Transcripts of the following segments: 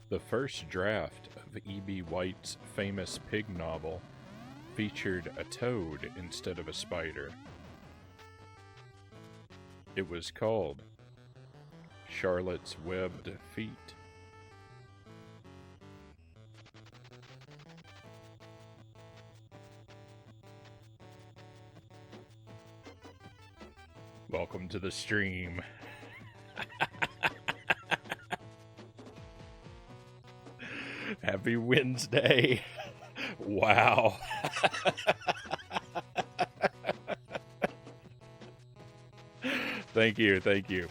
The first draft of E.B. White's famous pig novel featured a toad instead of a spider. It was called Charlotte's Webbed Feet. Welcome to the stream. Happy Wednesday. Wow. Thank you. Thank you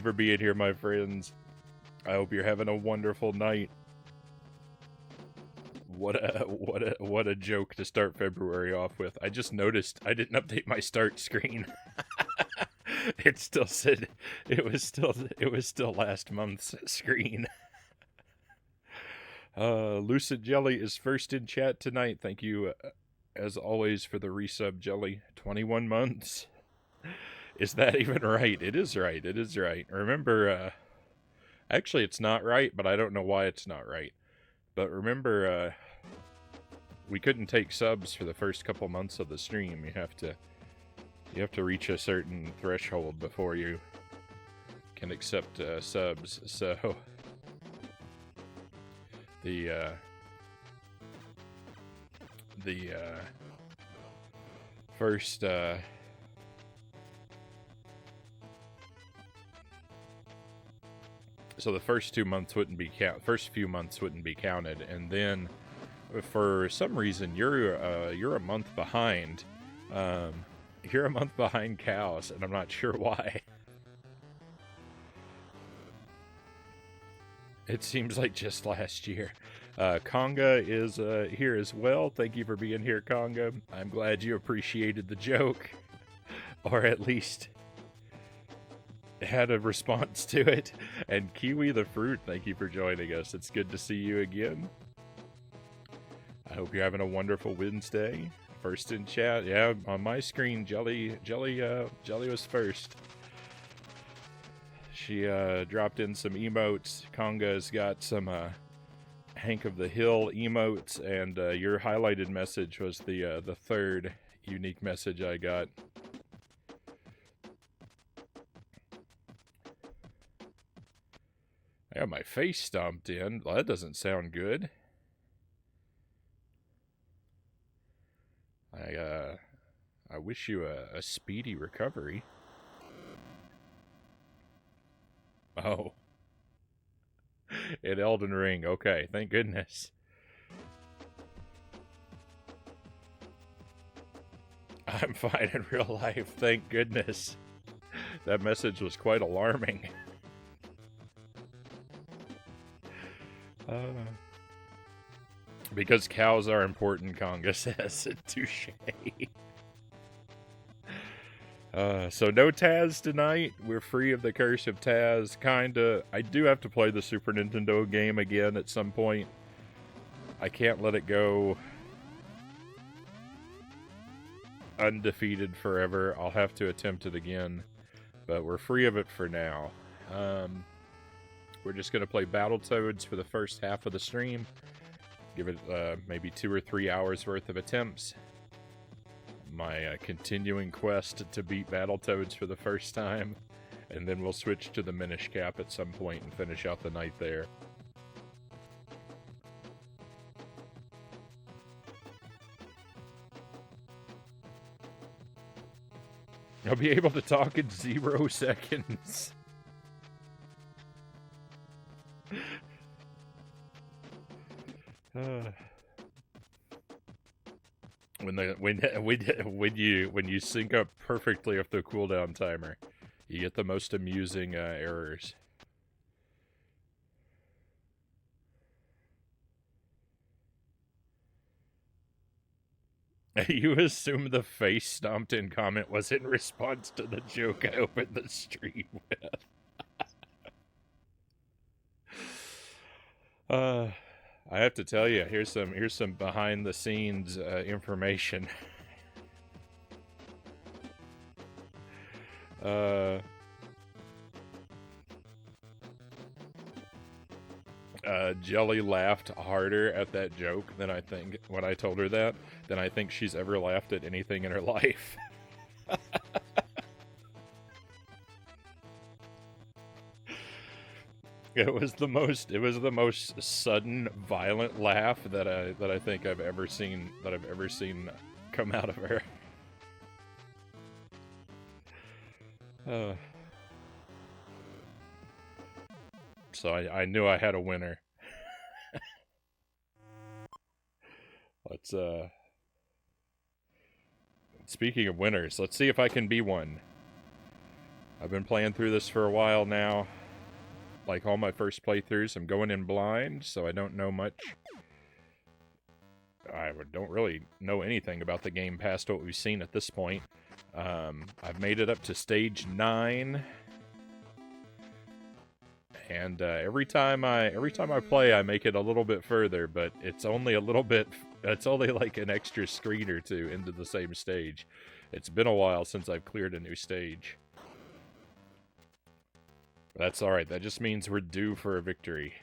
for being here, my friends. I hope you're having a wonderful night. What a joke to start February off with. I just noticed I didn't update my start screen. It still said it was still last month's screen. Lucid Jelly is first in chat tonight. Thank you, as always, for the resub, Jelly. 21 months. Is that even right? It is right. It is right. Remember, actually, it's not right, but I don't know why it's not right. But remember, we couldn't take subs for the first couple months of the stream. You have to reach a certain threshold before you can accept subs. So the first so the first 2 months wouldn't be first few months wouldn't be counted, and then for some reason you're a month behind. You're a month behind cows, and I'm not sure why. It seems like just last year. Conga is here as well. Thank you for being here, Conga. I'm glad you appreciated the joke, or at least had a response to it. And Kiwi the Fruit, thank you for joining us. It's good to see you again. I hope you're having a wonderful Wednesday. First in chat, yeah, on my screen, Jelly was first. She dropped in some emotes. Conga's got some Hank of the Hill emotes, and your highlighted message was the third unique message I got. I got my face stomped in. Well, that doesn't sound good. I wish you a speedy recovery. Oh. In Elden Ring. Okay, thank goodness. I'm fine in real life, thank goodness. That message was quite alarming. Because cows are important, Conga says. Touche. So no Taz tonight. We're free of the curse of Taz, kinda. I do have to play the Super Nintendo game again at some point. I can't let it go undefeated forever. I'll have to attempt it again. But we're free of it for now. We're just going to play Battletoads for the first half of the stream. Give it maybe 2 or 3 hours worth of attempts. My continuing quest to beat Battletoads for the first time. And then we'll switch to the Minish Cap at some point and finish out the night there. I'll be able to talk in 0 seconds. When you sync up perfectly with the cooldown timer, you get the most amusing errors. You assume the face stomped in comment was in response to the joke I opened the stream with. I have to tell you, here's some behind the scenes information. Jelly laughed harder at that joke than I think when I told her that than I think she's ever laughed at anything in her life. It was the most sudden, violent laugh that I think I've ever seen come out of her. So I knew I had a winner. Let's speaking of winners, let's see if I can be one. I've been playing through this for a while now. Like all my first playthroughs, I'm going in blind, so I don't know much. I don't really know anything about the game past what we've seen at this point. I've made it up to stage 9, and every time I play, I make it a little bit further, but it's only a little bit. It's only like an extra screen or two into the same stage. It's been a while since I've cleared a new stage. That's alright, that just means we're due for a victory.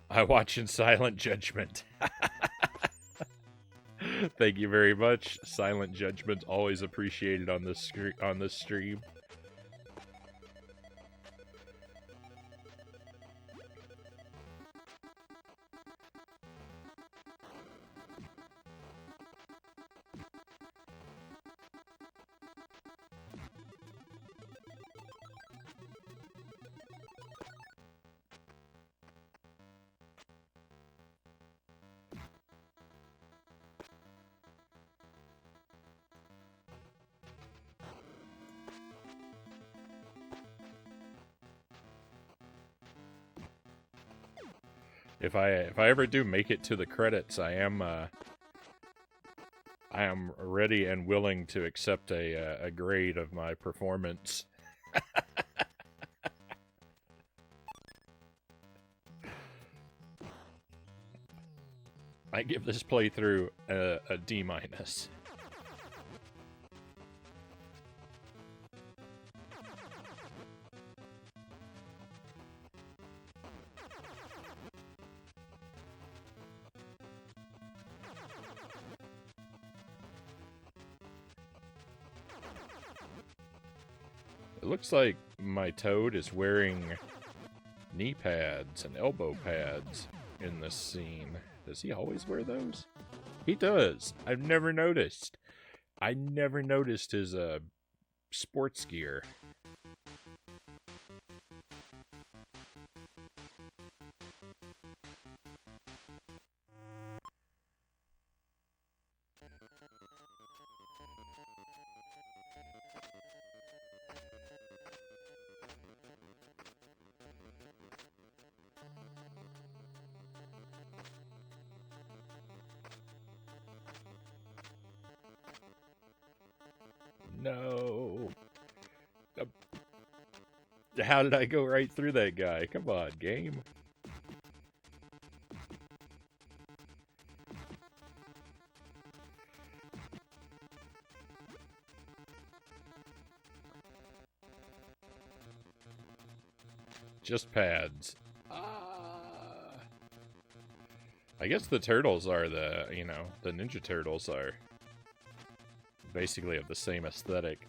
I watch in silent judgment. Thank you very much. Silent judgment always appreciated on this stream. If I ever do make it to the credits, I am ready and willing to accept a grade of my performance. I give this playthrough a D-. It looks like my Toad is wearing knee pads and elbow pads in this scene. Does he always wear those? He does. I've never noticed. I never noticed his sports gear. No. How did I go right through that guy? Come on, game. Just pads. I guess the turtles are the Ninja Turtles are basically of the same aesthetic,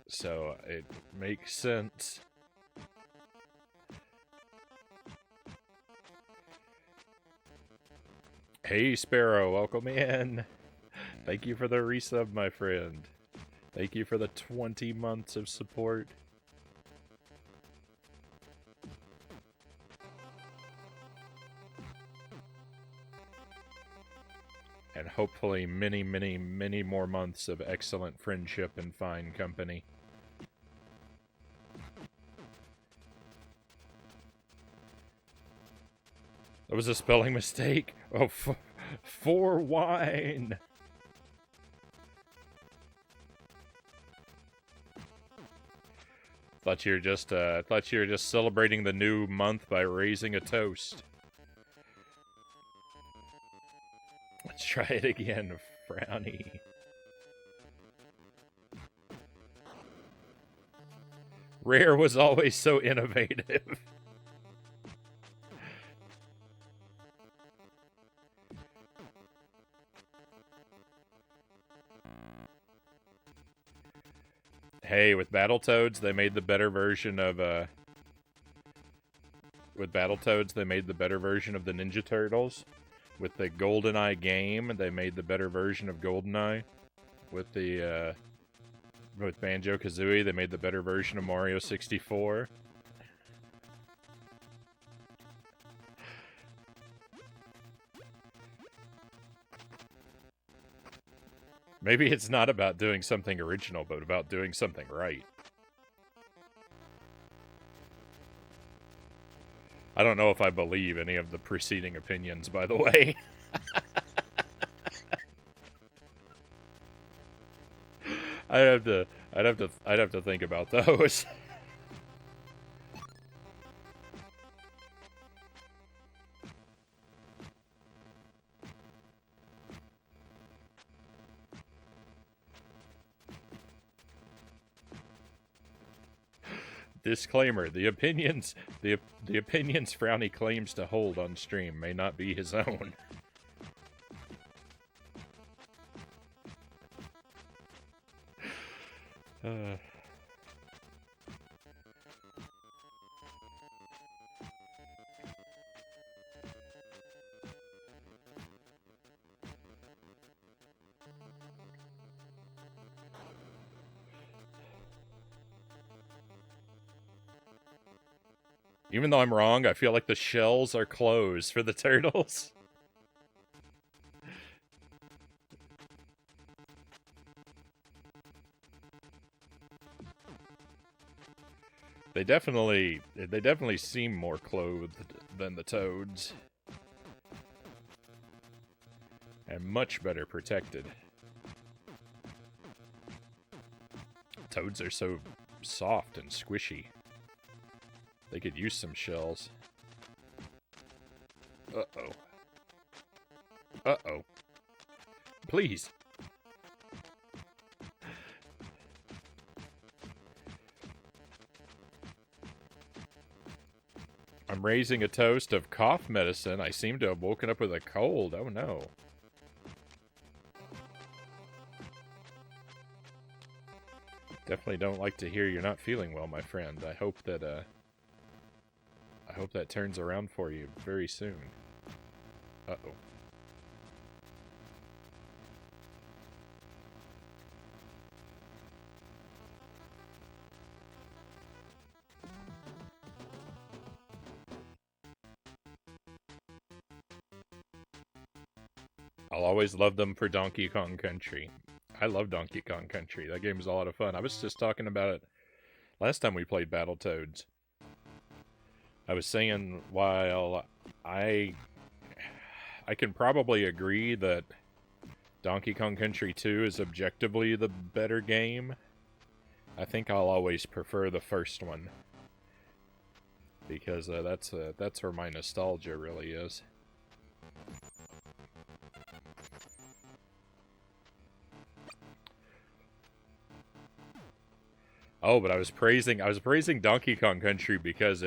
so it makes sense. Hey Sparrow, welcome in. Thank you for the resub, my friend. Thank you for the 20 months of support. And hopefully many, many, many more months of excellent friendship and fine company. That was a spelling mistake. Oh, for wine. Thought you were just celebrating the new month by raising a toast. Let's try it again, Frownie. Rare was always so innovative. Hey, with Battletoads, they made the better version of with Battletoads, they made the better version of the Ninja Turtles. With the GoldenEye game, they made the better version of GoldenEye. With the with Banjo-Kazooie, they made the better version of Mario 64. Maybe it's not about doing something original, but about doing something right. I don't know if I believe any of the preceding opinions, by the way. I'd have to think about those. Disclaimer: the opinions Frownie claims to hold on stream may not be his own. Even though I'm wrong, I feel like the shells are closed for the turtles. They definitely seem more clothed than the toads. And much better protected. Toads are so soft and squishy. They could use some shells. Uh-oh. Uh-oh. Please. I'm raising a toast of cough medicine. I seem to have woken up with a cold. Oh no. Definitely don't like to hear you're not feeling well, my friend. I hope that turns around for you very soon. Uh-oh. I'll always love them for Donkey Kong Country. I love Donkey Kong Country. That game is a lot of fun. I was just talking about it last time we played Battletoads. I was saying while I can probably agree that Donkey Kong Country 2 is objectively the better game, I think I'll always prefer the first one. Because that's where my nostalgia really is. Oh, but I was praising Donkey Kong Country because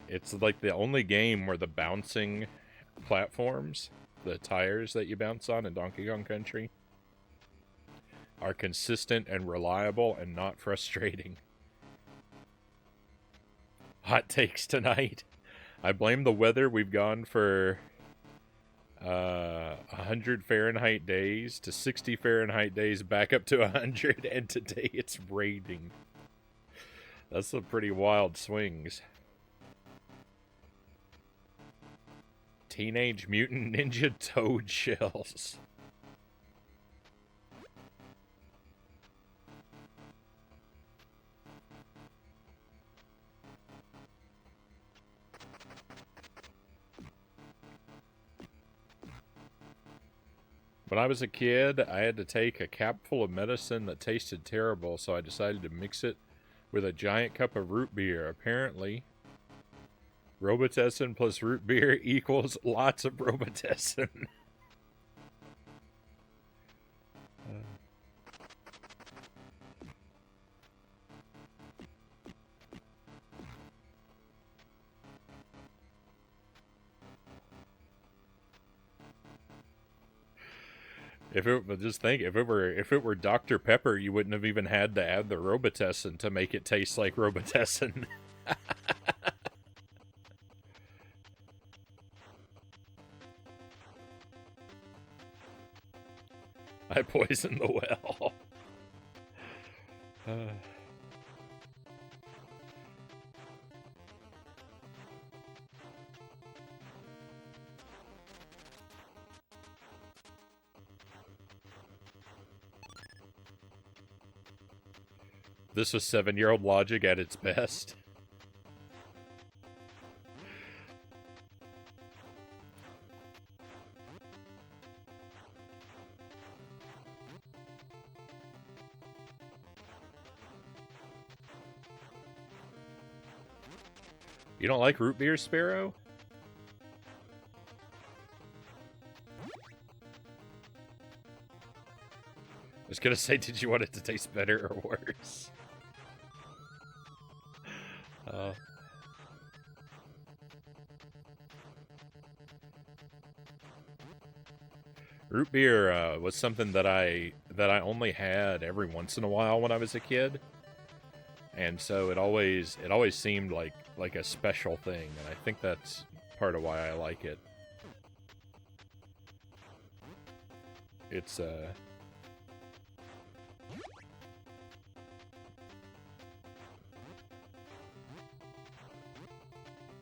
it's like the only game where the bouncing platforms, the tires that you bounce on in Donkey Kong Country, are consistent and reliable and not frustrating. Hot takes tonight. I blame the weather. We've gone for 100 Fahrenheit days to 60 Fahrenheit days back up to 100, and today it's raining. That's some pretty wild swings. Teenage Mutant Ninja Toad Shells. When I was a kid, I had to take a capful of medicine that tasted terrible, so I decided to mix it with a giant cup of root beer. Apparently, Robitussin plus root beer equals lots of Robitussin. If it but just think if it were Dr. Pepper, you wouldn't have even had to add the Robitussin to make it taste like Robitussin. I poisoned the well. This was 7-year-old logic at its best. You don't like root beer, Sparrow? I was gonna say, did you want it to taste better or worse? Root beer was something that I only had every once in a while when I was a kid, and so it always seemed like a special thing, and I think that's part of why I like it. It's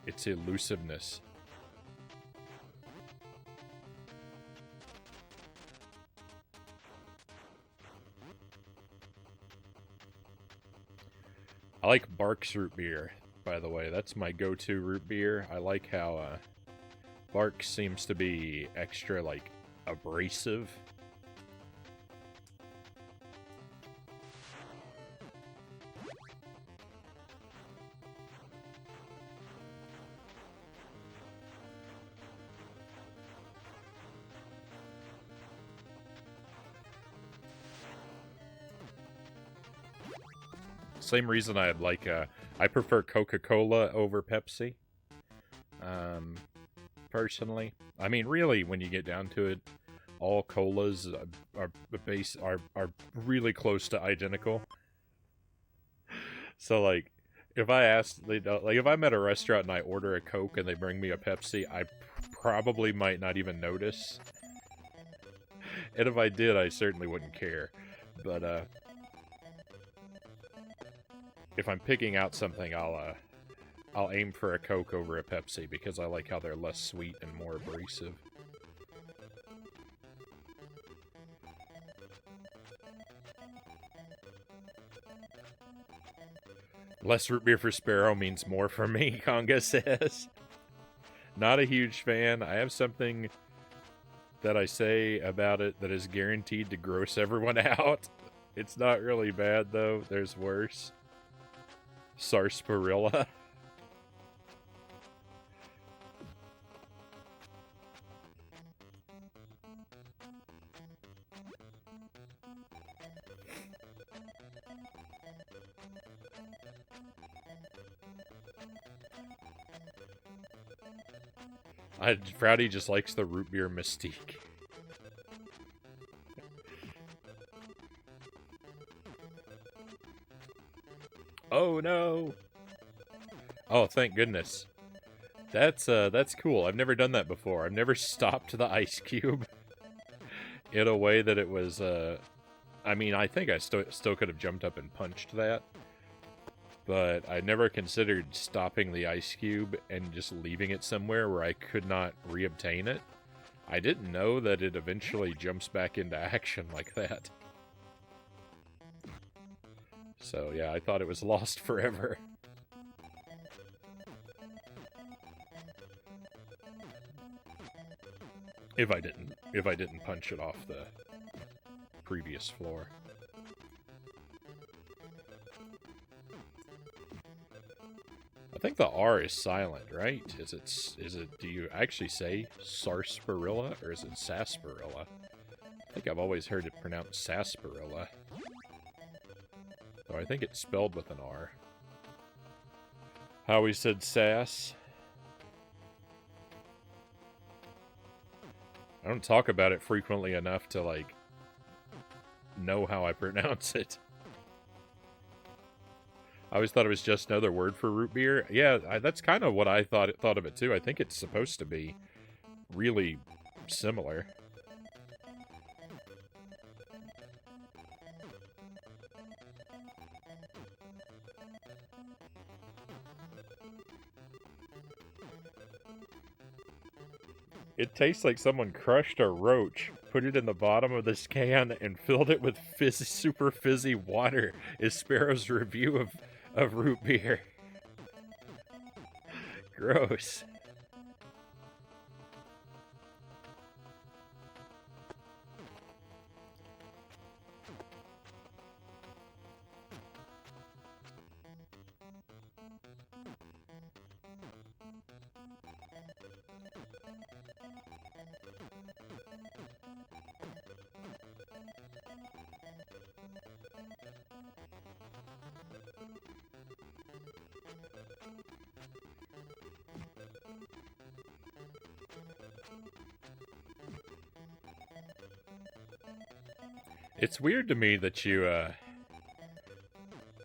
its elusiveness. I like Barks root beer, by the way. That's my go-to root beer. I like how Barks seems to be extra, like, abrasive. Same reason I like, I prefer Coca-Cola over Pepsi. Personally. I mean, really, when you get down to it, all colas are really close to identical. So, like, if I if I'm at a restaurant and I order a Coke and they bring me a Pepsi, I probably might not even notice. And if I did, I certainly wouldn't care. But, if I'm picking out something, I'll aim for a Coke over a Pepsi because I like how they're less sweet and more abrasive. Less root beer for Sparrow means more for me, Conga says. Not a huge fan. I have something that I say about it that is guaranteed to gross everyone out. It's not really bad, though. There's worse. Sarsaparilla. Frownie just likes the root beer mystique. Oh no! Oh, thank goodness. That's cool. I've never done that before. I've never stopped the ice cube in a way that it was, I mean, I think I still could have jumped up and punched that. But I never considered stopping the ice cube and just leaving it somewhere where I could not reobtain it. I didn't know that it eventually jumps back into action like that. So yeah, I thought it was lost forever. If I didn't punch it off the previous floor. I think the R is silent, right? Is it, do you actually say sarsaparilla, or is it sarsaparilla? I think I've always heard it pronounced sarsaparilla. Though I think it's spelled with an R. Howie said sass. I don't talk about it frequently enough to, like, know how I pronounce it. I always thought it was just another word for root beer. Yeah, that's kind of what I thought of it too. I think it's supposed to be really similar. It tastes like someone crushed a roach, put it in the bottom of this can, and filled it with super fizzy water, is Sparrow's review of root beer. Gross. It's weird to me that you,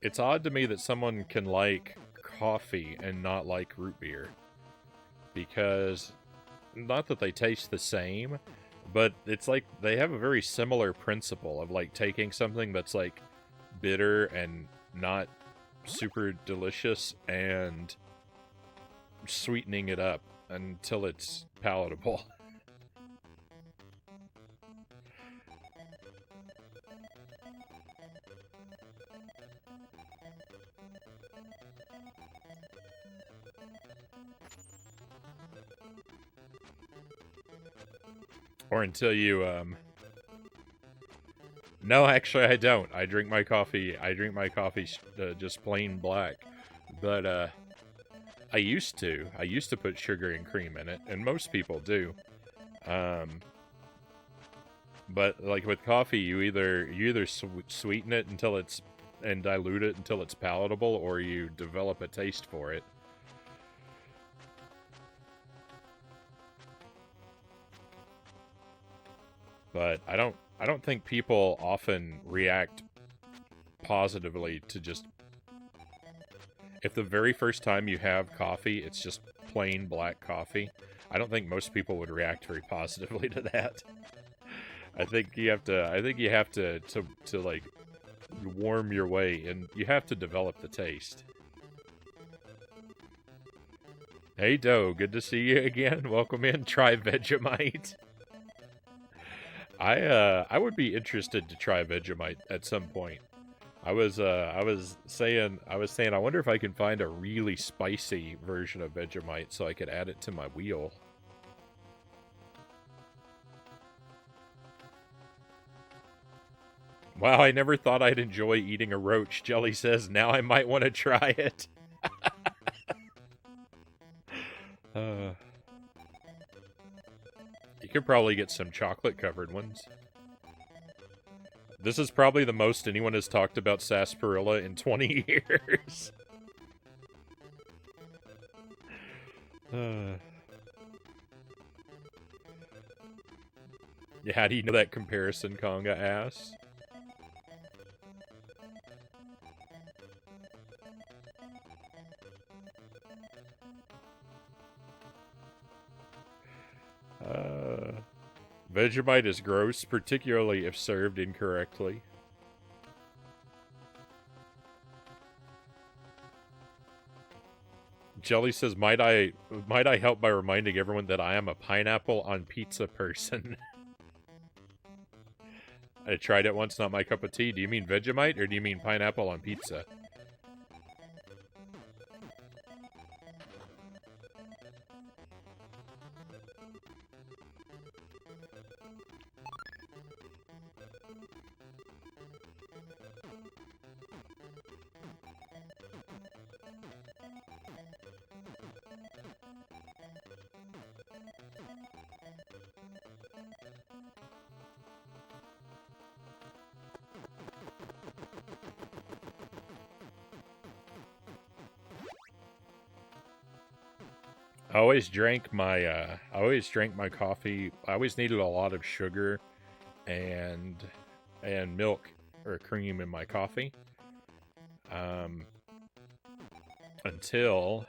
it's odd to me that someone can like coffee and not like root beer. Because, not that they taste the same, but it's like they have a very similar principle of like taking something that's like bitter and not super delicious and sweetening it up until it's palatable. Or until you, No, actually I don't. I drink my coffee just plain black. But, I used to. I used to put sugar and cream in it, and most people do. But, like, with coffee, you either sweeten it until it's, and dilute it until it's palatable, or you develop a taste for it. But I don't think people often react positively to just... If the very first time you have coffee, it's just plain black coffee, I don't think most people would react very positively to that. I think you have to like warm your way, and you have to develop the taste. Hey Doe, good to see you again. Welcome in. Try Vegemite. I would be interested to try Vegemite at some point. I was saying I wonder if I can find a really spicy version of Vegemite so I could add it to my wheel. Wow, I never thought I'd enjoy eating a roach. Jelly says, now I might want to try it. You could probably get some chocolate-covered ones. This is probably the most anyone has talked about sarsaparilla in 20 years. Yeah, how do you know that comparison, Conga asks? Vegemite is gross, particularly if served incorrectly. Jelly says, might I help by reminding everyone that I am a pineapple on pizza person? I tried it once, not my cup of tea. Do you mean Vegemite, or do you mean pineapple on pizza? I always drank my coffee. I always needed a lot of sugar and and milk or cream in my coffee. Until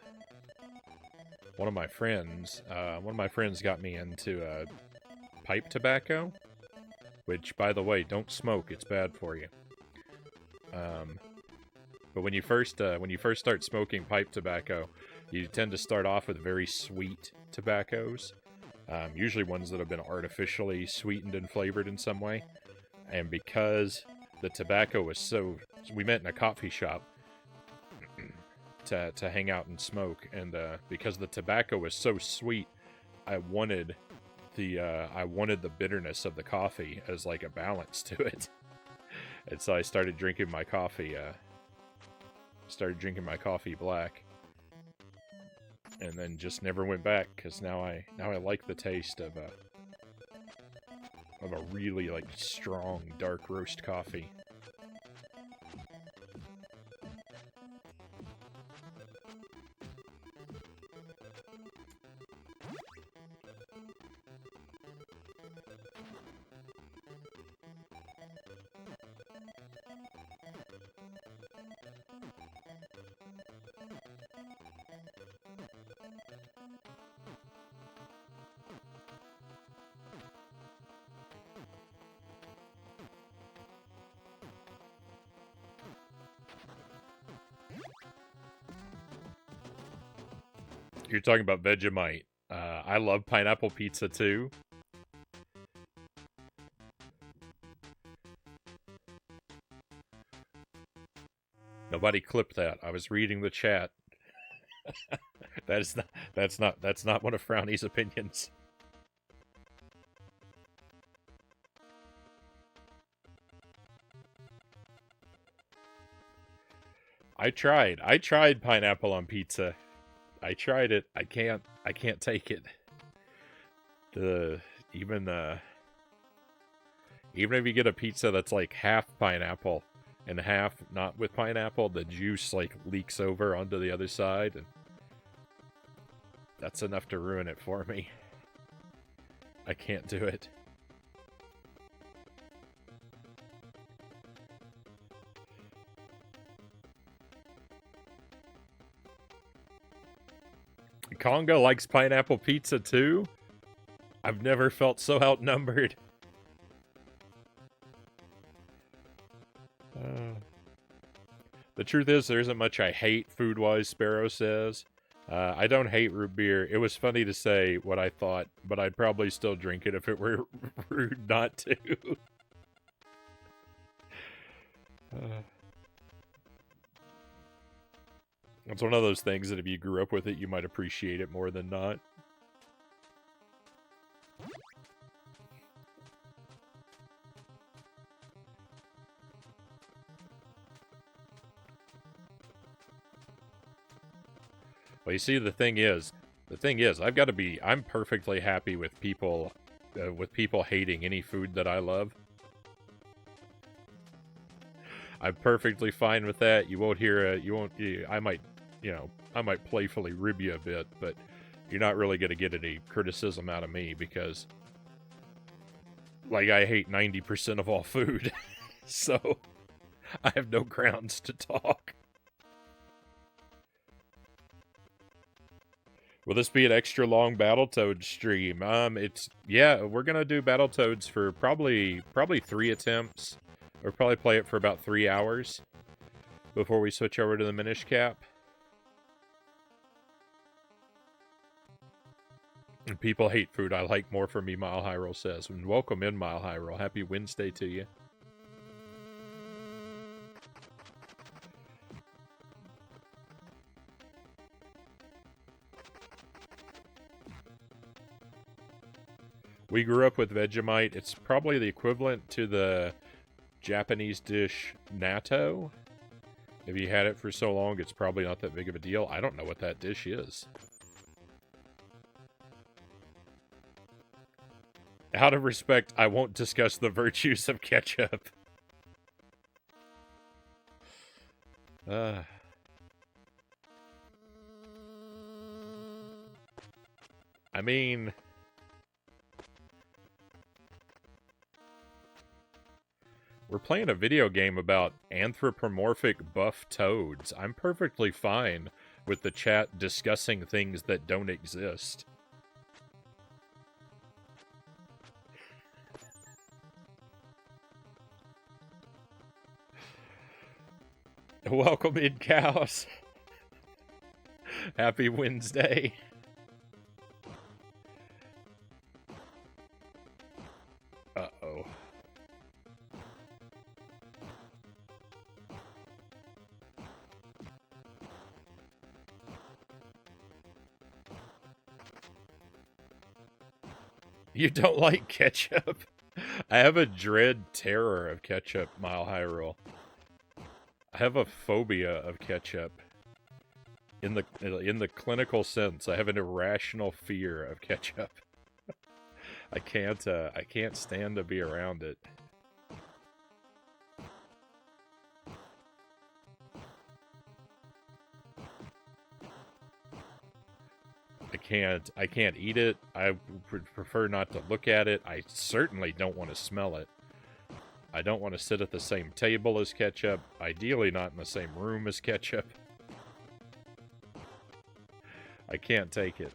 one of my friends got me into pipe tobacco, which, by the way, don't smoke. It's bad for you. But when you first start smoking pipe tobacco, you tend to start off with very sweet tobaccos, usually ones that have been artificially sweetened and flavored in some way. And because the tobacco was we met in a coffee shop to hang out and smoke, and because the tobacco was so sweet, I wanted the bitterness of the coffee as like a balance to it. And so I started drinking my coffee black, and then just never went back, because now I like the taste of a really like strong dark roast coffee. You're talking about Vegemite. I love pineapple pizza too. Nobody clipped that. I was reading the chat. That's not one of Frownie's opinions. I tried pineapple on pizza. I tried it. I can't take it. Even if you get a pizza that's like half pineapple and half not with pineapple, the juice like leaks over onto the other side, and that's enough to ruin it for me. I can't do it. Conga likes pineapple pizza too? I've never felt so outnumbered. The truth is, there isn't much I hate food-wise, Sparrow says. I don't hate root beer. It was funny to say what I thought, but I'd probably still drink it if it were rude not to. It's one of those things that if you grew up with it, you might appreciate it more than not. Well, you see, the thing is, I'm perfectly happy with people hating any food that I love. I'm perfectly fine with that. You won't hear I might playfully rib you a bit, but you're not really going to get any criticism out of me, because, like, I hate 90% of all food, so I have no grounds to talk. Will this be an extra long Battletoads stream? We're gonna do Battletoads for probably 3 attempts. We'll probably play it for about 3 hours before we switch over to the Minish Cap. And people hate food I like more for me, Mile High Roll says. And welcome in, Mile High Roll. Happy Wednesday to you. We grew up with Vegemite. It's probably the equivalent to the Japanese dish natto. If you had it for so long, it's probably not that big of a deal. I don't know what that dish is. Out of respect, I won't discuss the virtues of ketchup. I mean, We're playing a video game about anthropomorphic buff toads. I'm perfectly fine with the chat discussing things that don't exist. Welcome in, cows. Happy Wednesday. Uh-oh. You don't like ketchup? I have a dread terror of ketchup, Mile High Rule. I have a phobia of ketchup. In the clinical sense, I have an irrational fear of ketchup. I can't stand to be around it. I can't eat it. I would prefer not to look at it. I certainly don't want to smell it. I don't want to sit at the same table as ketchup. Ideally not in the same room as ketchup. I can't take it.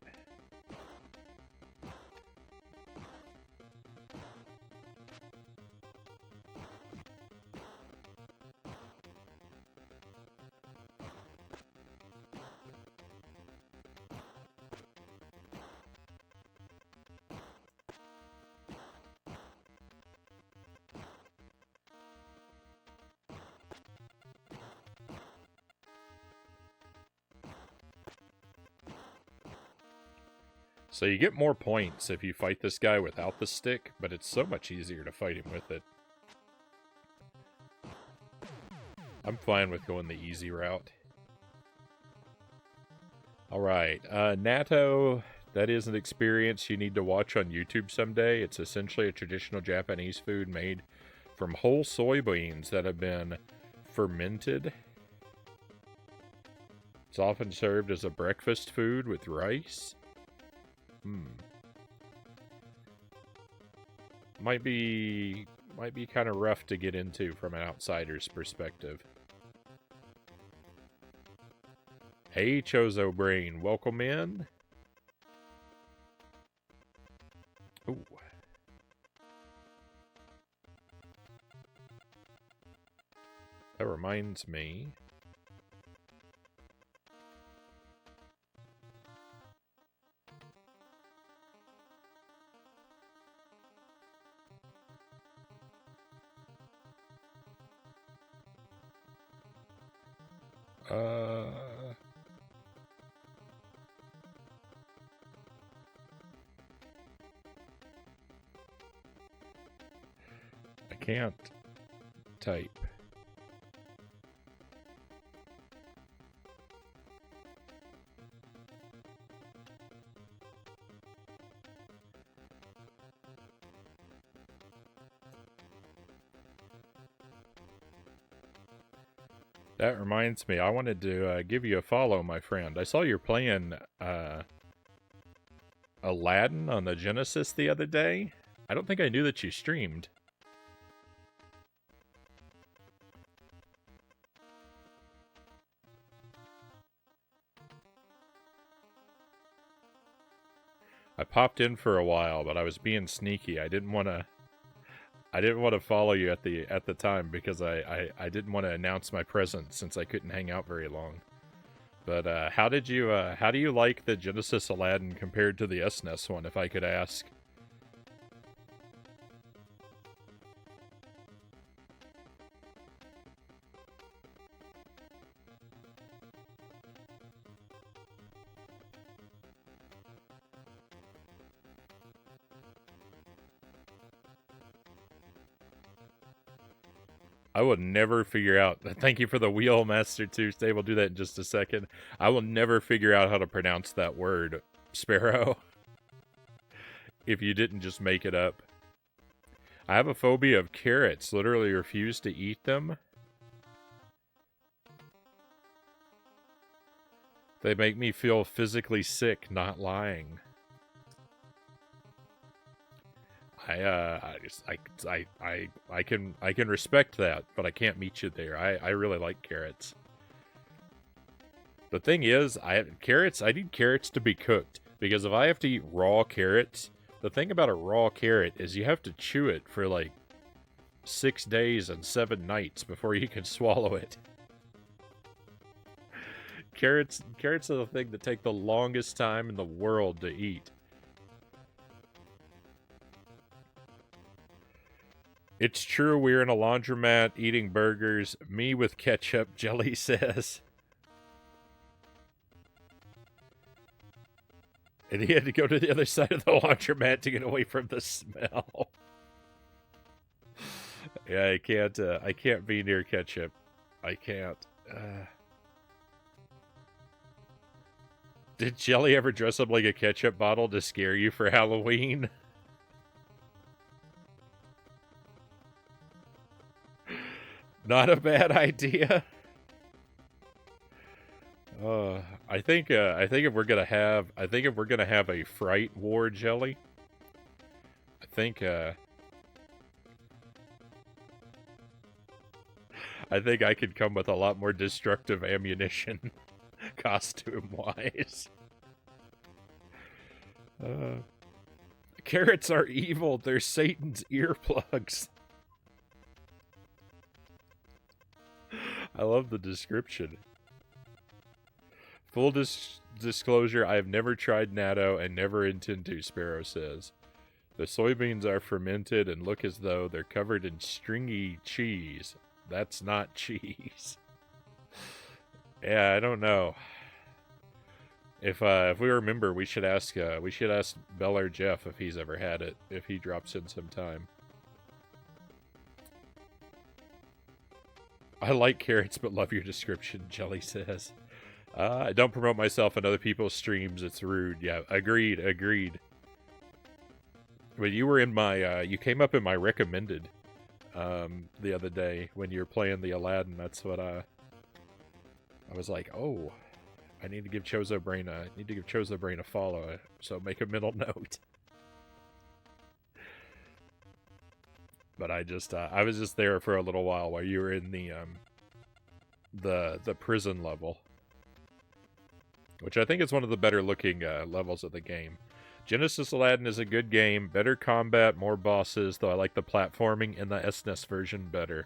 So you get more points if you fight this guy without the stick, but it's so much easier to fight him with it. I'm fine with going the easy route. Alright, natto, that is an experience you need to watch on YouTube someday. It's essentially a traditional Japanese food made from whole soybeans that have been fermented. It's often served as a breakfast food with rice. Might be kind of rough to get into from an outsider's perspective. Hey, Chozo Brain, welcome in. Ooh. That reminds me. I can't type. That reminds me, I wanted to give you a follow, my friend. I saw you're playing Aladdin on the Genesis the other day. I don't think I knew that you streamed. I popped in for a while, but I was being sneaky. I didn't want to follow you at the time because I didn't want to announce my presence since I couldn't hang out very long. But how do you like the Genesis Aladdin compared to the SNES one, if I could ask? I will never figure out. Thank you for the wheel, Master Tuesday. We'll do that in just a second. I will never figure out how to pronounce that word, Sparrow. If you didn't just make it up. I have a phobia of carrots. Literally refuse to eat them. They make me feel physically sick, not lying. I can respect that, but I can't meet you there. I really like carrots. The thing is, I need carrots to be cooked, because if I have to eat raw carrots, the thing about a raw carrot is you have to chew it for like 6 days and 7 nights before you can swallow it. Carrots are the thing that take the longest time in the world to eat. It's true, we're in a laundromat eating burgers. Me with ketchup, Jelly says. And he had to go to the other side of the laundromat to get away from the smell. Yeah, I can't be near ketchup. I can't. Did Jelly ever dress up like a ketchup bottle to scare you for Halloween? Not a bad idea. I think if we're gonna have a fright war, Jelly, I think I could come with a lot more destructive ammunition, costume-wise. Carrots are evil. They're Satan's earplugs. I love the description. Full disclosure, I have never tried natto and never intend to, Sparrow says. The soybeans are fermented and look as though they're covered in stringy cheese. That's not cheese. Yeah, I don't know. If we remember, we should ask Bell or Jeff if he's ever had it, if he drops in sometime. I like carrots, but love your description, Jelly says. I don't promote myself on other people's streams. It's rude. Yeah, agreed. But you were in my, you came up in my recommended, the other day when you were playing the Aladdin. That's what I was like, oh, I need to give Chozo Brain a follow. So make a mental note. But I was just there for a little while you were in the prison level, which I think is one of the better looking levels of the game. Genesis Aladdin is a good game, better combat, more bosses, though I like the platforming in the SNES version better.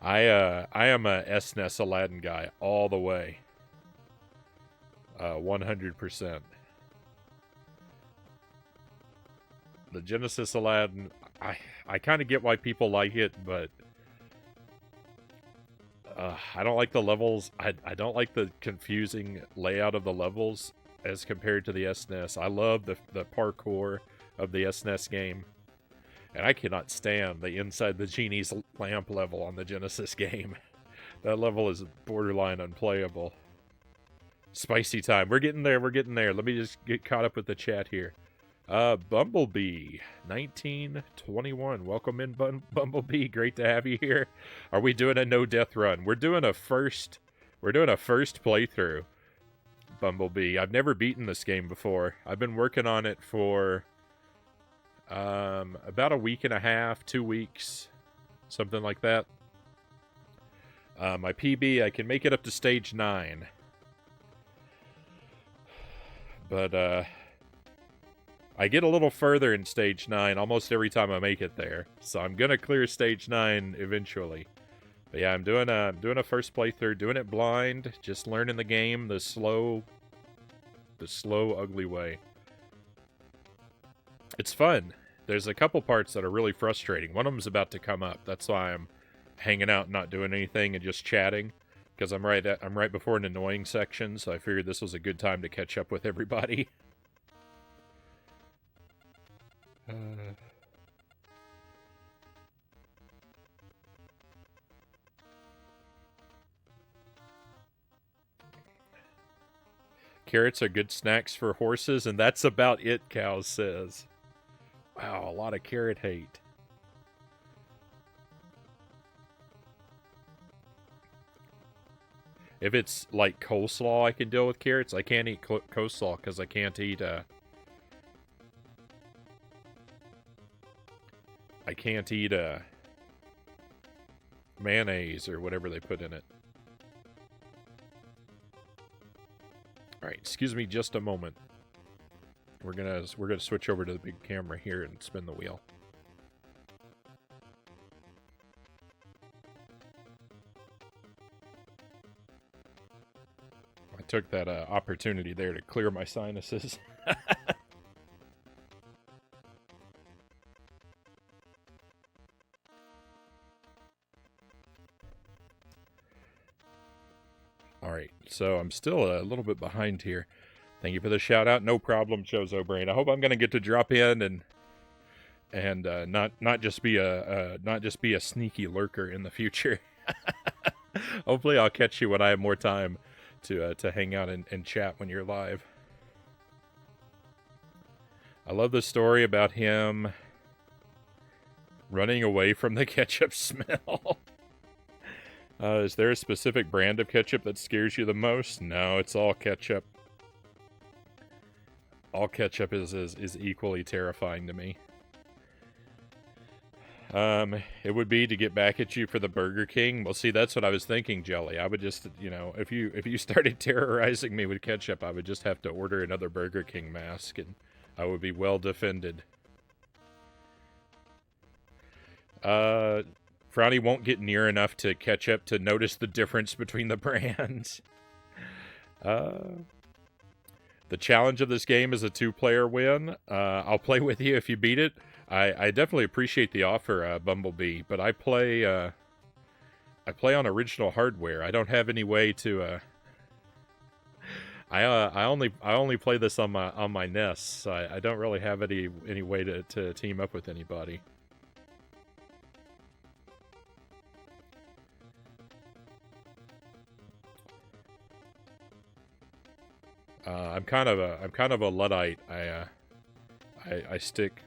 I am a SNES Aladdin guy all the way. 100%. The Genesis Aladdin, I kind of get why people like it, but I don't like the levels. I don't like the confusing layout of the levels as compared to the SNES. I love the parkour of the SNES game, and I cannot stand the inside the genie's lamp level on the Genesis game. That level is borderline unplayable. Spicy time. We're getting there. Let me just get caught up with the chat here. Bumblebee 1921. Welcome in, Bumblebee. Great to have you here. Are we doing a no death run? We're doing a first playthrough. Bumblebee. I've never beaten this game before. I've been working on it for about a week and a half, 2 weeks, something like that. My PB, I can make it up to stage 9. But I get a little further in stage 9 almost every time I make it there. So I'm gonna clear stage 9 eventually. But yeah, I'm doing a first playthrough, doing it blind, just learning the game the slow, ugly way. It's fun. There's a couple parts that are really frustrating. One of them's about to come up. That's why I'm hanging out, not doing anything, and just chatting. Because I'm right before an annoying section, so I figured this was a good time to catch up with everybody. Carrots are good snacks for horses, and that's about it, Cows says. Wow, a lot of carrot hate. If it's like coleslaw, I can deal with carrots. I can't eat coleslaw because I can't eat I can't eat mayonnaise or whatever they put in it. All right, excuse me just a moment. We're gonna switch over to the big camera here and spin the wheel. I took that opportunity there to clear my sinuses. Alright, so I'm still a little bit behind here. Thank you for the shout out. No problem, Chozo Brain. I hope I'm gonna get to drop in and not just be a sneaky lurker in the future. Hopefully I'll catch you when I have more time to hang out and chat when you're live. I love the story about him running away from the ketchup smell. Is there a specific brand of ketchup that scares you the most? No, it's all ketchup. All ketchup is equally terrifying to me. It would be to get back at you for the Burger King. Well, see, that's what I was thinking, Jelly. I would just, you know, if you started terrorizing me with ketchup, I would just have to order another Burger King mask, and I would be well defended. Frownie won't get near enough to ketchup to notice the difference between the brands. The challenge of this game is a 2-player win. I'll play with you if you beat it. I definitely appreciate the offer, Bumblebee, but I play on original hardware. I don't have any way to. I only play this on my NES. So I don't really have any way to team up with anybody. I'm kind of a Luddite. I stick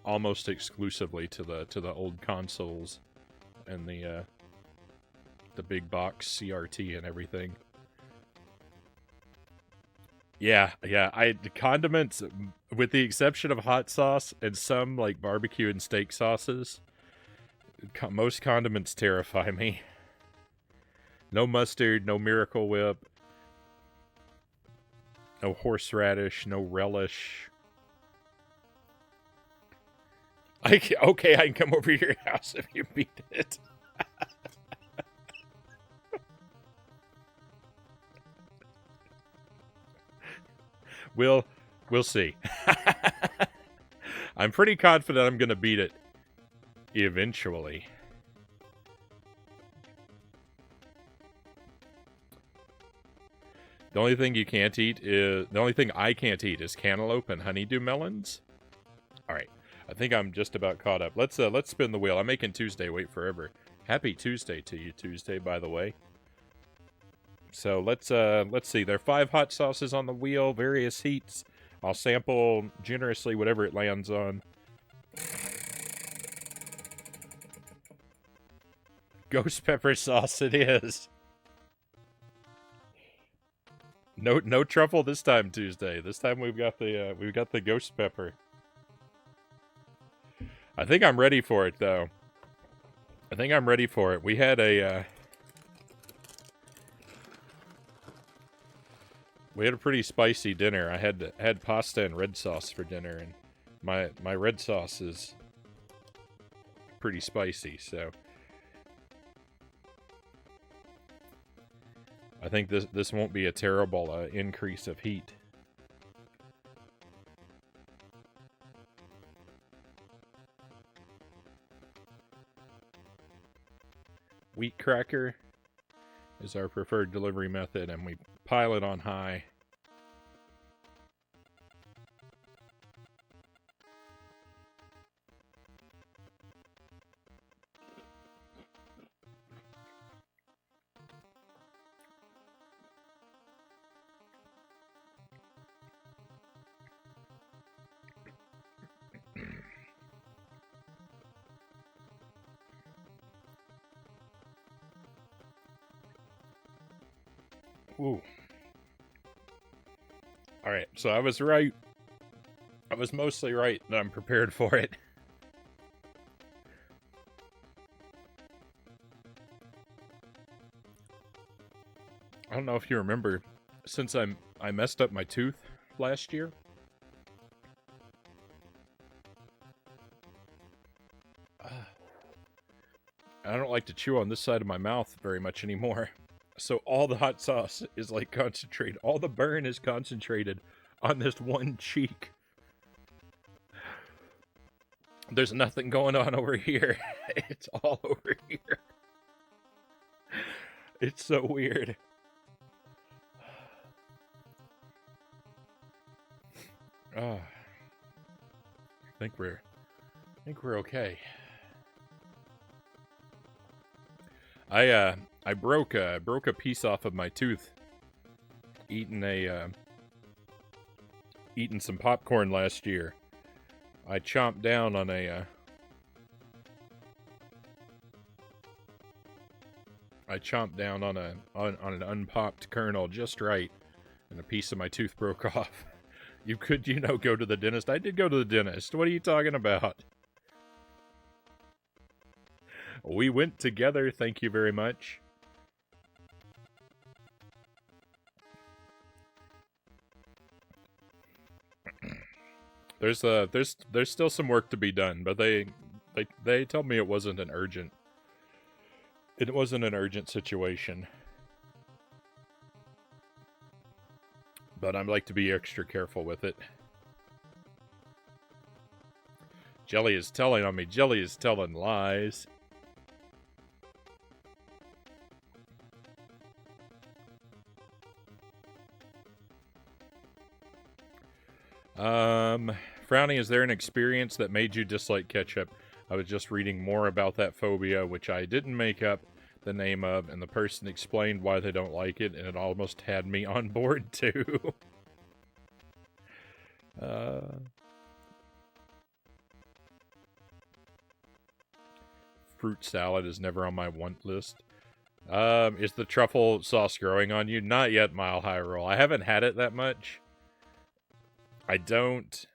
almost exclusively to the old consoles and the big box CRT and everything. Yeah. The condiments, with the exception of hot sauce and some like barbecue and steak sauces, most condiments terrify me. No mustard, no Miracle Whip. No horseradish, no relish. Okay, I can come over to your house if you beat it. We'll see. I'm pretty confident I'm going to beat it eventually. The only thing I can't eat is cantaloupe and honeydew melons. All right, I think I'm just about caught up. Let's spin the wheel. I'm making Tuesday wait forever. Happy Tuesday to you, Tuesday, by the way. So let's see. There are 5 hot sauces on the wheel, various heats. I'll sample generously whatever it lands on. Ghost pepper sauce it is. No truffle this time, Tuesday. This time we've got the ghost pepper. I think I'm ready for it, though. I think I'm ready for it. We had a pretty spicy dinner. I had pasta and red sauce for dinner, and my red sauce is pretty spicy, so I think this won't be a terrible increase of heat. Wheat cracker is our preferred delivery method, and we pile it on high. Ooh. Alright, so I was right. I was mostly right that I'm prepared for it. I don't know if you remember, since I messed up my tooth last year. I don't like to chew on this side of my mouth very much anymore. So all the hot sauce is like concentrated. All the burn is concentrated on this one cheek. There's nothing going on over here. It's all over here. It's so weird. Oh, I think we're okay. I broke a piece off of my tooth eating some popcorn last year. I chomped down on an unpopped kernel just right, and a piece of my tooth broke off. You could, go to the dentist. I did go to the dentist. What are you talking about? We went together, thank you very much. There's still some work to be done, but they told me it wasn't an urgent situation. But I'd like to be extra careful with it. Jelly is telling on me. Jelly is telling lies. Frownie, is there an experience that made you dislike ketchup? I was just reading more about that phobia, which I didn't make up the name of, and the person explained why they don't like it, and it almost had me on board too. Fruit salad is never on my want list. Is the truffle sauce growing on you? Not yet, Mile High Roll. I haven't had it that much. I don't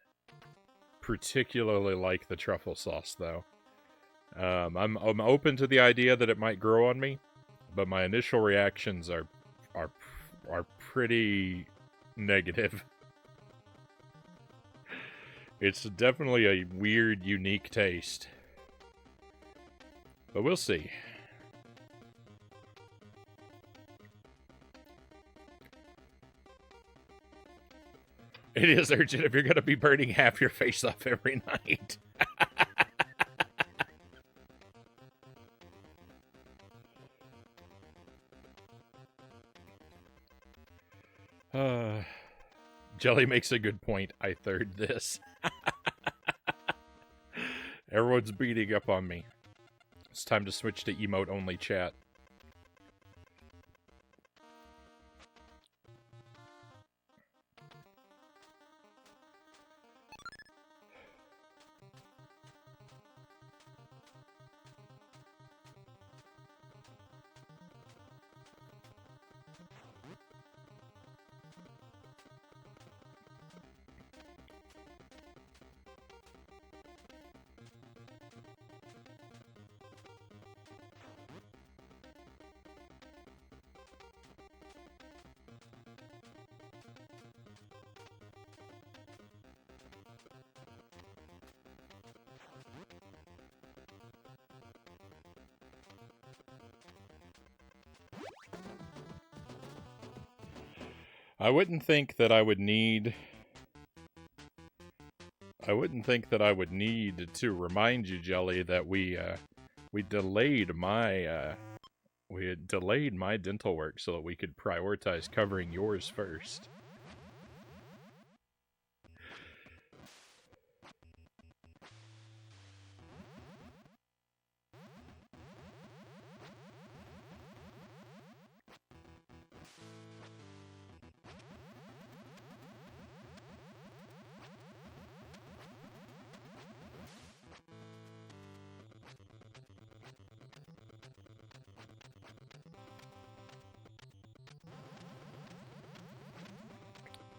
particularly like the truffle sauce, though. I'm open to the idea that it might grow on me, but my initial reactions are pretty negative. It's definitely a weird, unique taste. But we'll see. It is urgent if you're going to be burning half your face off every night. Jelly makes a good point. I third this. Everyone's beating up on me. It's time to switch to emote-only chat. I wouldn't think that I would need to remind you, Jelly, that we delayed my dental work so that we could prioritize covering yours first.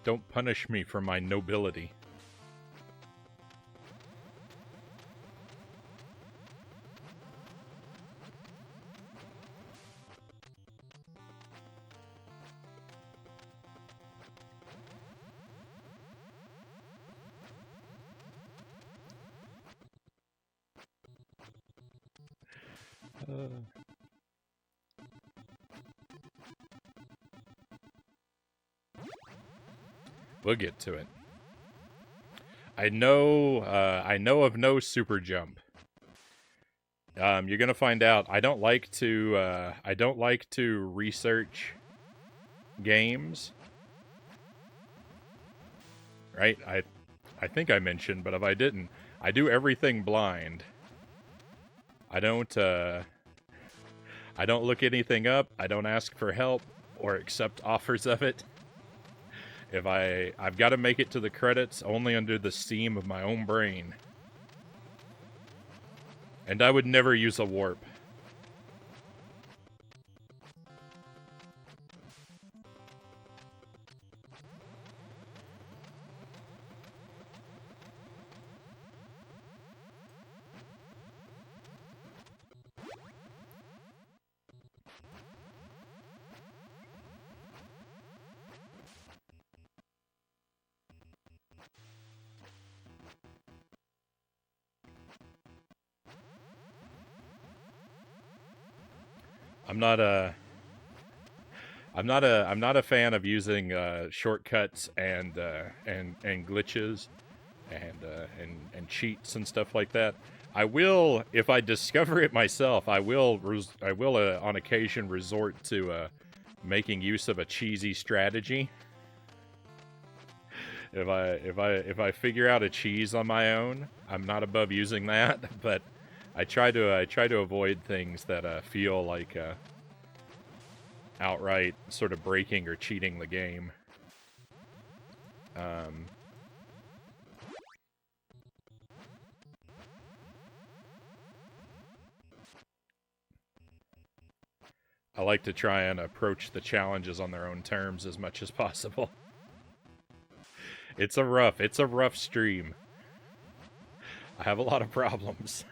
Don't punish me for my nobility. We'll get to it. I know of no super jump. You're gonna find out. I don't like to research games. Right? I think I mentioned, but if I didn't, I do everything blind. I don't look anything up. I don't ask for help or accept offers of it. If I've got to make it to the credits only under the steam of my own brain. And I would never use a warp. I'm not a fan of using shortcuts and glitches and cheats and stuff like that. I will, if I discover it myself, I will on occasion resort to making use of a cheesy strategy. If I figure out a cheese on my own, I'm not above using that, but I try to avoid things that feel like outright sort of breaking or cheating the game. I like to try and approach the challenges on their own terms as much as possible. It's a rough stream. I have a lot of problems.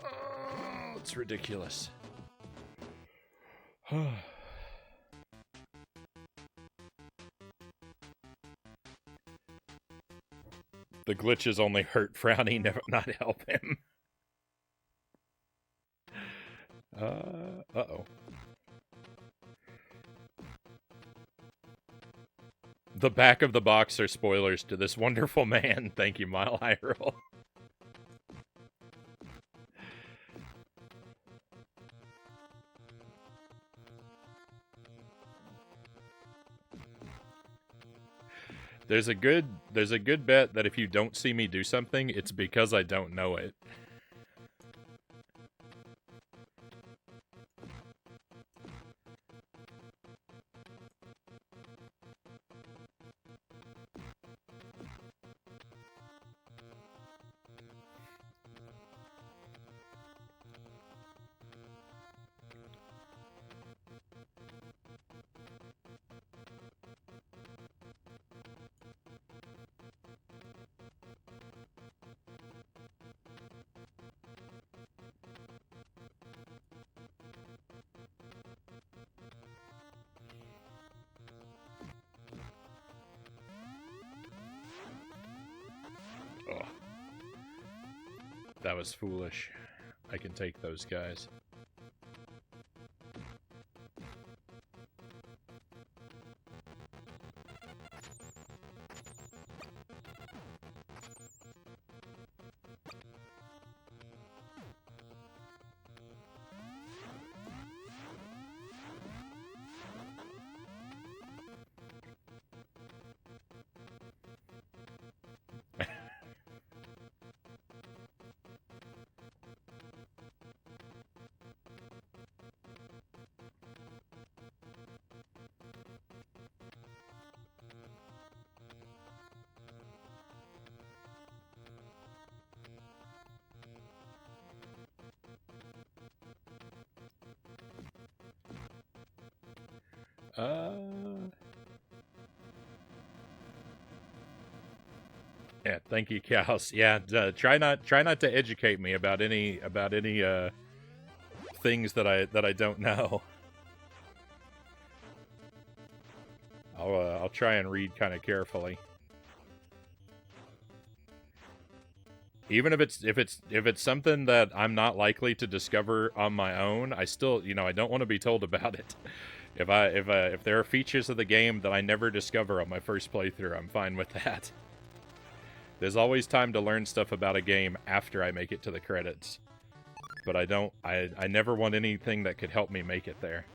Oh, it's ridiculous. The glitches only hurt Frownie, not help him. Uh-oh. The back of the box are spoilers to this wonderful man. Thank you, Mile High Roll. There's a good bet that if you don't see me do something, it's because I don't know it. Ugh. That was foolish. I can take those guys. Thank you, Cows. Yeah, try not to educate me about any things that I don't know. I'll try and read kind of carefully. Even if it's something that I'm not likely to discover on my own, I still, I don't want to be told about it. If there are features of the game that I never discover on my first playthrough, I'm fine with that. There's always time to learn stuff about a game after I make it to the credits. But I never want anything that could help me make it there.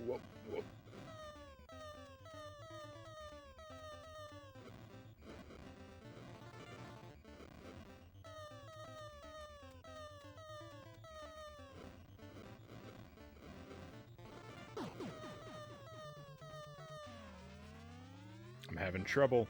Whoop, whoop. I'm having trouble.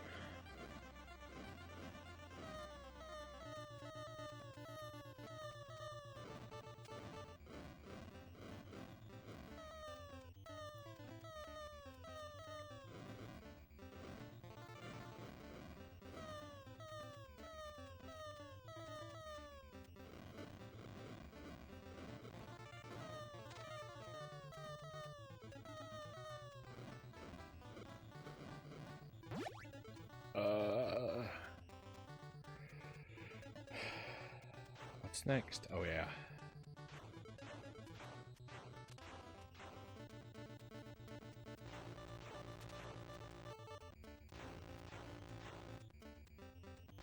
What's next? Oh, yeah.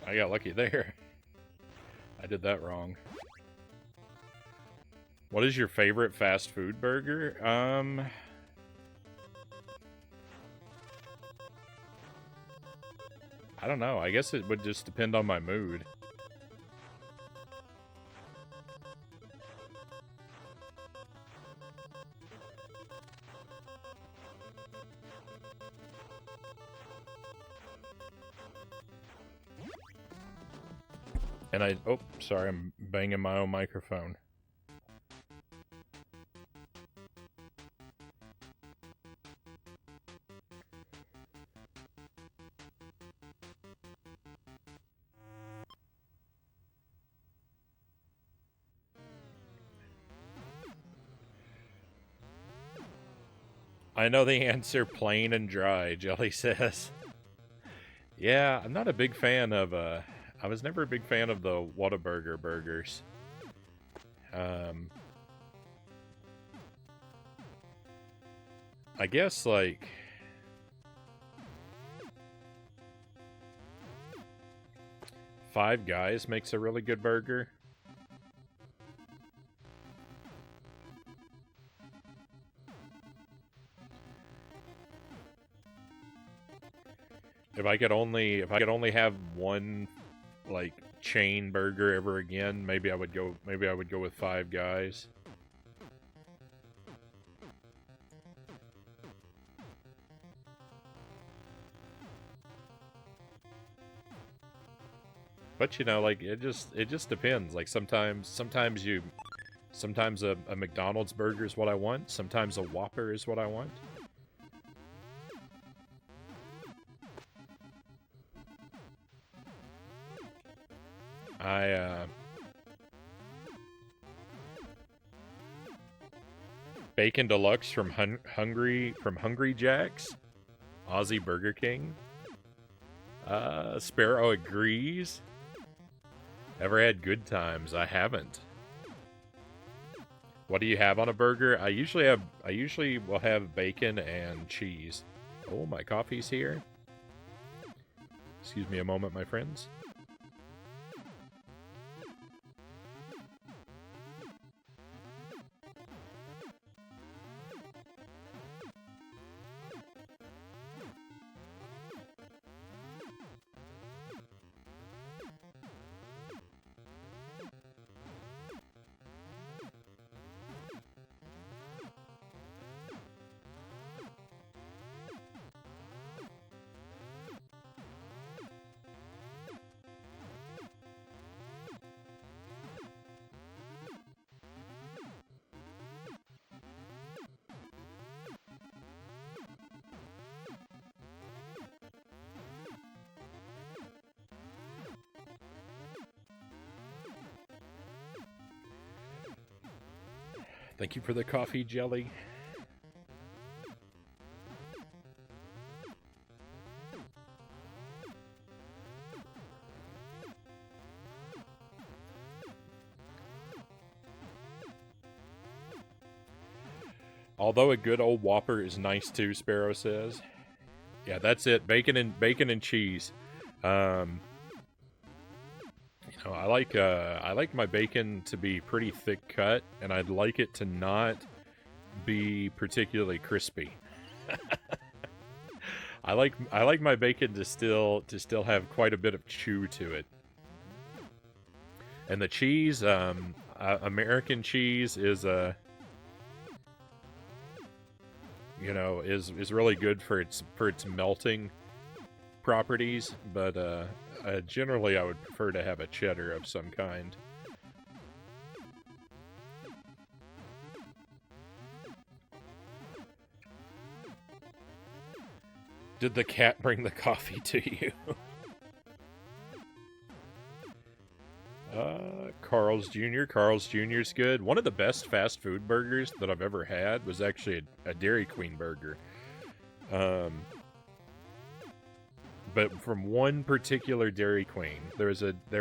I got lucky there. I did that wrong. What is your favorite fast food burger? I don't know. I guess it would just depend on my mood. And oh, sorry, I'm banging my own microphone. I know the answer, plain and dry, Jelly says. Yeah, I'm not a big fan of, I was never a big fan of the Whataburger burgers. I guess, like... Five Guys makes a really good burger. If I could only have one, like, chain burger ever again, maybe I would go with Five Guys. But you know, like, it just depends. Like, sometimes a McDonald's burger is what I want. Sometimes a Whopper is what I want. Bacon Deluxe from Hungry Jack's, Aussie Burger King. Sparrow agrees. Ever had Good Times? I haven't. What do you have on a burger? I usually will have bacon and cheese. Oh, my coffee's here. Excuse me a moment, my friends. Thank you for the coffee, Jelly. Although a good old Whopper is nice too, Sparrow says. Yeah, that's it. Bacon and cheese. I like my bacon to be pretty thick cut, and I'd like it to not be particularly crispy. I like my bacon to still have quite a bit of chew to it. And the cheese, American cheese is is really good for its melting properties, but generally I would prefer to have a cheddar of some kind. Did the cat bring the coffee to you? Carl's Jr. Carl's Jr.'s good. One of the best fast food burgers that I've ever had was actually a Dairy Queen burger. But from one particular Dairy Queen, there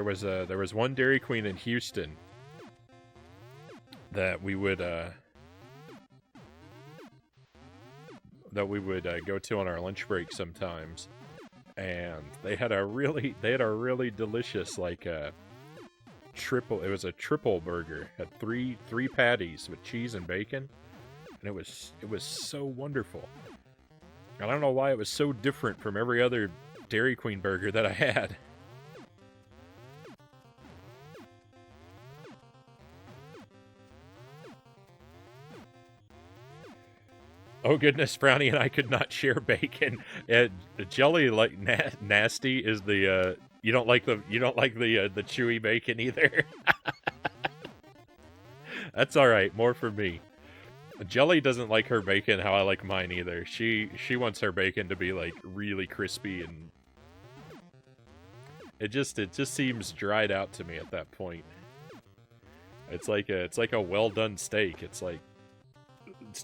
was one Dairy Queen in Houston that we would go to on our lunch break sometimes, and they had a really delicious triple. It was a triple burger. Had three patties with cheese and bacon, and it was so wonderful. I don't know why it was so different from every other Dairy Queen burger that I had. Oh goodness, Frownie and I could not share bacon. Jelly nasty is the you don't like the chewy bacon either. That's all right. More for me. Jelly doesn't like her bacon how I like mine either. She wants her bacon to be like really crispy, and it just seems dried out to me at that point. It's like a well done steak. It's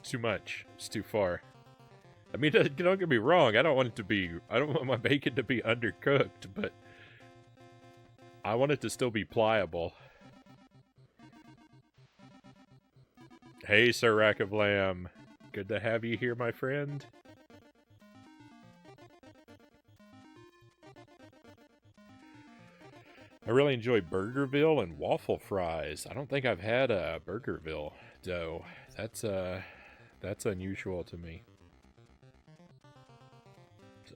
too much. It's too far. I mean, don't get me wrong. I don't want my bacon to be undercooked, but I want it to still be pliable. Hey, Sir Rack of Lamb. Good to have you here, my friend. I really enjoy Burgerville and waffle fries. I don't think I've had a Burgerville dough. That's unusual to me.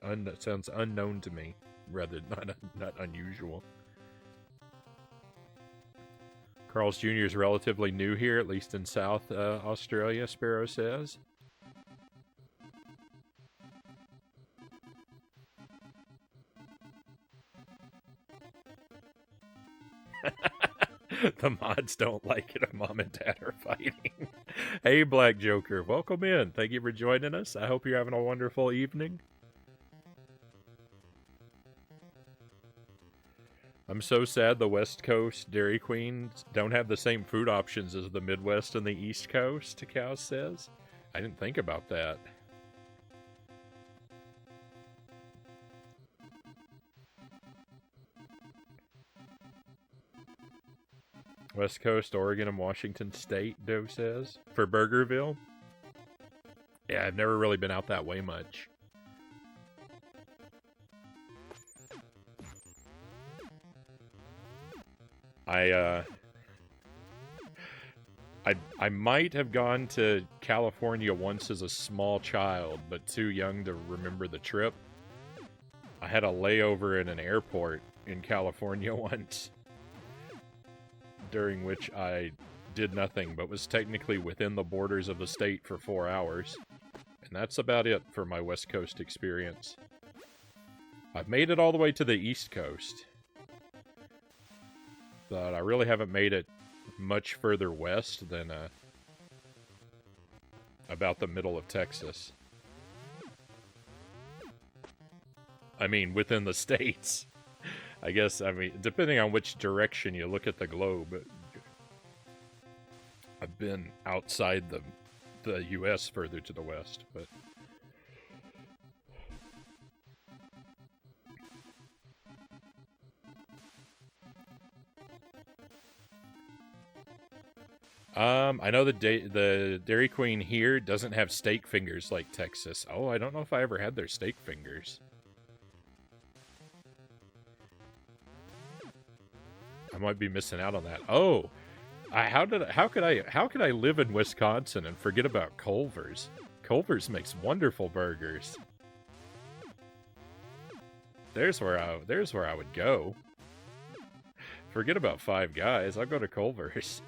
It sounds unknown to me, rather not unusual. Carl's Jr. is relatively new here, at least in South Australia, Sparrow says. The mods don't like it if Mom and Dad are fighting. Hey, Black Joker, welcome in. Thank you for joining us. I hope you're having a wonderful evening. I'm so sad the West Coast Dairy Queens don't have the same food options as the Midwest and the East Coast, Cow says. I didn't think about that. West Coast, Oregon, and Washington State, Doe says. For Burgerville? Yeah, I've never really been out that way much. I might have gone to California once as a small child, but too young to remember the trip. I had a layover in an airport in California once, during which I did nothing, but was technically within the borders of the state for 4 hours. And that's about it for my West Coast experience. I've made it all the way to the East Coast, but I really haven't made it much further west than about the middle of Texas. I mean, within the states. I guess, I mean, depending on which direction you look at the globe. I've been outside the U.S. further to the west, but... I know the Dairy Queen here doesn't have steak fingers like Texas. Oh, I don't know if I ever had their steak fingers. I might be missing out on that. Oh, how could I live in Wisconsin and forget about Culver's? Culver's makes wonderful burgers. There's where I would go. Forget about Five Guys. I'll go to Culver's.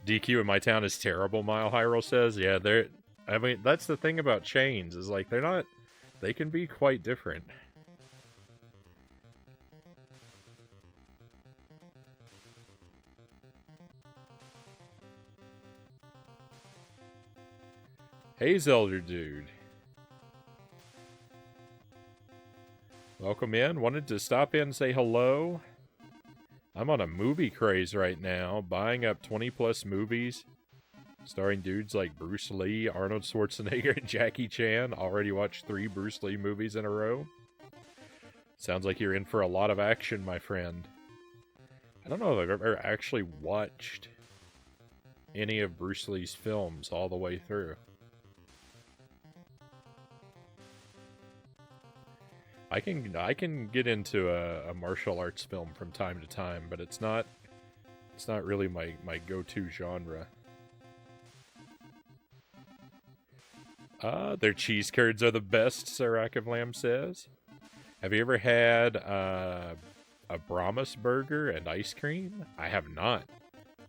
DQ in my town is terrible, Mile Hyrule says. Yeah, I mean, that's the thing about chains, is like they can be quite different. Hey, Zelda Dude. Welcome in. Wanted to stop in and say hello. I'm on a movie craze right now, buying up 20-plus movies, starring dudes like Bruce Lee, Arnold Schwarzenegger, and Jackie Chan. Already watched 3 Bruce Lee movies in a row. Sounds like you're in for a lot of action, my friend. I don't know if I've ever actually watched any of Bruce Lee's films all the way through. I can get into a martial arts film from time to time, but it's not really my go-to genre. Their cheese curds are the best, Sirac of Lamb says. Have you ever had a Brahmas burger and ice cream? I have not,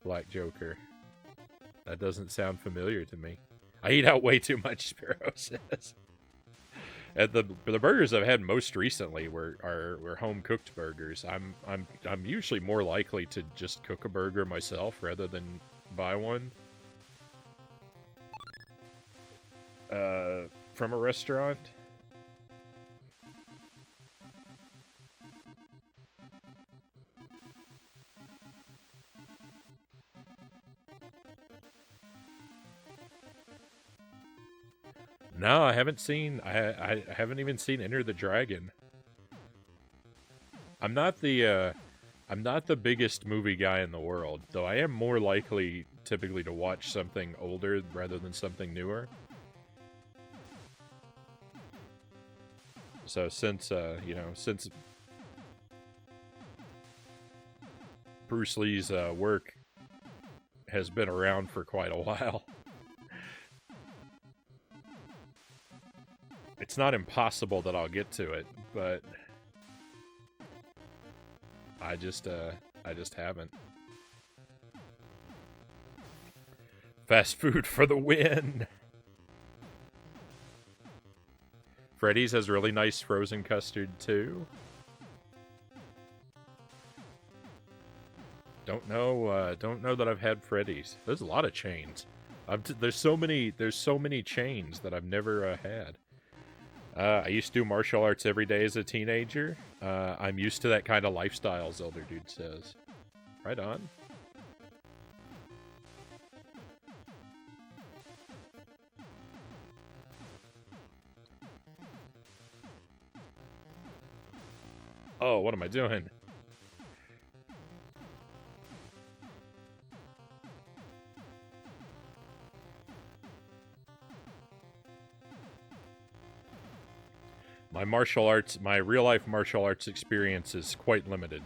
Black Joker. That doesn't sound familiar to me. I eat out way too much, Sparrow says. And the burgers I've had most recently were home cooked burgers. I'm usually more likely to just cook a burger myself rather than buy one from a restaurant. No, I haven't seen. I haven't even seen Enter the Dragon. I'm not the biggest movie guy in the world, though I am more likely typically to watch something older rather than something newer. So since since Bruce Lee's work has been around for quite a while. It's not impossible that I'll get to it, but I just haven't. Fast food for the win. Freddy's has really nice frozen custard too. Don't know that I've had Freddy's. There's a lot of chains. There's so many chains that I've never had. I used to do martial arts every day as a teenager. I'm used to that kind of lifestyle, Zelda Dude says. Right on. Oh, what am I doing? My real-life martial arts experience is quite limited.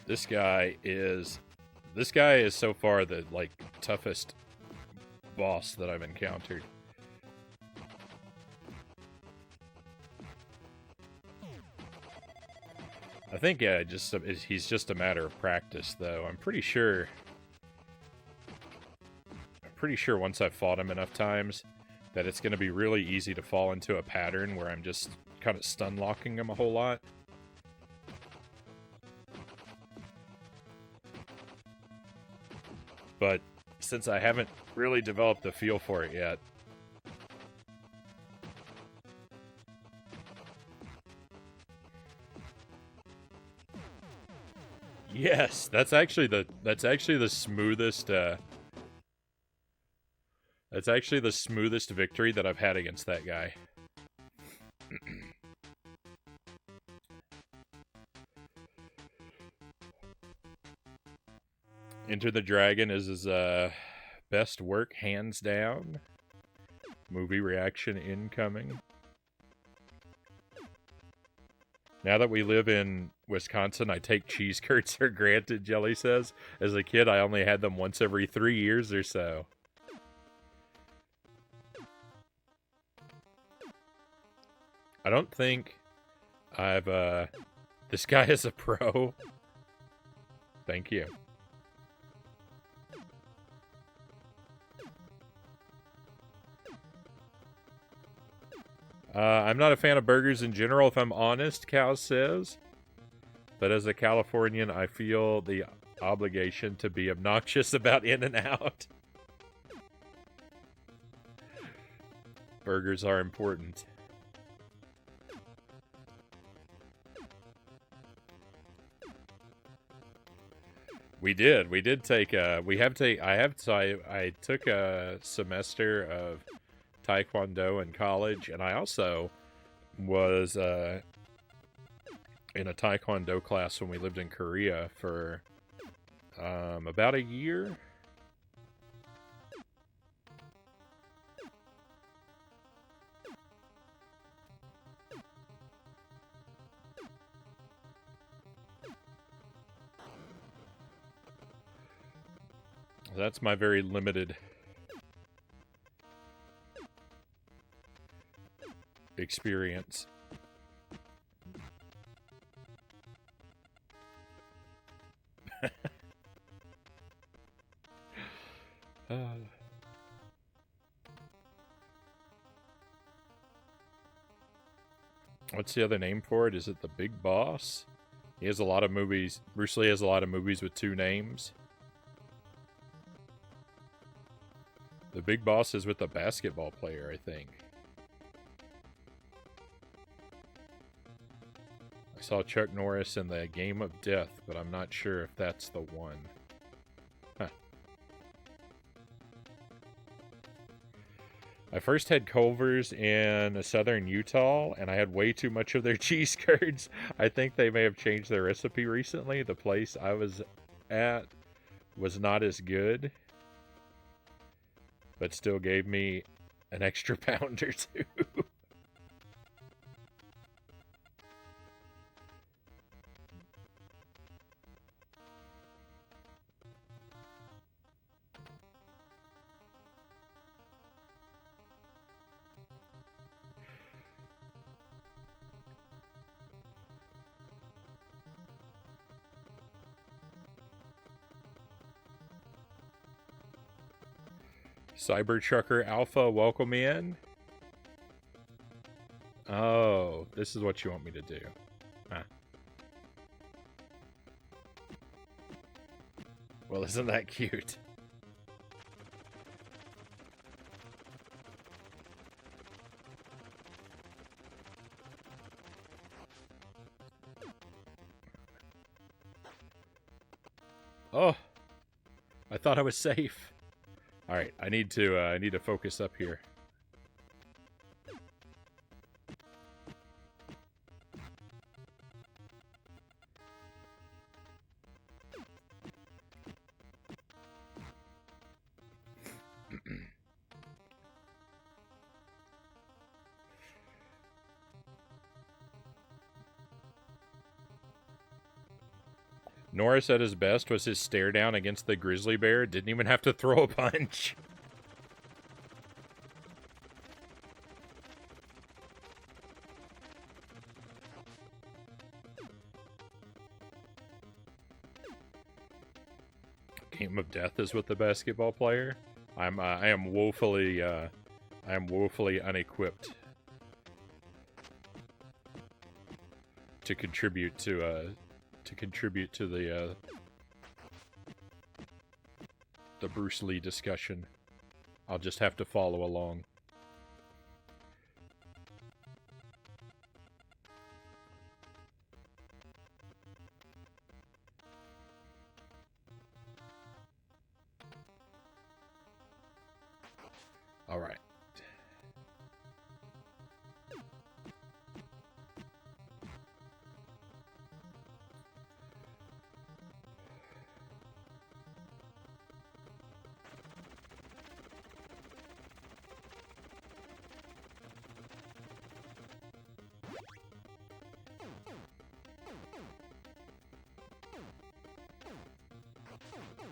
This guy is so far the like toughest boss that I've encountered. I think he's just a matter of practice, though. I'm pretty sure once I've fought him enough times that it's going to be really easy to fall into a pattern where I'm just kind of stun locking him a whole lot. But since I haven't really developed the feel for it yet, yes, that's actually the smoothest. That's actually the smoothest victory that I've had against that guy. Enter the Dragon is his best work, hands down. Movie reaction incoming. Now that we live in Wisconsin, I take cheese curds for granted, Jelly says. As a kid, I only had them once every 3 years or so. I don't think I've, this guy is a pro. Thank you. I'm not a fan of burgers in general, if I'm honest, Cal says. But as a Californian, I feel the obligation to be obnoxious about In-N-Out. Burgers are important. We did take I took a semester of Taekwondo in college, and I also was in a Taekwondo class when we lived in Korea for about a year. That's my very limited experience. What's the other name for it? Is it the Big Boss? He has a lot of movies. Bruce Lee has a lot of movies with two names. The Big Boss is with the basketball player, I think. I saw Chuck Norris in the Game of Death, but I'm not sure if that's the one. Huh. I first had Culver's in southern Utah, and I had way too much of their cheese curds. I think they may have changed their recipe recently. The place I was at was not as good, but still gave me an extra pound or two. Cybertrucker Alpha, welcome in. Oh, this is what you want me to do. Well, isn't that cute? Oh, I thought I was safe. All right, I need to focus up here. Norris at his best was his stare down against the grizzly bear. Didn't even have to throw a punch. Game of death is with the basketball player. I am woefully unequipped to contribute to the Bruce Lee discussion. I'll just have to follow along. All right.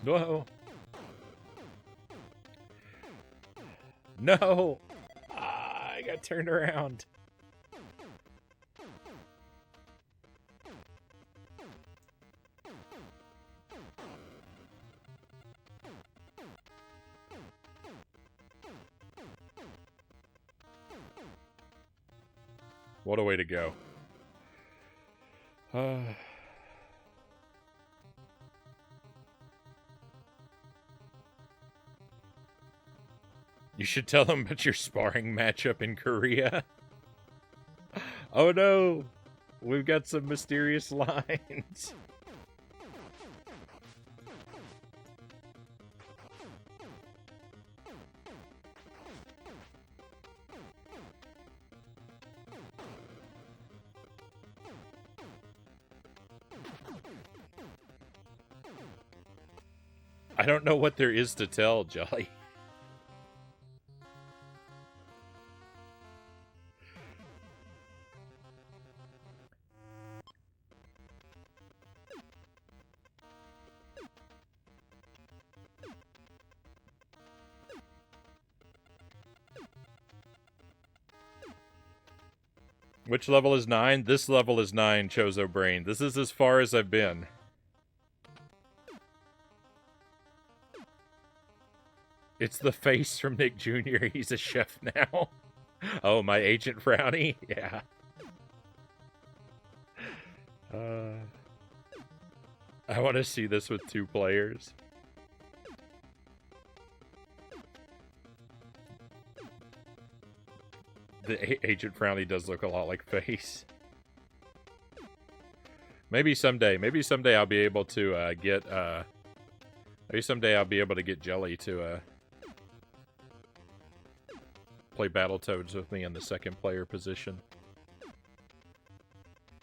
No. No. I got turned around. What a way to go. You should tell them about your sparring matchup in Korea. Oh no! We've got some mysterious lines. I don't know what there is to tell, Jolly. Which level is 9? This level is 9, Chozo Brain. This is as far as I've been. It's the face from Nick Jr. He's a chef now. Oh, my Agent Frownie? Yeah. I want to see this with 2 players. The Agent Frownie does look a lot like Face. Maybe someday I'll be able to get maybe someday I'll be able to get Jelly to play Battletoads with me in the 2nd player position.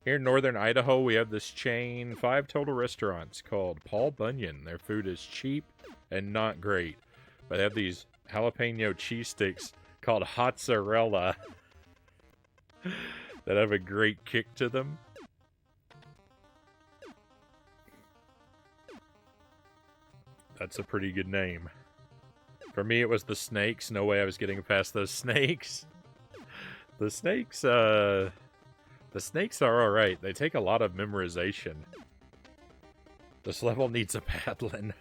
Here in northern Idaho, we have this chain, 5 total restaurants called Paul Bunyan. Their food is cheap and not great, but they have these jalapeno cheese sticks called Hotzarella that have a great kick to them. That's a pretty good name. For me, it was the snakes. No way I was getting past those snakes. The snakes are alright. They take a lot of memorization. This level needs a paddling.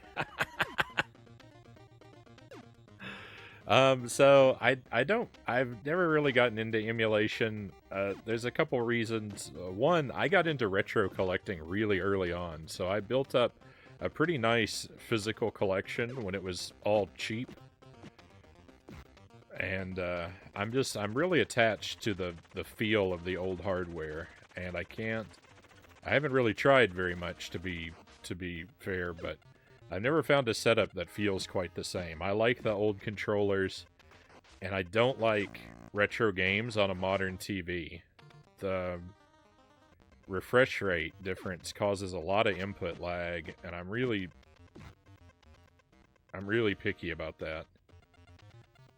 So I've never really gotten into emulation. There's a couple reasons. One, I got into retro collecting really early on, so I built up a pretty nice physical collection when it was all cheap. And I'm really attached to the feel of the old hardware, and I haven't really tried very much to be fair, but I've never found a setup that feels quite the same. I like the old controllers, and I don't like retro games on a modern TV. The refresh rate difference causes a lot of input lag, and I'm really picky about that.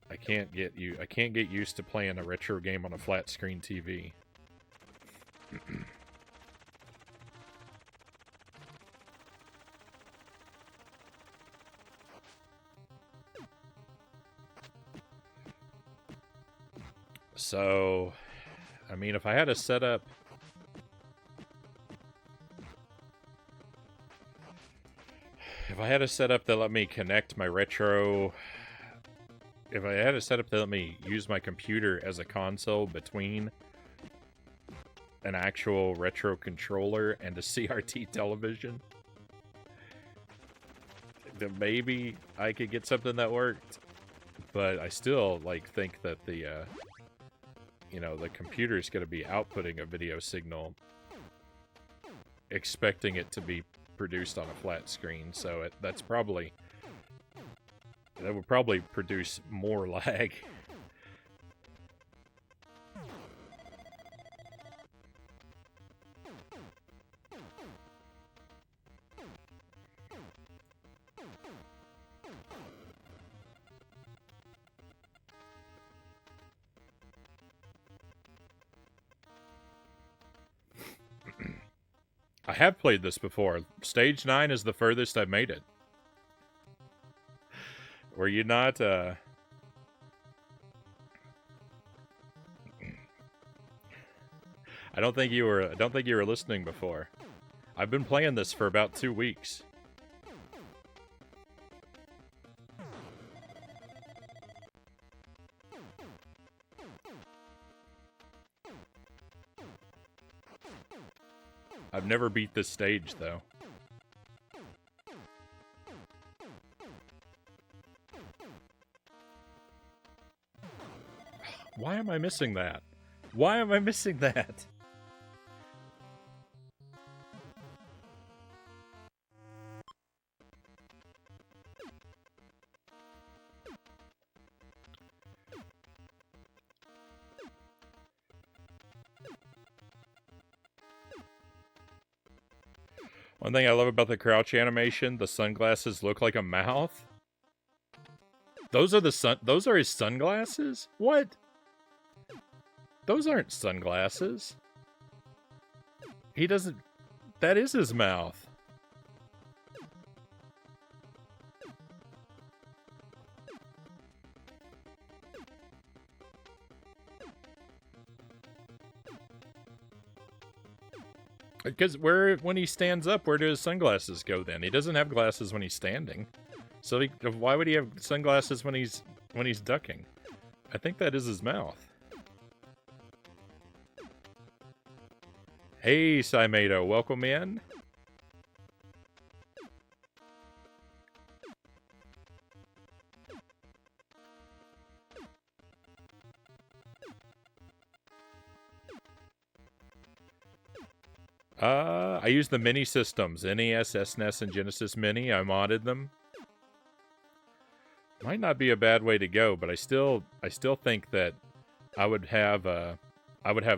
I can't get used to playing a retro game on a flat screen TV. So, I mean, if I had a setup... If I had a setup that let me connect my retro... If I had a setup that let me use my computer as a console between an actual retro controller and a CRT television, then maybe I could get something that worked. But I still, like, think that the, the computer's going to be outputting a video signal, expecting it to be produced on a flat screen, so that would probably produce more lag. I have played this before. Stage 9 is the furthest I've made it. Were you not, I don't think you were listening before. I've been playing this for about 2 weeks. I've never beat this stage, though. Why am I missing that? Why am I missing that? One thing I love about the crouch animation, the sunglasses look like a mouth. Those are his sunglasses? What? Those aren't sunglasses. He doesn't... That is his mouth. Because when he stands up, where do his sunglasses go then? He doesn't have glasses when he's standing. So why would he have sunglasses when he's ducking? I think that is his mouth. Hey, Saimedo, welcome in. I use the mini systems, NES, SNES, and Genesis Mini. I modded them. Might not be a bad way to go, but I still think that I would have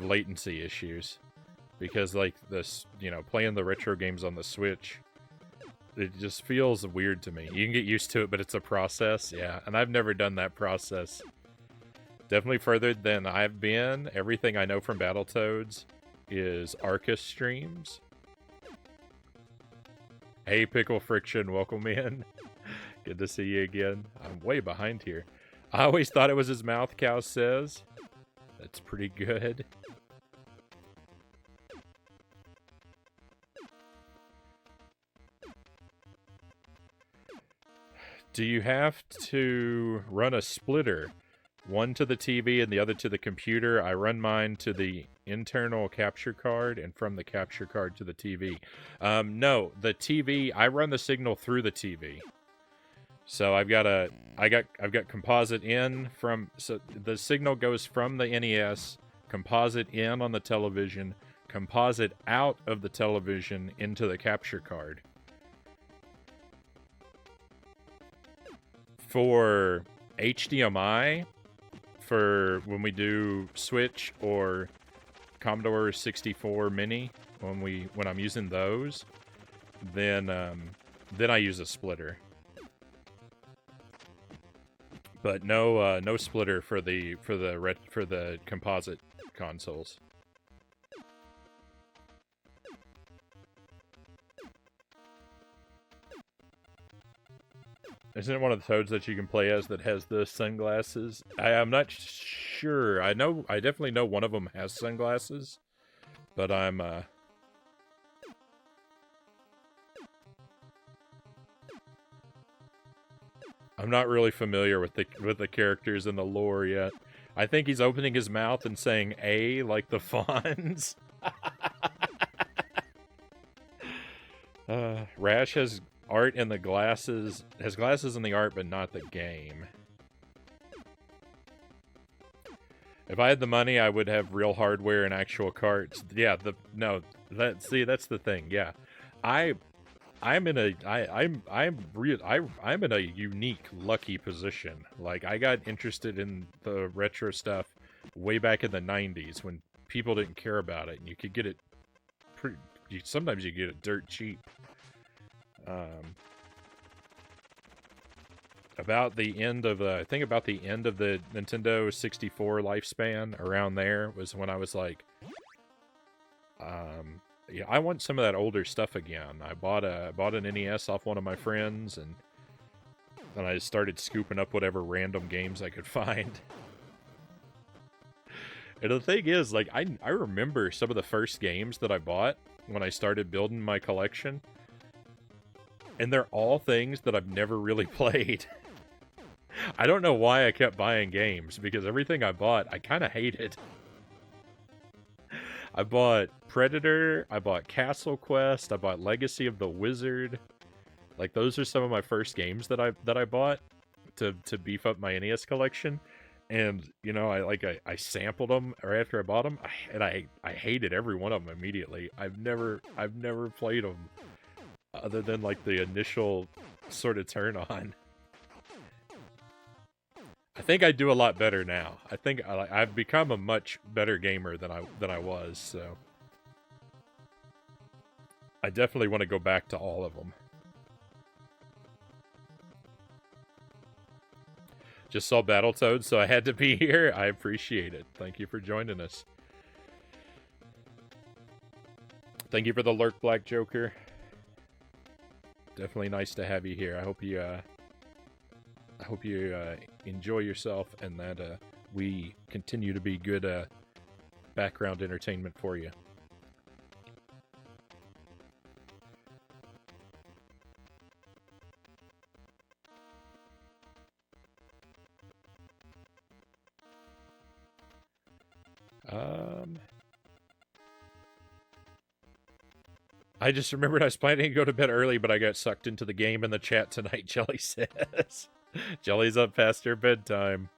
latency issues. Because, like, this, playing the retro games on the Switch, it just feels weird to me. You can get used to it, but it's a process, yeah. And I've never done that process. Definitely further than I've been. Everything I know from Battletoads is Arcus streams. Hey, Pickle Friction, welcome in. Good to see you again. I'm way behind here. I always thought it was his mouth, Cow says. That's pretty good. Do you have to run a splitter? One to the TV and the other to the computer. I run mine to the internal capture card and from the capture card to the TV. No, the TV, I run the signal through the TV. So I've got composite in from, so the signal goes from the NES, composite in on the television, composite out of the television into the capture card. For HDMI, for when we do Switch or Commodore 64 Mini, when I'm using those, then I use a splitter. But no splitter for the composite consoles. Isn't it one of the Toads that you can play as that has the sunglasses? I'm not sure. I definitely know one of them has sunglasses, but I'm not really familiar with the characters in the lore yet. I think he's opening his mouth and saying "A" like the Fonz. Rash has art in the glasses. Has glasses in the art, but not the game. If I had the money, I would have real hardware and actual carts. Yeah, that's the thing. Yeah, I'm in a unique, lucky position. Like, I got interested in the retro stuff way back in the 90s when people didn't care about it, and you could get it sometimes you get it dirt cheap. About the end of I think about the end of the Nintendo 64 lifespan, around there was when I was like, yeah, I want some of that older stuff again. I bought an NES off one of my friends, and then I started scooping up whatever random games I could find. And the thing is, like, I remember some of the first games that I bought when I started building my collection, and they're all things that I've never really played. I don't know why I kept buying games, because everything I bought, I kind of hated. I bought Predator, I bought Castle Quest, I bought Legacy of the Wizard. Like, those are some of my first games that I bought to beef up my NES collection. And, you know, I sampled them right after I bought them, and I hated every one of them immediately. I've never played them other than, like, the initial sort of turn on. I think I do a lot better now. I think I've become a much better gamer than I was, so I definitely want to go back to all of them. Just saw Battletoads, so I had to be here. I appreciate it. Thank you for joining us. Thank you for the lurk, Black Joker. Definitely nice to have you here. I hope you enjoy yourself, and that we continue to be good background entertainment for you. I just remembered I was planning to go to bed early, but I got sucked into the game in the chat tonight, Jelly says. Jelly's up past her bedtime.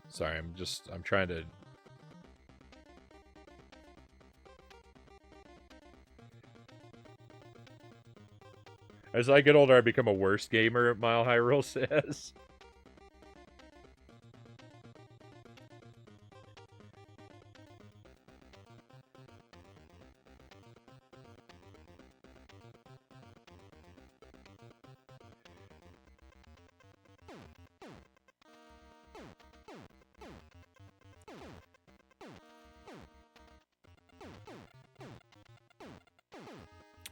Sorry, I'm trying to... As I get older, I become a worse gamer, Mile High Rule says.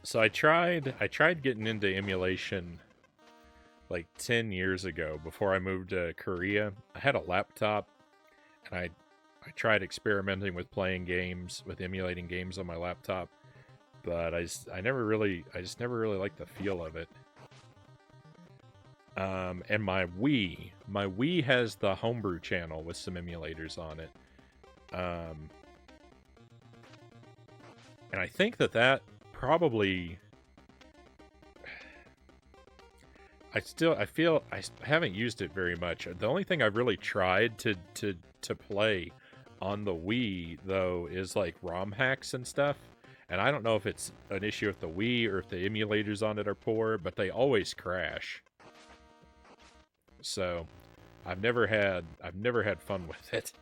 So I tried getting into emulation like 10 years ago before I moved to Korea. I had a laptop, and I tried experimenting with playing games, with emulating games on my laptop. but I just never really liked the feel of it. And my Wii has the homebrew channel with some emulators on it. And I think that probably, I feel I haven't used it very much. The only thing I've really tried to play on the Wii though is like ROM hacks and stuff. And I don't know if it's an issue with the Wii or if the emulators on it are poor, but they always crash. So I've never had fun with it.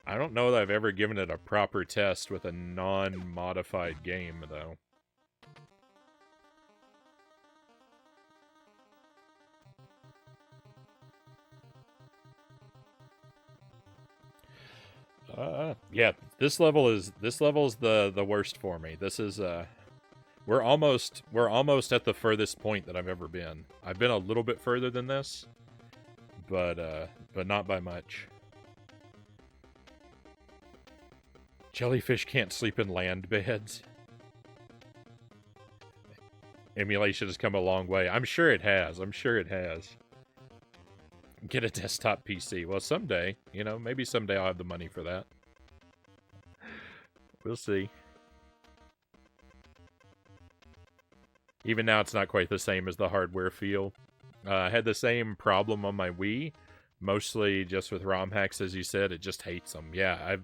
I don't know that I've ever given it a proper test with a non-modified game, though. Yeah, this level is the worst for me. This is we're almost at the furthest point that I've ever been. I've been a little bit further than this, but not by much. Jellyfish can't sleep in land beds. Emulation has come a long way. I'm sure it has. Get a desktop PC. Well, someday, you know, maybe someday I'll have the money for that. We'll see. Even now, it's not quite the same as the hardware feel. I had the same problem on my Wii, mostly just with ROM hacks, as you said. It just hates them. Yeah,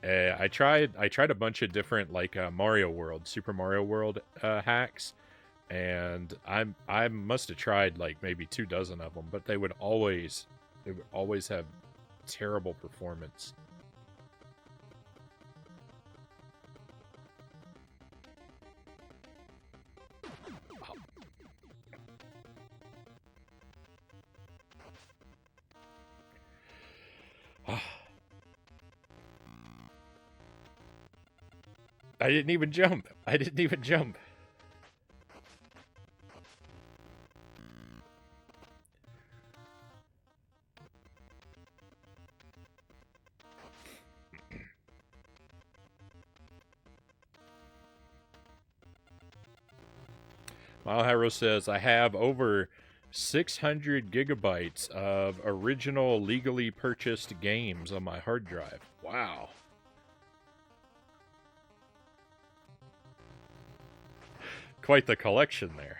I tried a bunch of different like Mario World, Super Mario World hacks, and I must have tried like maybe 24 of them, but they would always have terrible performance. I didn't even jump. Mile says, I have over 600 gigabytes of original legally purchased games on my hard drive. Wow. Quite the collection there.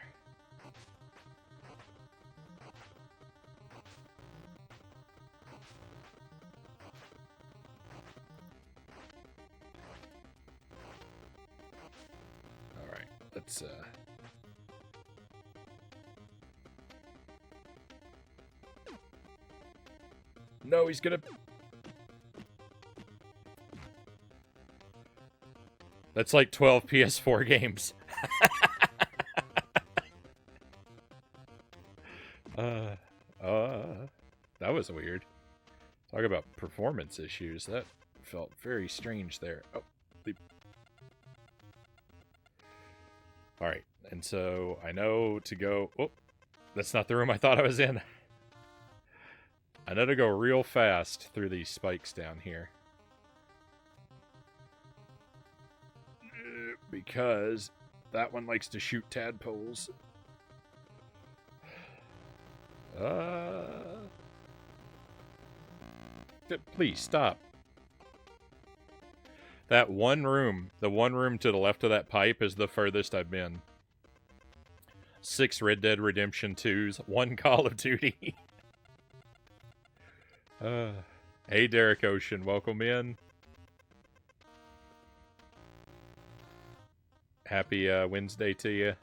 All right, let's No, he's gonna... That's like 12 PS4 games. That was weird. Talk about performance issues. That felt very strange there. Oh, Alright, and so I know to go... Oh, that's not the room I thought I was in. I know to go real fast through these spikes down here. Because that one likes to shoot tadpoles. Please, stop. That one room, the one room to the left of that pipe is the furthest I've been. 6 Red Dead Redemption 2s, 1 Call of Duty. Hey, Derek Ocean, welcome in. Happy Wednesday to you.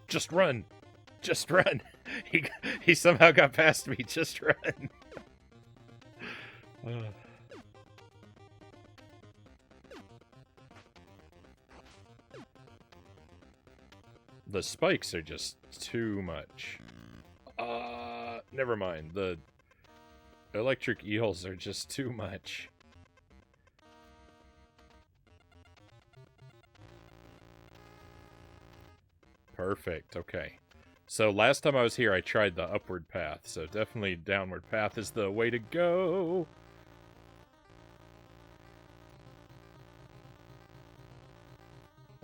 Just run. Just run. He somehow got past me. Just run. The spikes are just too much. Never mind. The electric eels are just too much. Perfect. Okay. So last time I was here, I tried the upward path. So definitely downward path is the way to go.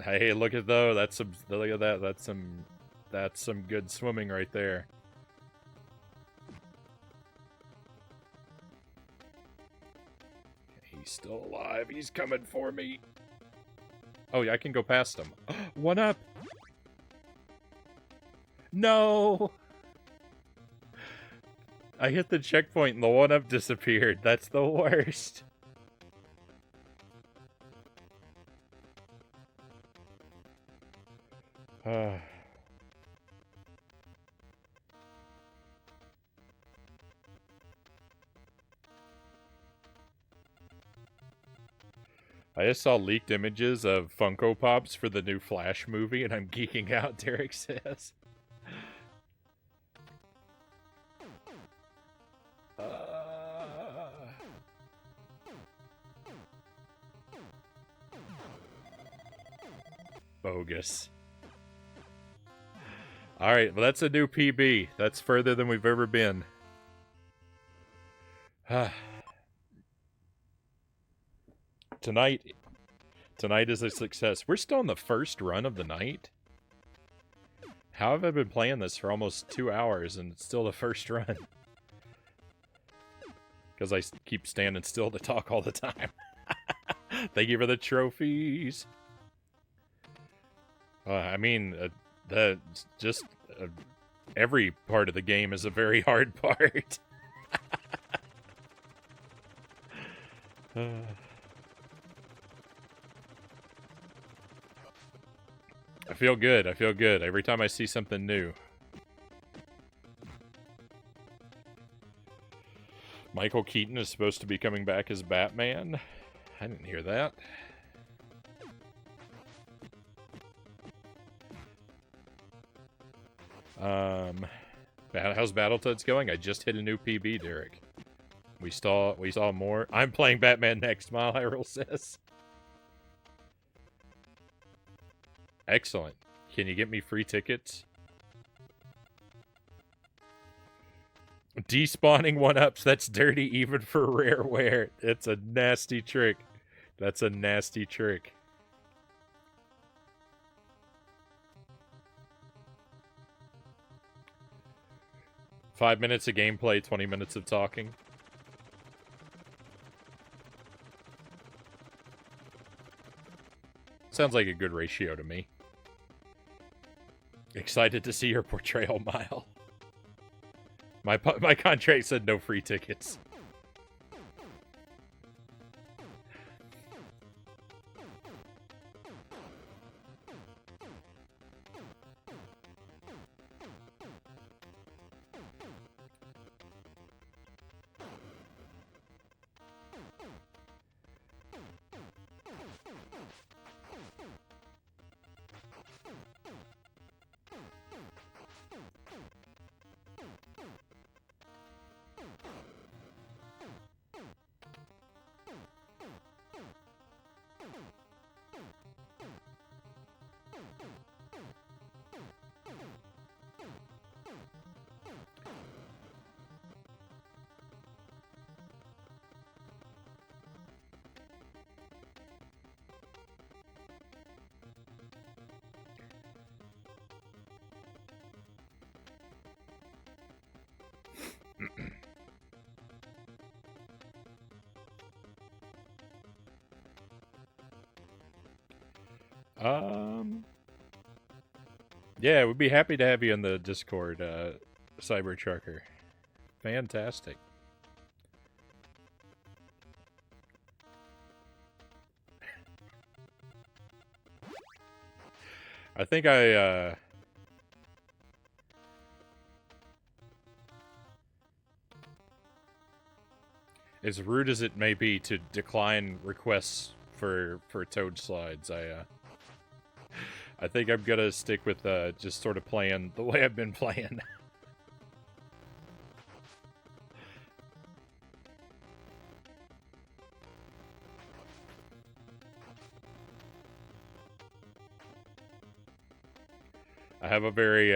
Hey, look at though. That's some. Look at that. That's some good swimming right there. He's still alive. He's coming for me. Oh yeah, I can go past him. One up. No. I hit the checkpoint and the one up disappeared. That's the worst. I just saw leaked images of Funko Pops for the new Flash movie, and I'm geeking out, Derek says. Bogus. Alright, well that's a new PB. That's further than we've ever been. Tonight is a success. We're still on the first run of the night. How have I been playing this for almost 2 hours and it's still the first run? Because I keep standing still to talk all the time. Thank you for the trophies. I mean, every part of the game is a very hard part. I feel good. I feel good every time I see something new. Michael Keaton is supposed to be coming back as Batman. I didn't hear that. How's Battletoads going? I just hit a new PB, Derek. We saw more. I'm playing Batman next, Mile High Roll says. Excellent. Can you get me free tickets? Despawning 1-ups, that's dirty even for rareware. It's a nasty trick. That's a nasty trick. Five minutes of gameplay, 20 minutes of talking. Sounds like a good ratio to me. Excited to see your portrayal, Mile. My contract said no free tickets. Yeah, we'd be happy to have you in the Discord, Cybertrucker. Fantastic. I think as rude as it may be to decline requests for Toad slides, I think I'm gonna stick with just sort of playing the way I've been playing. have a very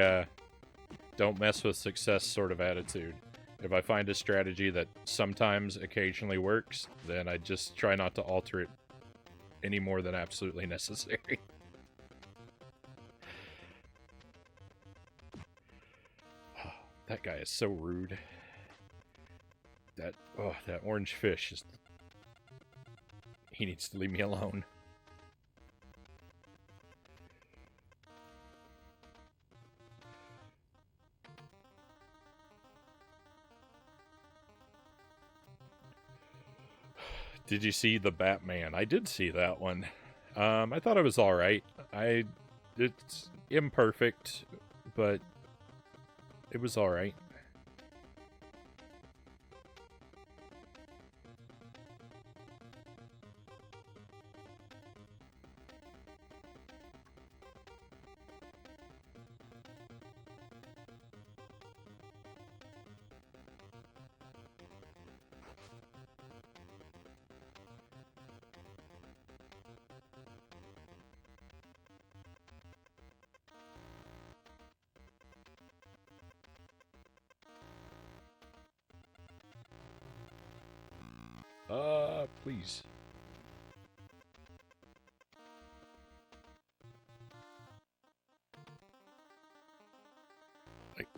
don't mess with success sort of attitude. If I find a strategy that sometimes occasionally works, then I just try not to alter it any more than absolutely necessary. That guy is so rude. That orange fish is... He needs to leave me alone. Did you see The Batman? I did see that one. I thought it was alright. It's imperfect, but it was alright. Please.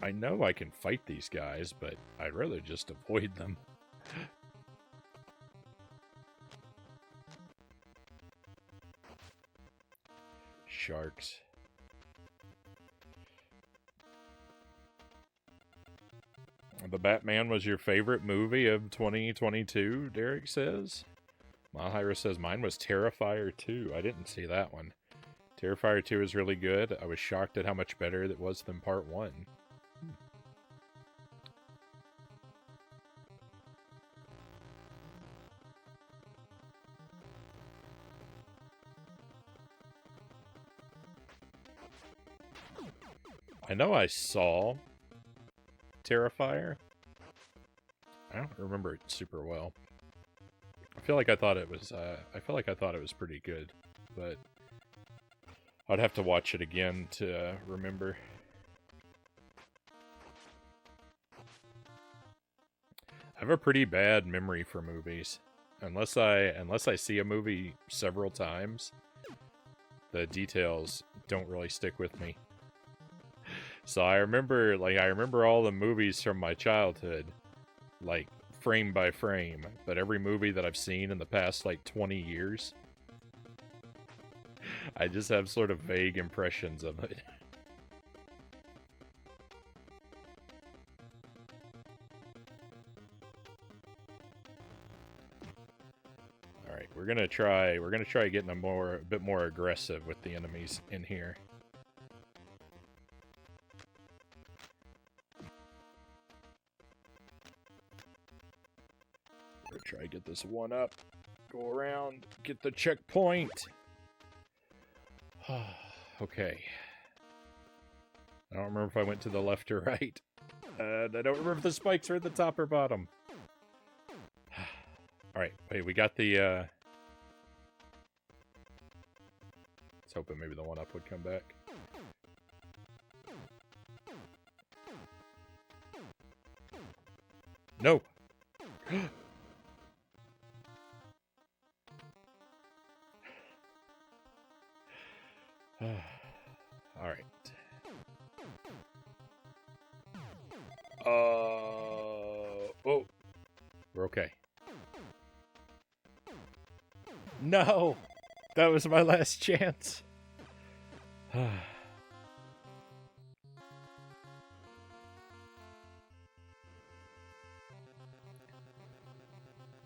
I know I can fight these guys, but I'd rather just avoid them. Sharks. The Batman was your favorite movie of 2022, Derek says. Mahira says, mine was Terrifier 2. I didn't see that one. Terrifier 2 is really good. I was shocked at how much better it was than Part 1. I know I saw Terrifier. I don't remember it super well. I feel like I thought it was pretty good, but I'd have to watch it again to remember. I have a pretty bad memory for movies. Unless I see a movie several times, the details don't really stick with me. So I remember all the movies from my childhood, like frame by frame, but every movie that I've seen in the past like 20 years, I just have sort of vague impressions of it. Alright, we're gonna try getting a bit more aggressive with the enemies in here. Try to get this one up. Go around. Get the checkpoint. Okay. I don't remember if I went to the left or right. I don't remember if the spikes are at the top or bottom. Alright, wait, we got the... I was hoping maybe the one up would come back. No! Alright. Oh. We're okay. No! That was my last chance.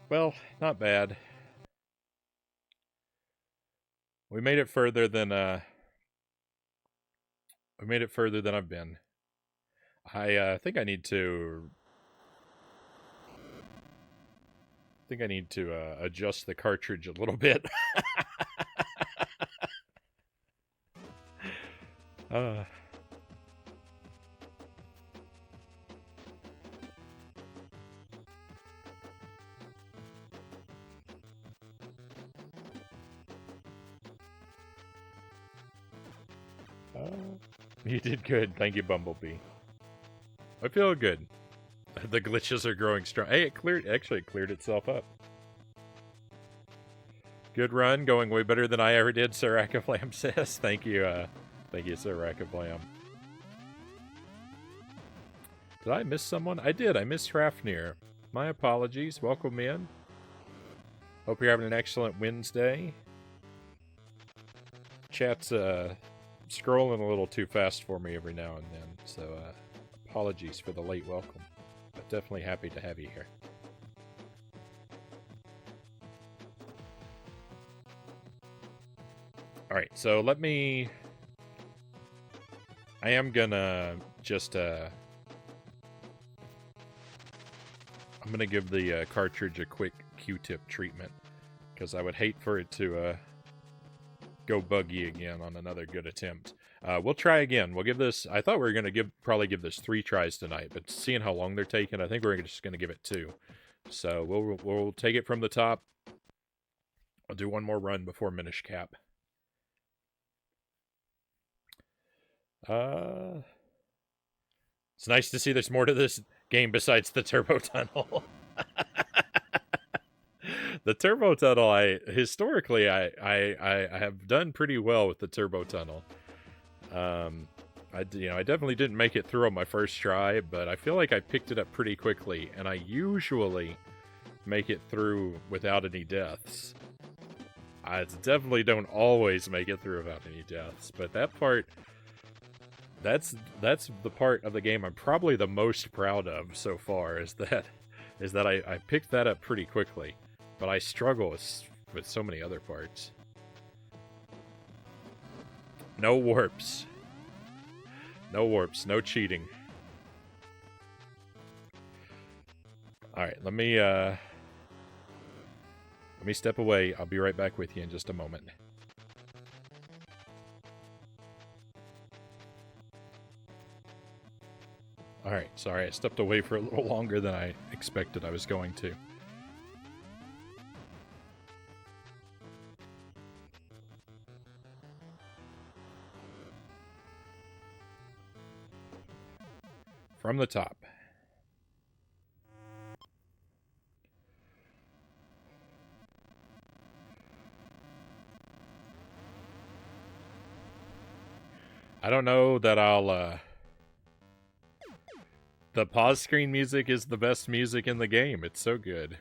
Well, not bad. We made it further than I've been. I think I need to adjust the cartridge a little bit. You did good. Thank you, Bumblebee. I feel good. The glitches are growing strong. Hey, it cleared itself up. Good run, going way better than I ever did, Sir Rackaflam says. Thank you, Sir Rackaflam. Did I miss someone? I did. I missed Hrafnir. My apologies. Welcome in. Hope you're having an excellent Wednesday. Chat's scrolling a little too fast for me every now and then, so apologies for the late welcome. But definitely happy to have you here. Alright, so let me... I am gonna just... I'm gonna give the cartridge a quick Q-tip treatment, because I would hate for it to go buggy again on another good attempt. We'll try again. We'll give this... I thought we were gonna probably give this 3 tries tonight, but seeing how long they're taking, I think we're just gonna give it 2. So we'll take it from the top. I'll do one more run before Minish Cap. It's nice to see there's more to this game besides the turbo tunnel. The turbo tunnel, historically I have done pretty well with the turbo tunnel. I definitely didn't make it through on my first try, but I feel like I picked it up pretty quickly, and I usually make it through without any deaths. I definitely don't always make it through without any deaths, but that part... That's the part of the game I'm probably the most proud of so far, is that I picked that up pretty quickly, but I struggle with so many other parts. No warps. No warps, no cheating. Alright, let me step away. I'll be right back with you in just a moment. Alright, sorry, I stepped away for a little longer than I expected I was going to. From the top. I don't know that I'll, The pause screen music is the best music in the game. It's so good.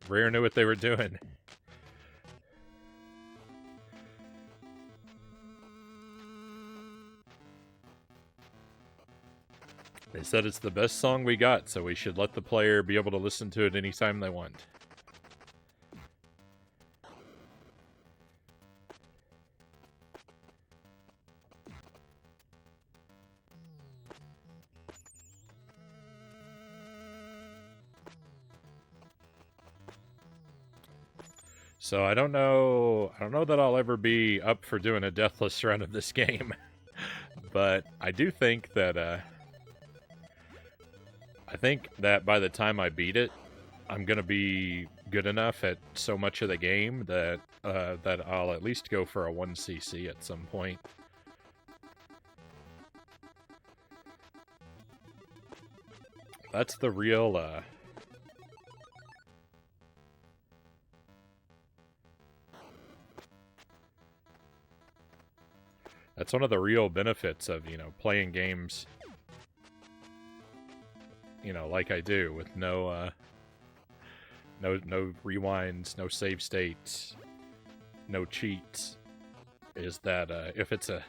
Rare knew what they were doing. They said it's the best song we got, so we should let the player be able to listen to it anytime they want. So I don't know that I'll ever be up for doing a deathless run of this game. But I do think that by the time I beat it, I'm gonna be good enough at so much of the game that that I'll at least go for a 1cc at some point. That's the real that's one of the real benefits of, playing games, like I do, with no rewinds, no save states, no cheats, is that if it's a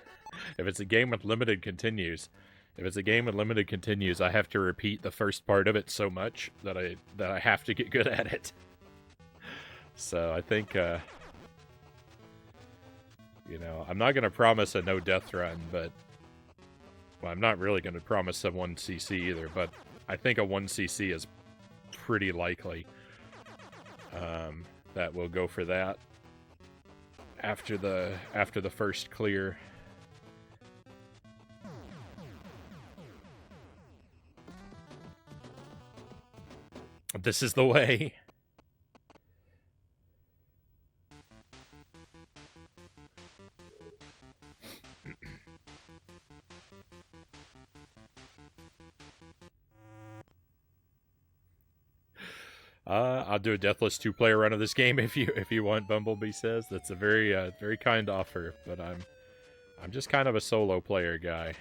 game with limited continues, I have to repeat the first part of it so much that I have to get good at it. So I think I'm not going to promise a no death run, but I'm not really going to promise a 1cc either, but I think a 1cc is pretty likely that we'll go for that after the first clear. This is the way. I'll do a deathless 2-player run of this game if you want. Bumblebee says that's a very kind offer, but I'm just kind of a solo player guy.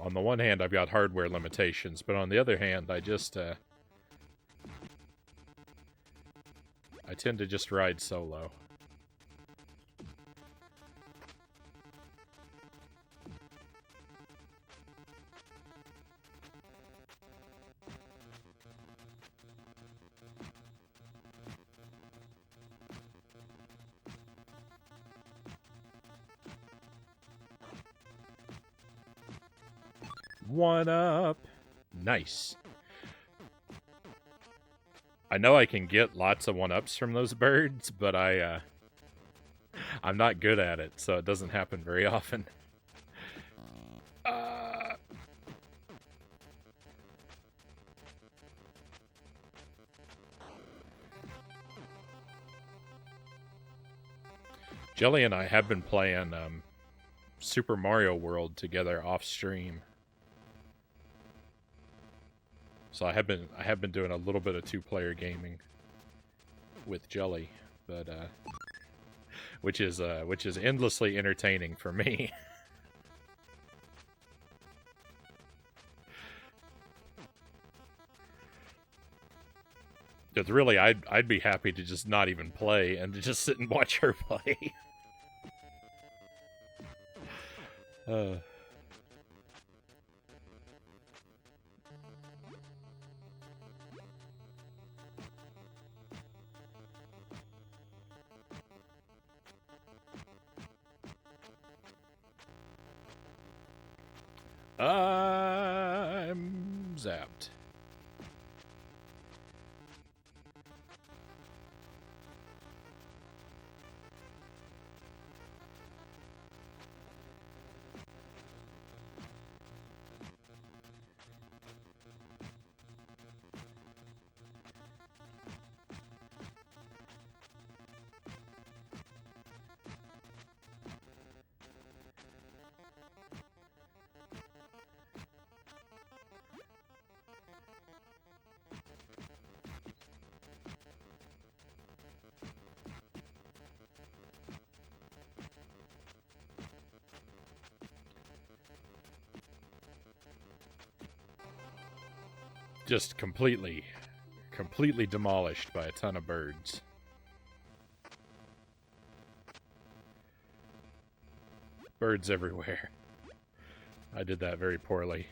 On the one hand, I've got hardware limitations, but on the other hand, I tend to just ride solo. One up. Nice. I know I can get lots of one-ups from those birds, but I'm not good at it, so it doesn't happen very often. Jelly and I have been playing Super Mario World together off stream. So I have been doing a little bit of 2-player gaming with Jelly, but which is endlessly entertaining for me. Because really, I'd be happy to just not even play and to just sit and watch her play. I'm zapped. Just completely demolished by a ton of birds. Birds everywhere. I did that very poorly.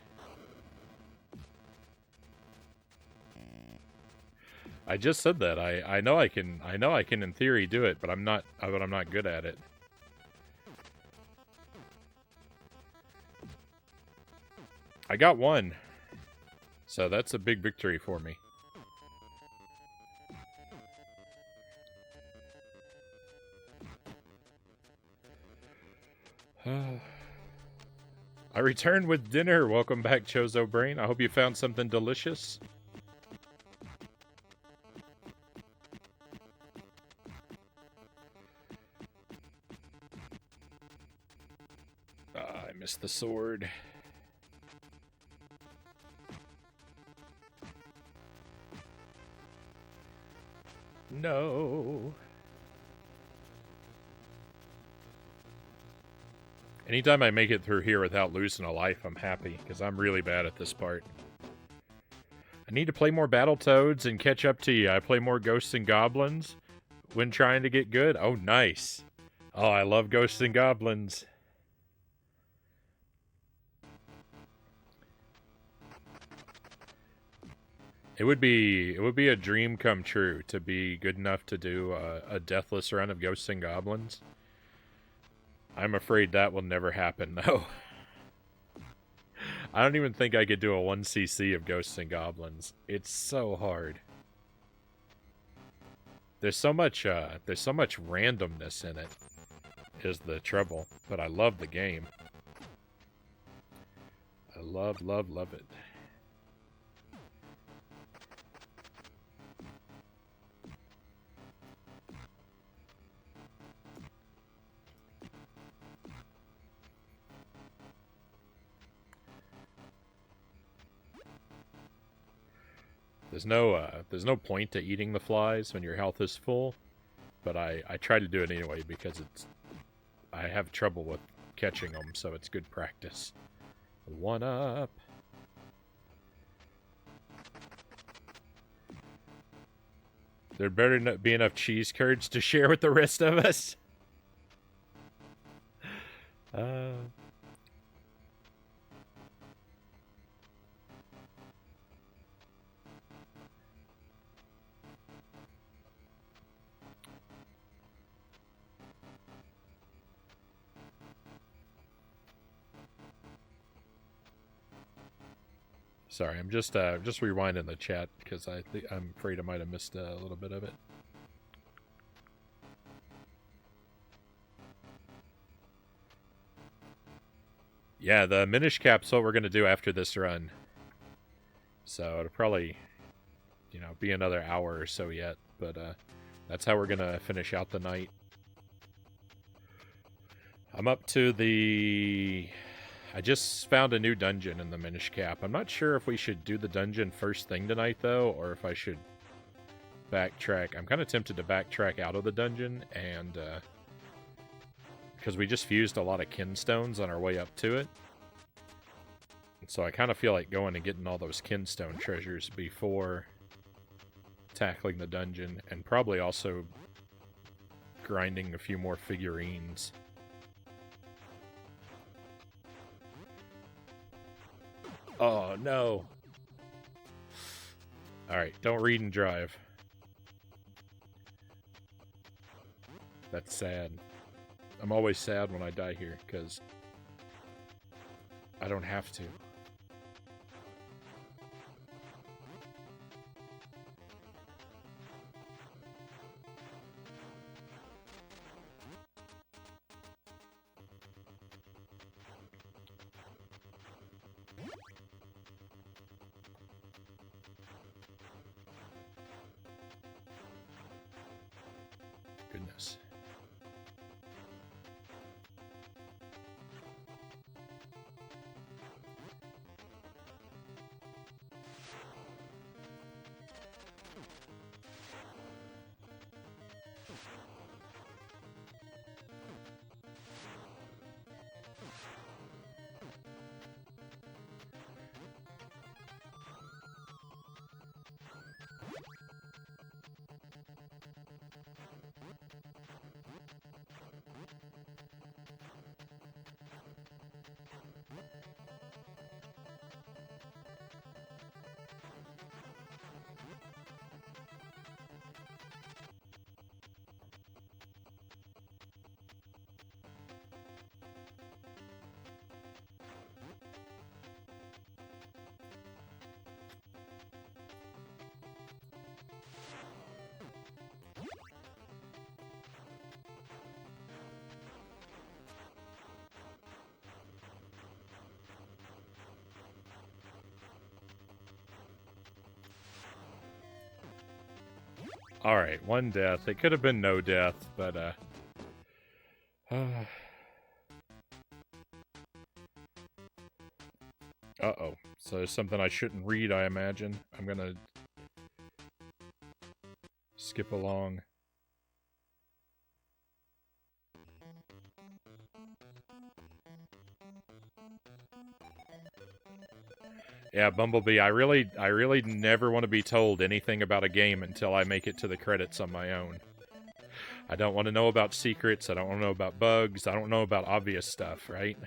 I just said that. I know I can in theory do it, but I'm not good at it. I got one. So that's a big victory for me. I returned with dinner. Welcome back, Chozo Brain. I hope you found something delicious. I missed the sword. No. Anytime I make it through here without losing a life, I'm happy, because I'm really bad at this part. I need to play more Battletoads and catch up to you. I play more Ghosts and Goblins when trying to get good. Oh, nice. Oh, I love Ghosts and Goblins. It would be a dream come true to be good enough to do a deathless run of Ghosts and Goblins. I'm afraid that will never happen, though. I don't even think I could do a 1cc of Ghosts and Goblins. It's so hard. There's so much randomness in it, is the trouble. But I love the game. I love it. There's no point to eating the flies when your health is full, but I try to do it anyway because I have trouble with catching them, so it's good practice. 1-up. There better not be enough cheese curds to share with the rest of us. Sorry, I'm just rewinding the chat because I'm afraid I might have missed a little bit of it. Yeah, the Minish Cap's what we're gonna do after this run. So it'll probably, be another hour or so yet, but that's how we're gonna finish out the night. I'm up to I just found a new dungeon in the Minish Cap. I'm not sure if we should do the dungeon first thing tonight, though, or if I should backtrack. I'm kind of tempted to backtrack out of the dungeon, and because we just fused a lot of kinstones on our way up to it. So I kind of feel like going and getting all those kinstone treasures before tackling the dungeon, and probably also grinding a few more figurines. Oh, no. Alright, don't read and drive. That's sad. I'm always sad when I die here, because I don't have to. Goodness. Alright, one death. It could have been no death, but, uh-oh. So there's something I shouldn't read, I imagine. I'm gonna skip along. Yeah, Bumblebee, I really never want to be told anything about a game until I make it to the credits on my own. I don't want to know about secrets, I don't want to know about bugs, I don't know about obvious stuff, right?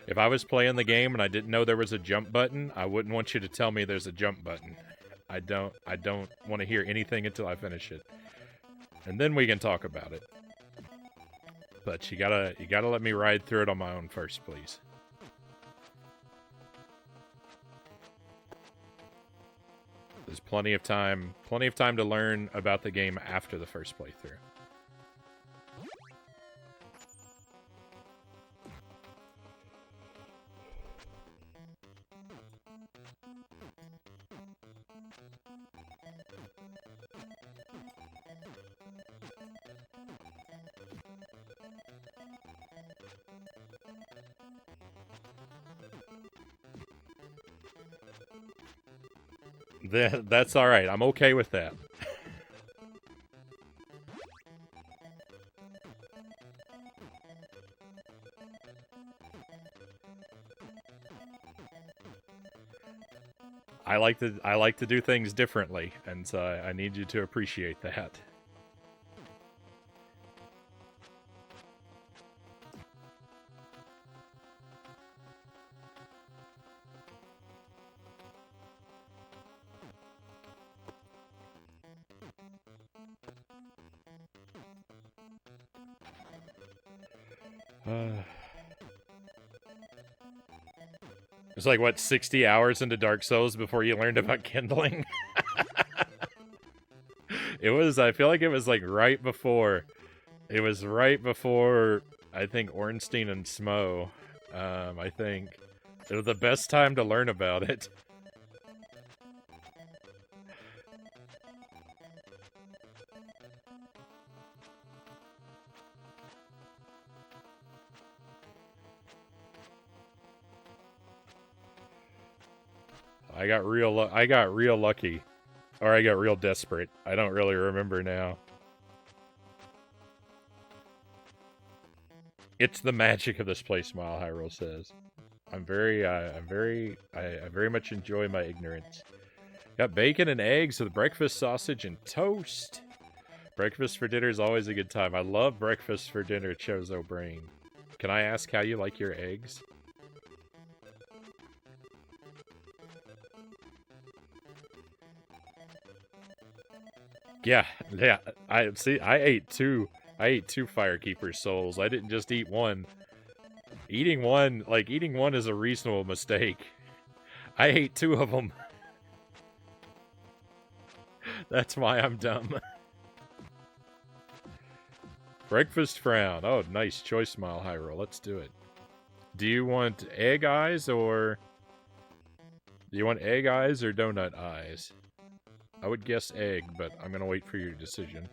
If I was playing the game and I didn't know there was a jump button, I wouldn't want you to tell me there's a jump button. I don't want to hear anything until I finish it. And then we can talk about it. But you gotta let me ride through it on my own first, please. There's plenty of time to learn about the game after the first playthrough. That's all right. I'm okay with that. I like to do things differently, and so I need you to appreciate that. It's like, what, 60 hours into Dark Souls before you learned about kindling? It was, I feel like it was like right before. It was right before, I think, Ornstein and Smo. I think. It was the best time to learn about it. I got real lucky. Or I got real desperate. I don't really remember now. It's the magic of this place, Smile Hyrule says. I very much enjoy my ignorance. Got bacon and eggs with breakfast sausage and toast. Breakfast for dinner is always a good time. I love breakfast for dinner, Chozo Brain. Can I ask how you like your eggs? Yeah. I ate two Firekeeper souls. I didn't just eat one. Eating one is a reasonable mistake. I ate two of them. That's why I'm dumb. Breakfast frown. Oh, nice choice, Smile Hyrule. Let's do it. Do you want egg eyes or... Do you want egg eyes or donut eyes? I would guess egg, but I'm gonna wait for your decision.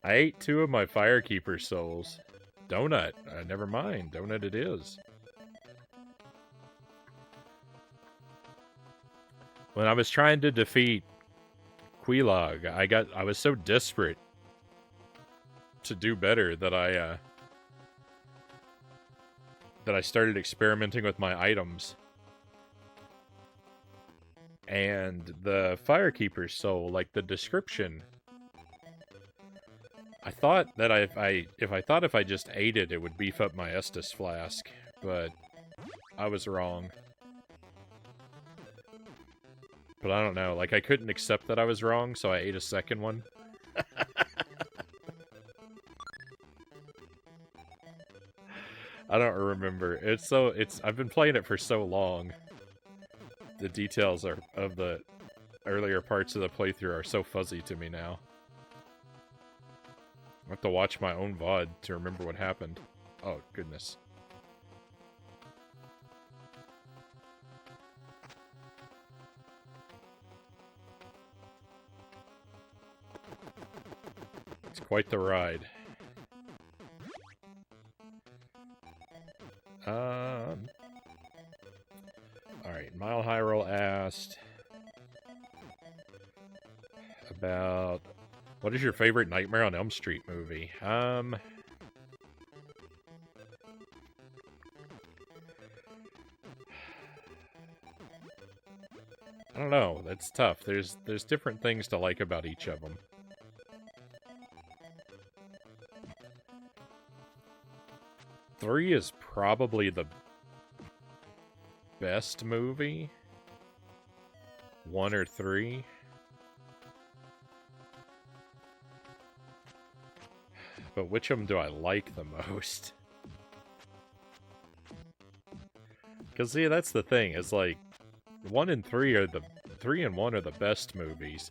I ate two of my Firekeeper souls. Donut. Never mind. Donut it is. When I was trying to defeat Quelaag, I was so desperate to do better that I started experimenting with my items. And the Firekeeper soul, like the description, I thought that if I just ate it, it would beef up my Estus flask, but I was wrong. But I don't know, like I couldn't accept that I was wrong, so I ate a second one. I don't remember. I've been playing it for so long. The details of the earlier parts of the playthrough are so fuzzy to me now. I have to watch my own VOD to remember what happened. Oh, goodness. It's quite the ride. Alright, Mile Hyrule asked about... What is your favorite Nightmare on Elm Street movie? I don't know. That's tough. There's different things to like about each of them. Three is probably the best movie. 1 or 3. But which of them do I like the most? Because, see, that's the thing. It's like, 1 and 3 are 3 and 1 are the best movies.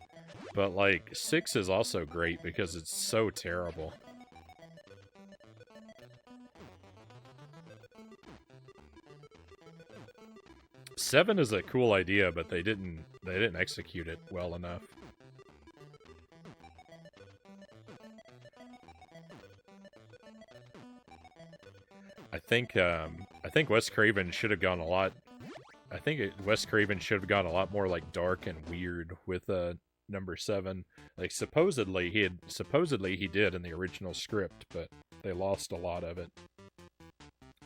But, like, 6 is also great because it's so terrible. 7 is a cool idea, but they didn't execute it well enough. I think Wes Craven should have gone a lot. Wes Craven should have gone a lot more like dark and weird with number 7. Like supposedly he did in the original script, but they lost a lot of it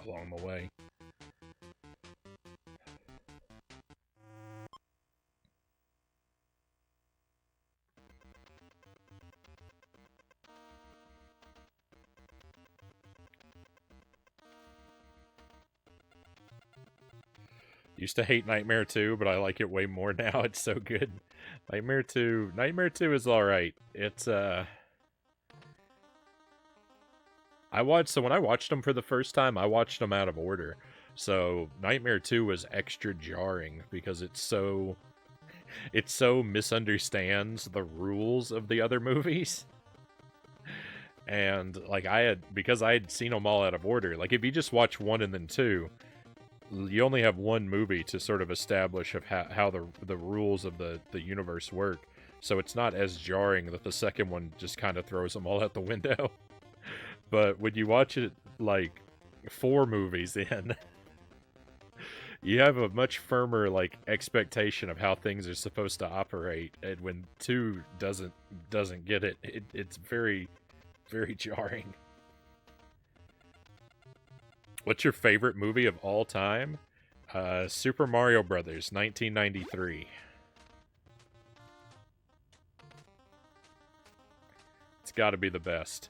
along the way. Used to hate Nightmare 2, but I like it way more now. It's so good. Nightmare 2 is alright. It's so when I watched them for the first time, I watched them out of order. So Nightmare 2 was extra jarring because it so misunderstands the rules of the other movies. And like because I had seen them all out of order. Like if you just watch 1 and then 2, you only have one movie to sort of establish of how the rules of the universe work. So it's not as jarring that the second one just kind of throws them all out the window. But when you watch it like 4 movies in, you have a much firmer like expectation of how things are supposed to operate. And when 2 doesn't get it, it's very, very jarring. What's your favorite movie of all time? Super Mario Brothers, 1993. It's got to be the best.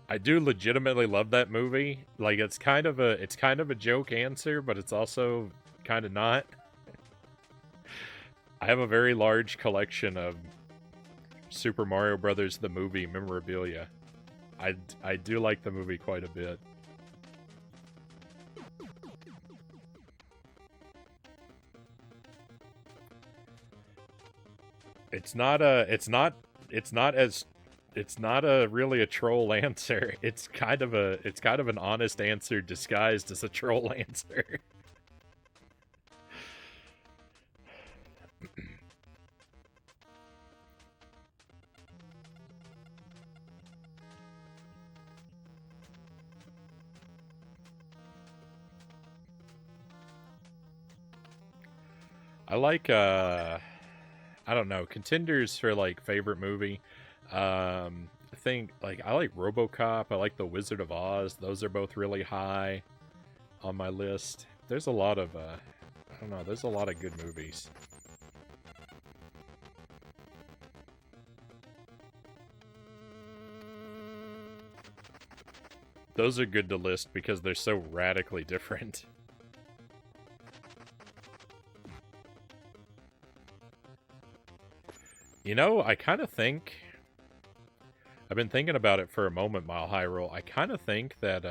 I do legitimately love that movie. Like it's kind of a joke answer, but it's also kind of not. I have a very large collection of Super Mario Brothers the movie memorabilia. I do like the movie quite a bit. It's not really a troll answer. It's kind of an honest answer disguised as a troll answer. I like I don't know, contenders for like favorite movie. I think like I like RoboCop, I like The Wizard of Oz. Those are both really high on my list. There's a lot of I don't know, there's a lot of good movies. Those are good to list because they're so radically different. You know, I kind of think... I've been thinking about it for a moment, Mile High Roll. I kind of think that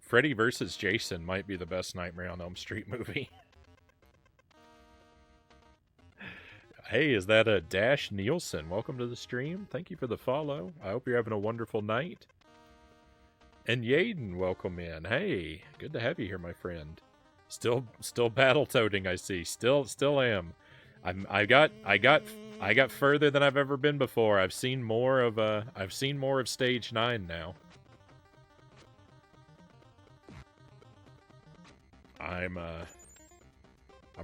Freddy vs. Jason might be the best Nightmare on Elm Street movie. Hey, is that a Dash Nielsen? Welcome to the stream. Thank you for the follow. I hope you're having a wonderful night. And Yaden, welcome in. Hey, good to have you here, my friend. Still Battletoading, I see. Still am. I got further than I've ever been before. I've seen more of stage 9 now. I'm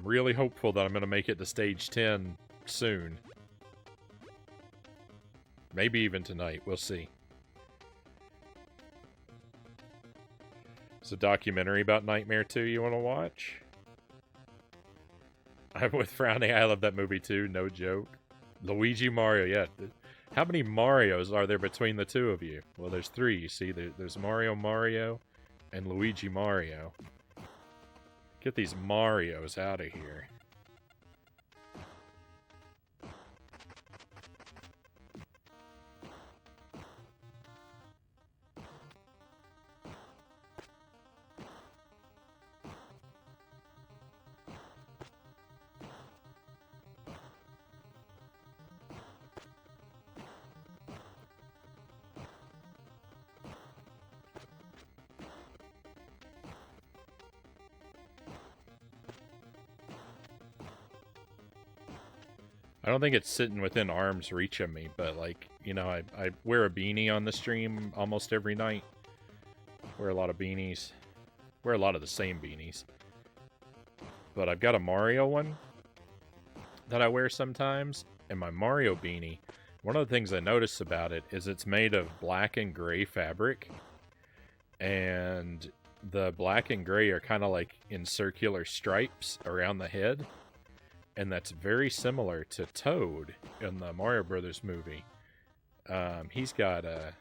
really hopeful that I'm gonna make it to stage 10 soon. Maybe even tonight. We'll see. It's a documentary about Nightmare 2 you want to watch? I'm with Frownie. I love that movie too. No joke. Luigi Mario, yeah. How many Marios are there between the two of you? Well, there's 3. You see, there's Mario, and Luigi Mario. Get these Marios out of here. I don't think it's sitting within arm's reach of me, but like, you know, I wear a beanie on the stream almost every night. Wear a lot of beanies. Wear a lot of the same beanies. But I've got a Mario one that I wear sometimes, and my Mario beanie, one of the things I notice about it is it's made of black and gray fabric, and the black and gray are kind of like in circular stripes around the head, and that's very similar to Toad in the Mario Brothers movie. He's got a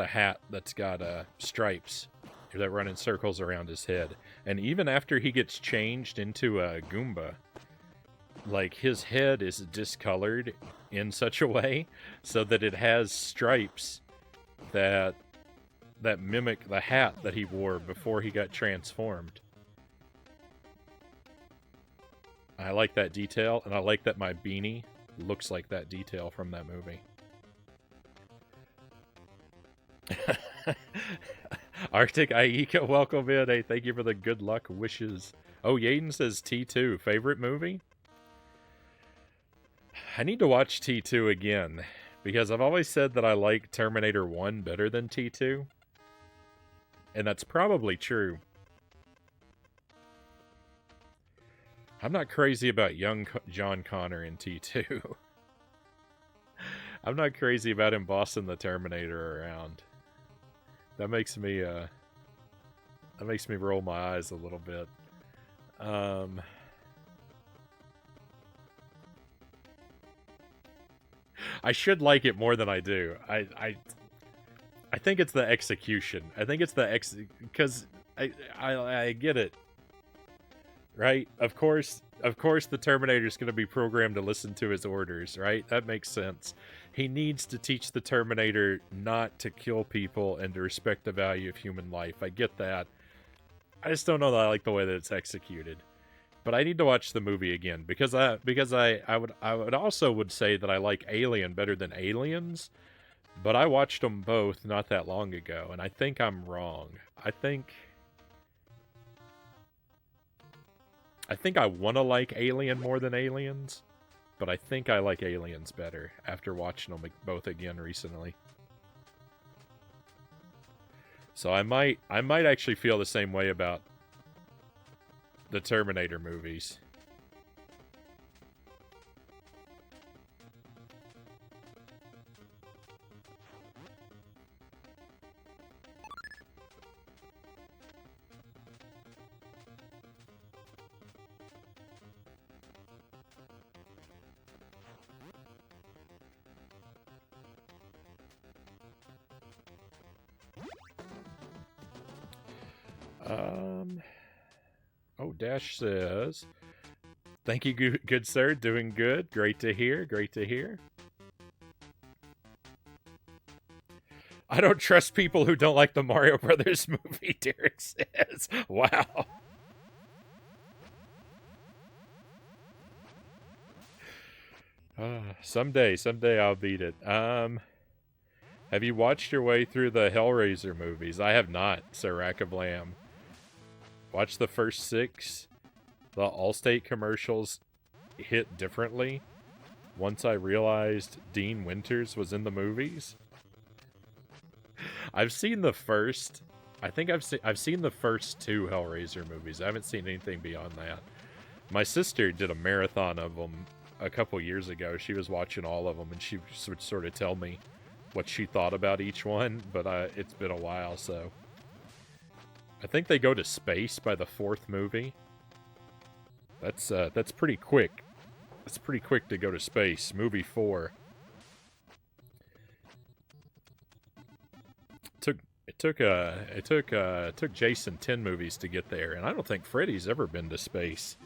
hat that's got stripes that run in circles around his head, and even after he gets changed into a Goomba, like his head is discolored in such a way so that it has stripes that mimic the hat that he wore before he got transformed. I like that detail, and I like that my beanie looks like that detail from that movie. Arctic Aika, welcome in. Hey, thank you for the good luck wishes. Oh, Yaden says T2. Favorite movie? I need to watch T2 again, because I've always said that I like Terminator 1 better than T2. And that's probably true. I'm not crazy about young John Connor in T2. I'm not crazy about him bossing the Terminator around. That makes me roll my eyes a little bit. I should like it more than I do. I think it's the execution. I think it's the because I get it. Right? Of course the Terminator's going to be programmed to listen to his orders, right? That makes sense. He needs to teach the Terminator not to kill people and to respect the value of human life. I get that. I just don't know that I like the way that it's executed. But I need to watch the movie again because I would also say that I like Alien better than Aliens, but I watched them both not that long ago, and I think I'm wrong. I think I want to like Alien more than Aliens, but I think I like Aliens better after watching them both again recently. So I might actually feel the same way about the Terminator movies. Oh, Dash says, thank you, good sir. Doing good. Great to hear. Great to hear. I don't trust people who don't like the Mario Brothers movie, Derek says. Wow. Someday I'll beat it. Have you watched your way through the Hellraiser movies? I have not, Sir Rack of Lamb. Watch the first 6. The Allstate commercials hit differently once I realized Dean Winters was in the movies. I've seen the first. I think I've seen the first 2 Hellraiser movies. I haven't seen anything beyond that. My sister did a marathon of them a couple years ago. She was watching all of them, and she would sort of tell me what she thought about each one. But it's been a while, so I think they go to space by the 4th movie. That's pretty quick. It's pretty quick to go to space. Movie 4. It took Jason 10 movies to get there, and I don't think Freddy's ever been to space.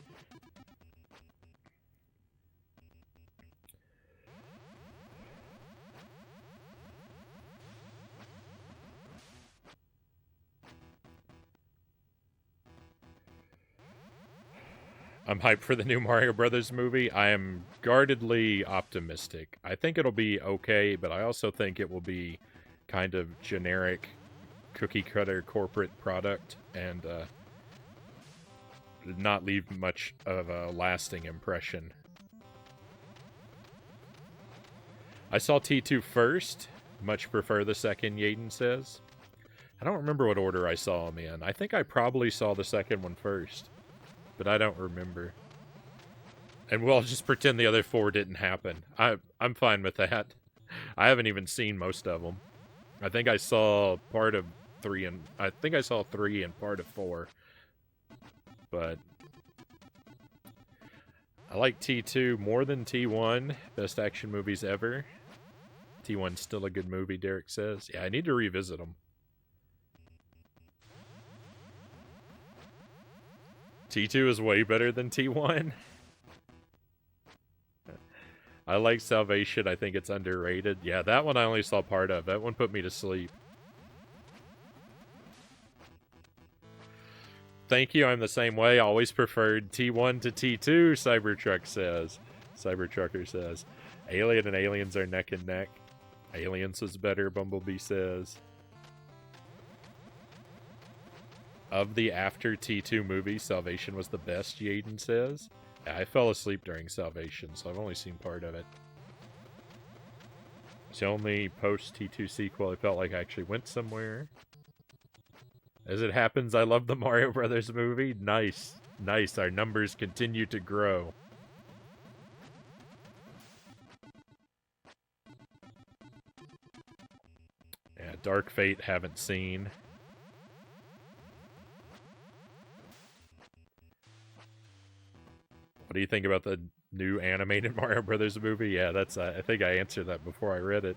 I'm hyped for the new Mario Brothers movie. I am guardedly optimistic. I think it'll be okay, but I also think it will be kind of generic cookie cutter corporate product, and did not leave much of a lasting impression. I saw T2 first. Much prefer the second, Yaden says. I don't remember what order I saw them in. I think I probably saw the second one first, but I don't remember. And we'll just pretend the other 4 didn't happen. I'm fine with that. I haven't even seen most of them. I think I saw part of 3 and I think I saw 3 and part of 4. But I like T2 more than T1. Best action movies ever. T1's still a good movie, Derek says. Yeah, I need to revisit them. T2 is way better than T1. I like Salvation. I think it's underrated. Yeah, that one I only saw part of. That one put me to sleep. Thank you, I'm the same way. Always preferred T1 to T2, Cybertruck says. Cybertrucker says. Alien and Aliens are neck and neck. Aliens is better, Bumblebee says. Of the after T2 movies, Salvation was the best, Yaden says. Yeah, I fell asleep during Salvation, so I've only seen part of it. It's the only post-T2 sequel I felt like I actually went somewhere. As it happens, I love the Mario Brothers movie. Nice. Nice, our numbers continue to grow. Yeah, Dark Fate, haven't seen. What do you think about the new animated Mario Brothers movie? Yeah, that's. I think I answered that before I read it.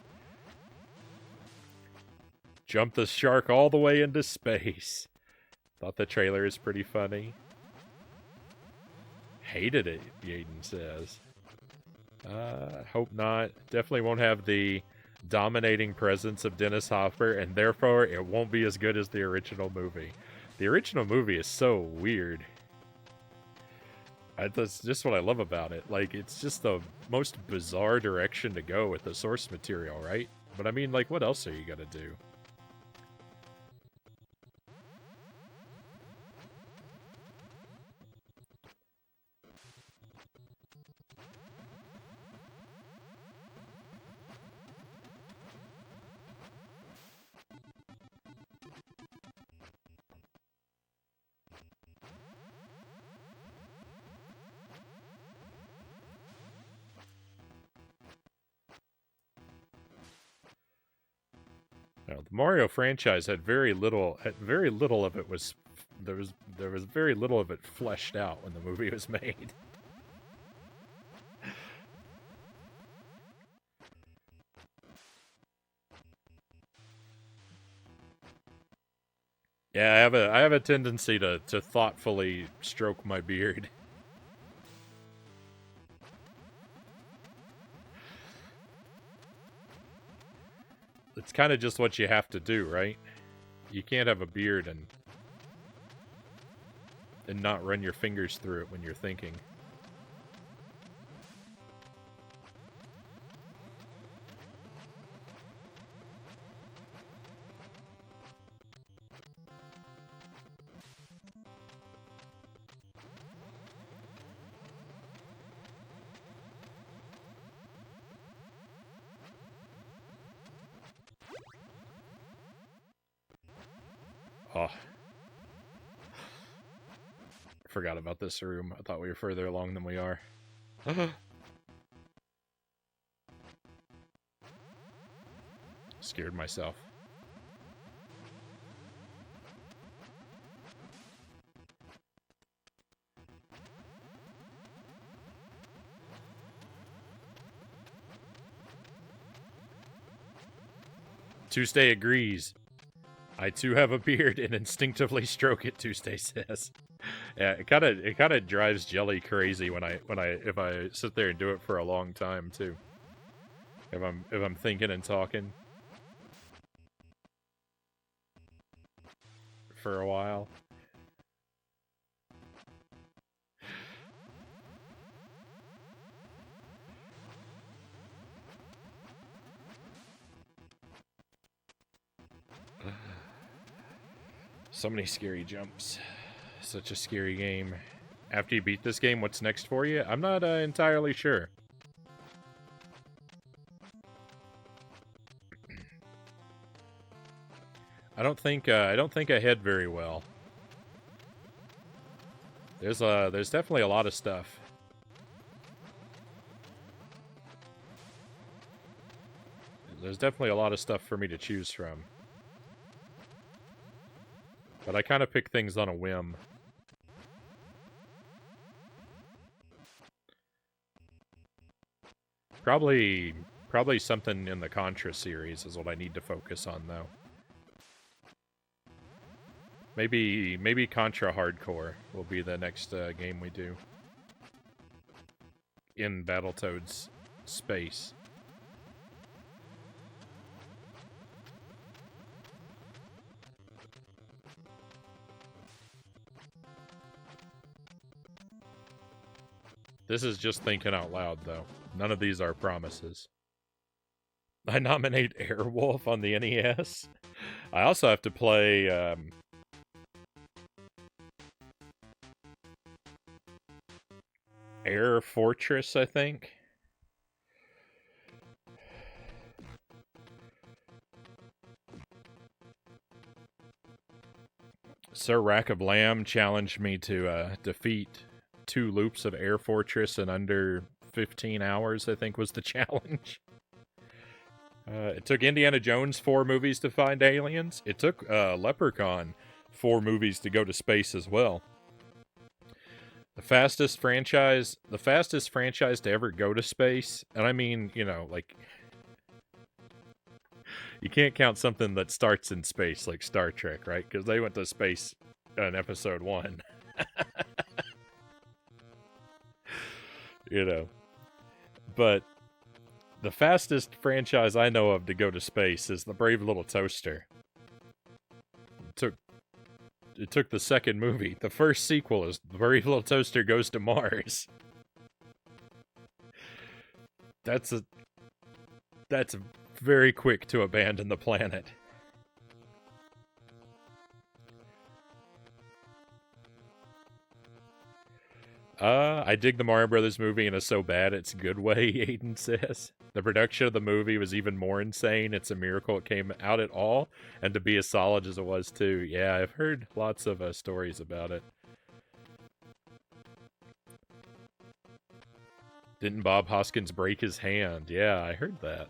Jump the shark all the way into space. Thought the trailer is pretty funny. Hated it, Yaden says. Hope not. Definitely won't have the dominating presence of Dennis Hopper, and therefore it won't be as good as the original movie. The original movie is so weird. That's just what I love about it. Like, it's just the most bizarre direction to go with the source material, right? But I mean, like, what else are you gonna do? Now, the Mario franchise had very little of it was there was very little of it fleshed out when the movie was made. Yeah, I have a tendency to thoughtfully stroke my beard. It's kind of just what you have to do, right? You can't have a beard and not run your fingers through it when you're thinking. Oh. Forgot about this room. I thought we were further along than we are. Scared myself. Tuesday agrees. I too have a beard and instinctively stroke it, Tuesday says. Yeah, it kind of drives Jelly crazy if I sit there and do it for a long time too. If I'm thinking and talking for a while. So many scary jumps. Such a scary game. After you beat this game, what's next for you? I'm not entirely sure. I don't think I hid very well. There's definitely a lot of stuff. There's definitely a lot of stuff for me to choose from. But I kind of pick things on a whim. Probably something in the Contra series is what I need to focus on, though. Maybe Contra Hardcore will be the next game we do. In Battletoads space. This is just thinking out loud, though. None of these are promises. I nominate Airwolf on the NES. I also have to play... Air Fortress, I think. Sir Rack of Lamb challenged me to defeat 2 loops of Air Fortress in under 15 hours, I think was the challenge. It took Indiana Jones 4 movies to find aliens. It took Leprechaun 4 movies to go to space as well. The fastest franchise to ever go to space, and I mean, you know, like, you can't count something that starts in space like Star Trek, right? Because they went to space in episode 1. You know. But the fastest franchise I know of to go to space is the Brave Little Toaster. It took the second movie. The first sequel is The Brave Little Toaster Goes to Mars. That's very quick to abandon the planet. I dig the Mario Brothers movie in a so bad it's good way, Aiden says. The production of the movie was even more insane. It's a miracle it came out at all, and to be as solid as it was, too. Yeah, I've heard lots of stories about it. Didn't Bob Hoskins break his hand? Yeah, I heard that.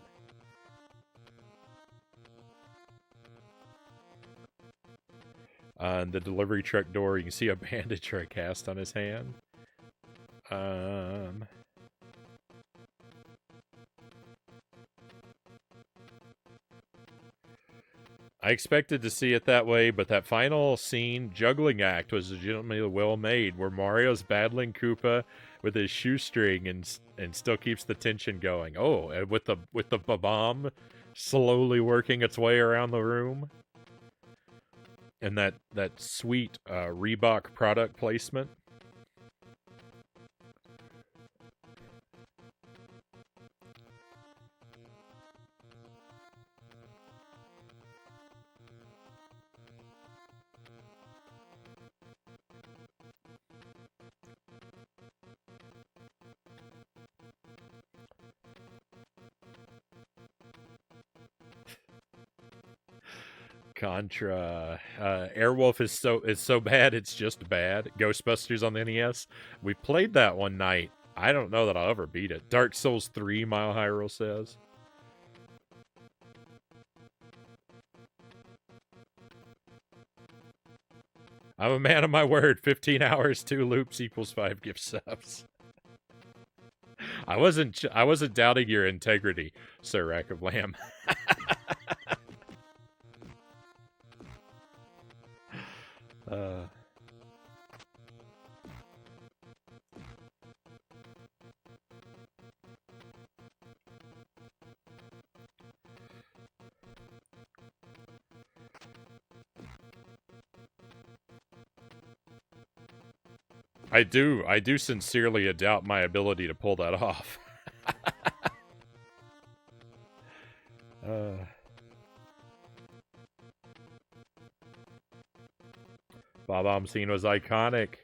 On the delivery truck door, you can see a bandage or a cast on his hand. I expected to see it that way, but that final scene, juggling act, was legitimately well made, where Mario's battling Koopa with his shoestring and still keeps the tension going. Oh, and with the bomb slowly working its way around the room, and that sweet Reebok product placement. Contra. Airwolf is so bad it's just bad. Ghostbusters on the NES. We played that one night. I don't know that I'll ever beat it. Dark Souls 3, Mile Hyrule says. I'm a man of my word. 15 hours, 2 loops equals 5 gift subs. I wasn't doubting your integrity, Sir Rack of Lamb. I do sincerely doubt my ability to pull that off. Bob-omb scene was iconic.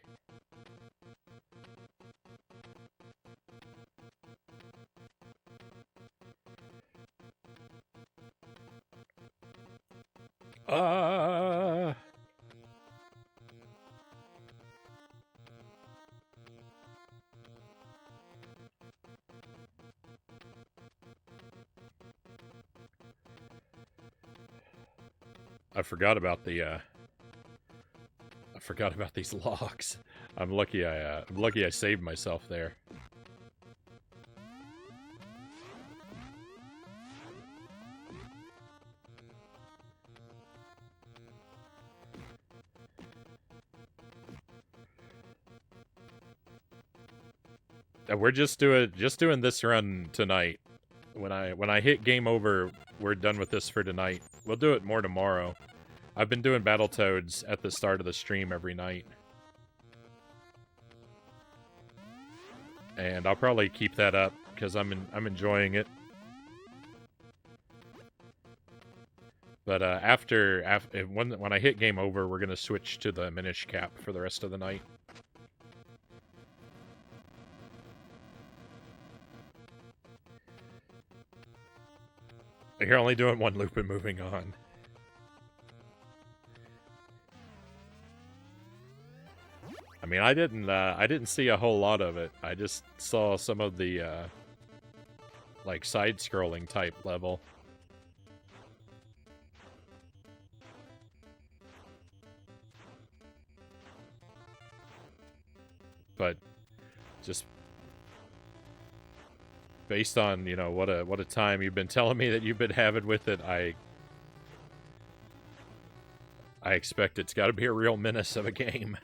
Uh... I forgot about the, I forgot about these logs. I'm lucky I saved myself there. We're just doing this run tonight. When I hit game over, we're done with this for tonight. We'll do it more tomorrow. I've been doing Battletoads at the start of the stream every night. And I'll probably keep that up because I'm enjoying it. But when I hit game over, we're gonna switch to the Minish Cap for the rest of the night. You're only doing one loop and moving on. I mean, I didn't see a whole lot of it. I just saw some of the, like, side-scrolling type level. But just based on, you know, what a time you've been telling me that you've been having with it, I expect it's got to be a real menace of a game.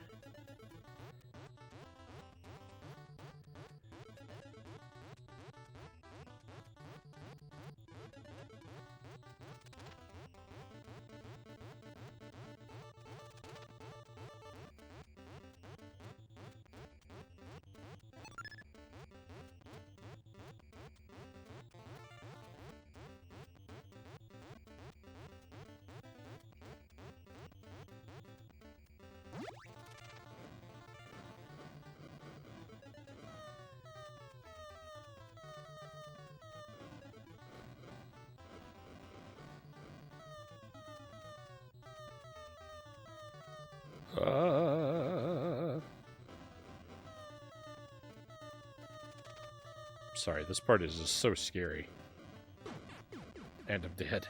Sorry, this part is just so scary. And I'm dead.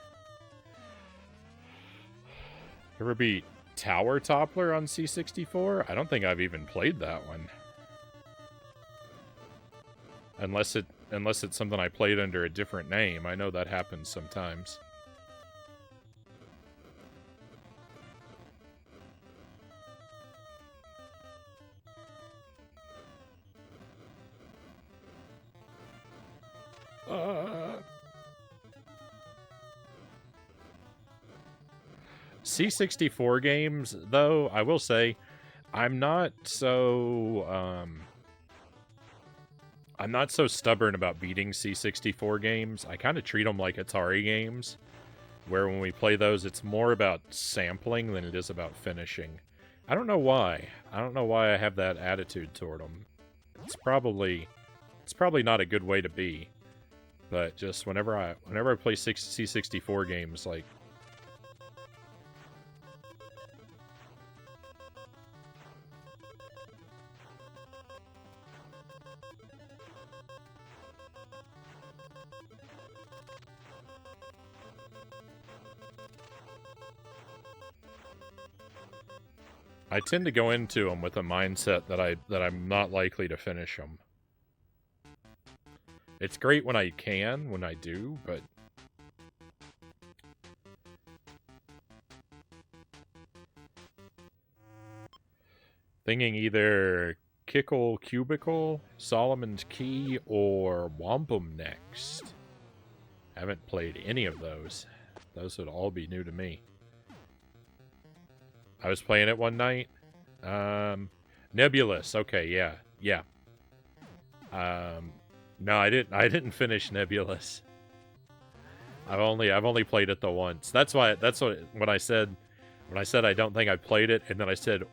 Ever beat Tower Toppler on C64? I don't think I've even played that one. Unless it's something I played under a different name. I know that happens sometimes. C64 games, though, I will say, I'm not so stubborn about beating C64 games. I kind of treat them like Atari games, where when we play those, it's more about sampling than it is about finishing. I don't know why. I don't know why I have that attitude toward them. It's probably not a good way to be. But just whenever I play C64 games, like, I tend to go into them with a mindset that I'm not likely to finish them. It's great when I do, but thinking either Kickle Cubicle, Solomon's Key, or Wampum next. Haven't played any of those. Those would all be new to me. I was playing it one night. Nebulous. Okay, yeah. No, I didn't finish Nebulous. I've only played it the once. That's what when I said I don't think I played it, and then I said,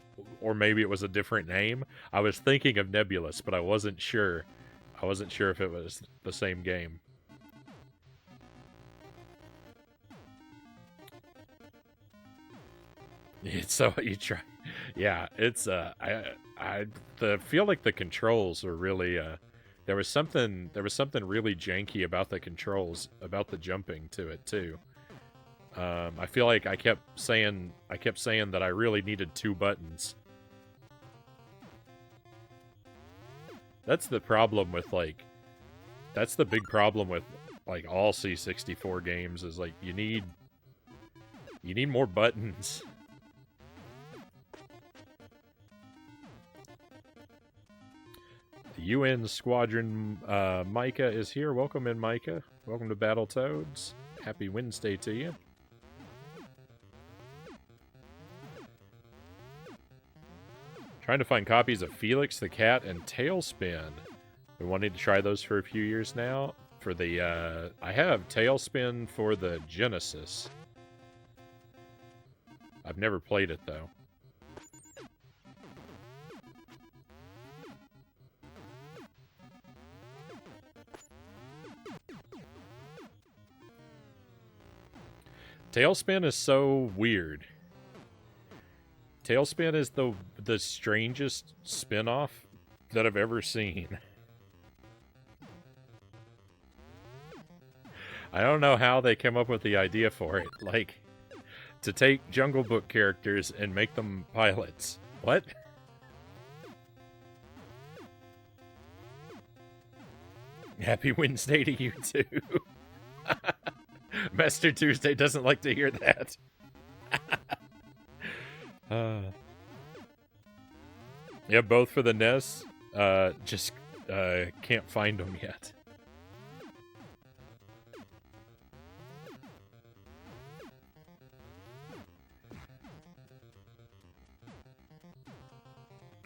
or maybe it was a different name. I was thinking of Nebulous, but I wasn't sure. I wasn't sure if it was the same game. It's so you try. Yeah, it's feel like the controls are really there was something really janky about the controls, about the jumping to it too. I feel like I kept saying that I really needed 2 buttons. That's the problem with that's the big problem with like all C64 games is like you need more buttons. The UN Squadron Micah is here. Welcome in, Micah. Welcome to Battletoads. Happy Wednesday to you. Trying to find copies of Felix the Cat and Tailspin. Been wanting to try those for a few years now. For the, I have Tailspin for the Genesis. I've never played it, though. Tailspin is so weird. Tailspin is the strangest spin-off that I've ever seen. I don't know how they came up with the idea for it. Like, to take Jungle Book characters and make them pilots. What? Happy Wednesday to you, too. Master Tuesday doesn't like to hear that. Yeah, both for the NES. Just can't find them yet.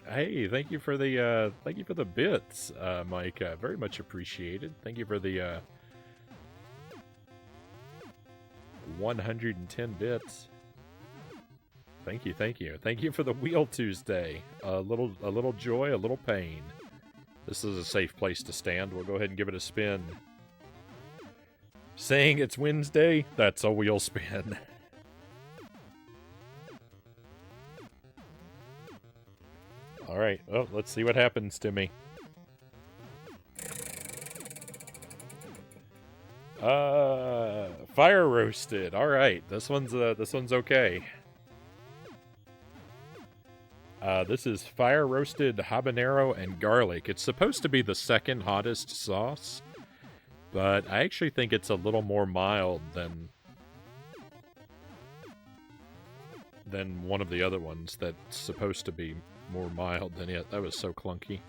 Hey, thank you for the bits, Mike. Very much appreciated. Thank you for the 110 bits. Thank you, thank you. Thank you for the Wheel Tuesday. A little joy, a little pain. This is a safe place to stand. We'll go ahead and give it a spin. Saying it's Wednesday, that's a wheel spin. Alright, well, let's see what happens to me. Fire roasted. Alright, this one's okay. This is fire roasted habanero and garlic. It's supposed to be the second hottest sauce, but I actually think it's a little more mild than one of the other ones that's supposed to be more mild than it. That was so clunky,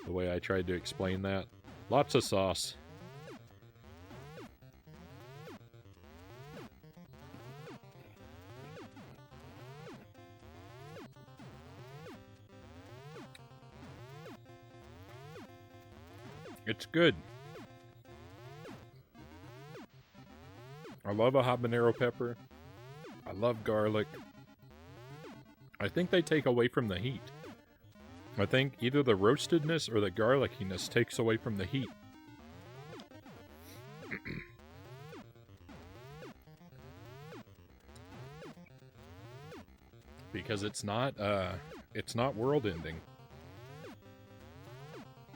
the way I tried to explain that. Lots of sauce. It's good. I love a habanero pepper. I love garlic. I think they take away from the heat. I think either the roastedness or the garlickiness takes away from the heat. Because it's not world-ending.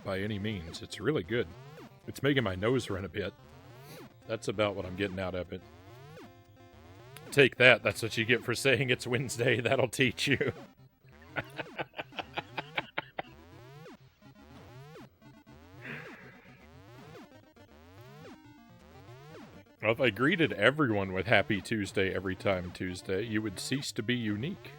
By any means. It's really good. It's making my nose run a bit. That's about what I'm getting out of it. Take that. That's what you get for saying it's Wednesday. That'll teach you. Well, if I greeted everyone with Happy Tuesday every time Tuesday, you would cease to be unique.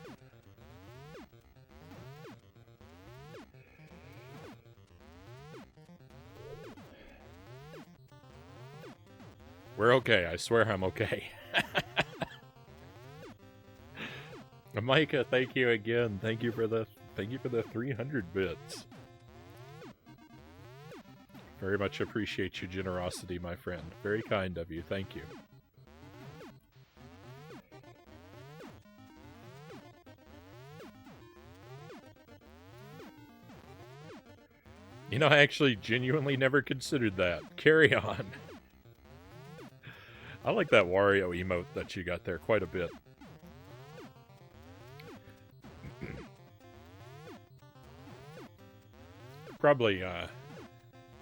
We're okay. I swear I'm okay. Micah, thank you again. Thank you for the 300 bits. Very much appreciate your generosity, my friend. Very kind of you. Thank you. You know, I actually genuinely never considered that. Carry on. I like that Wario emote that you got there quite a bit. Probably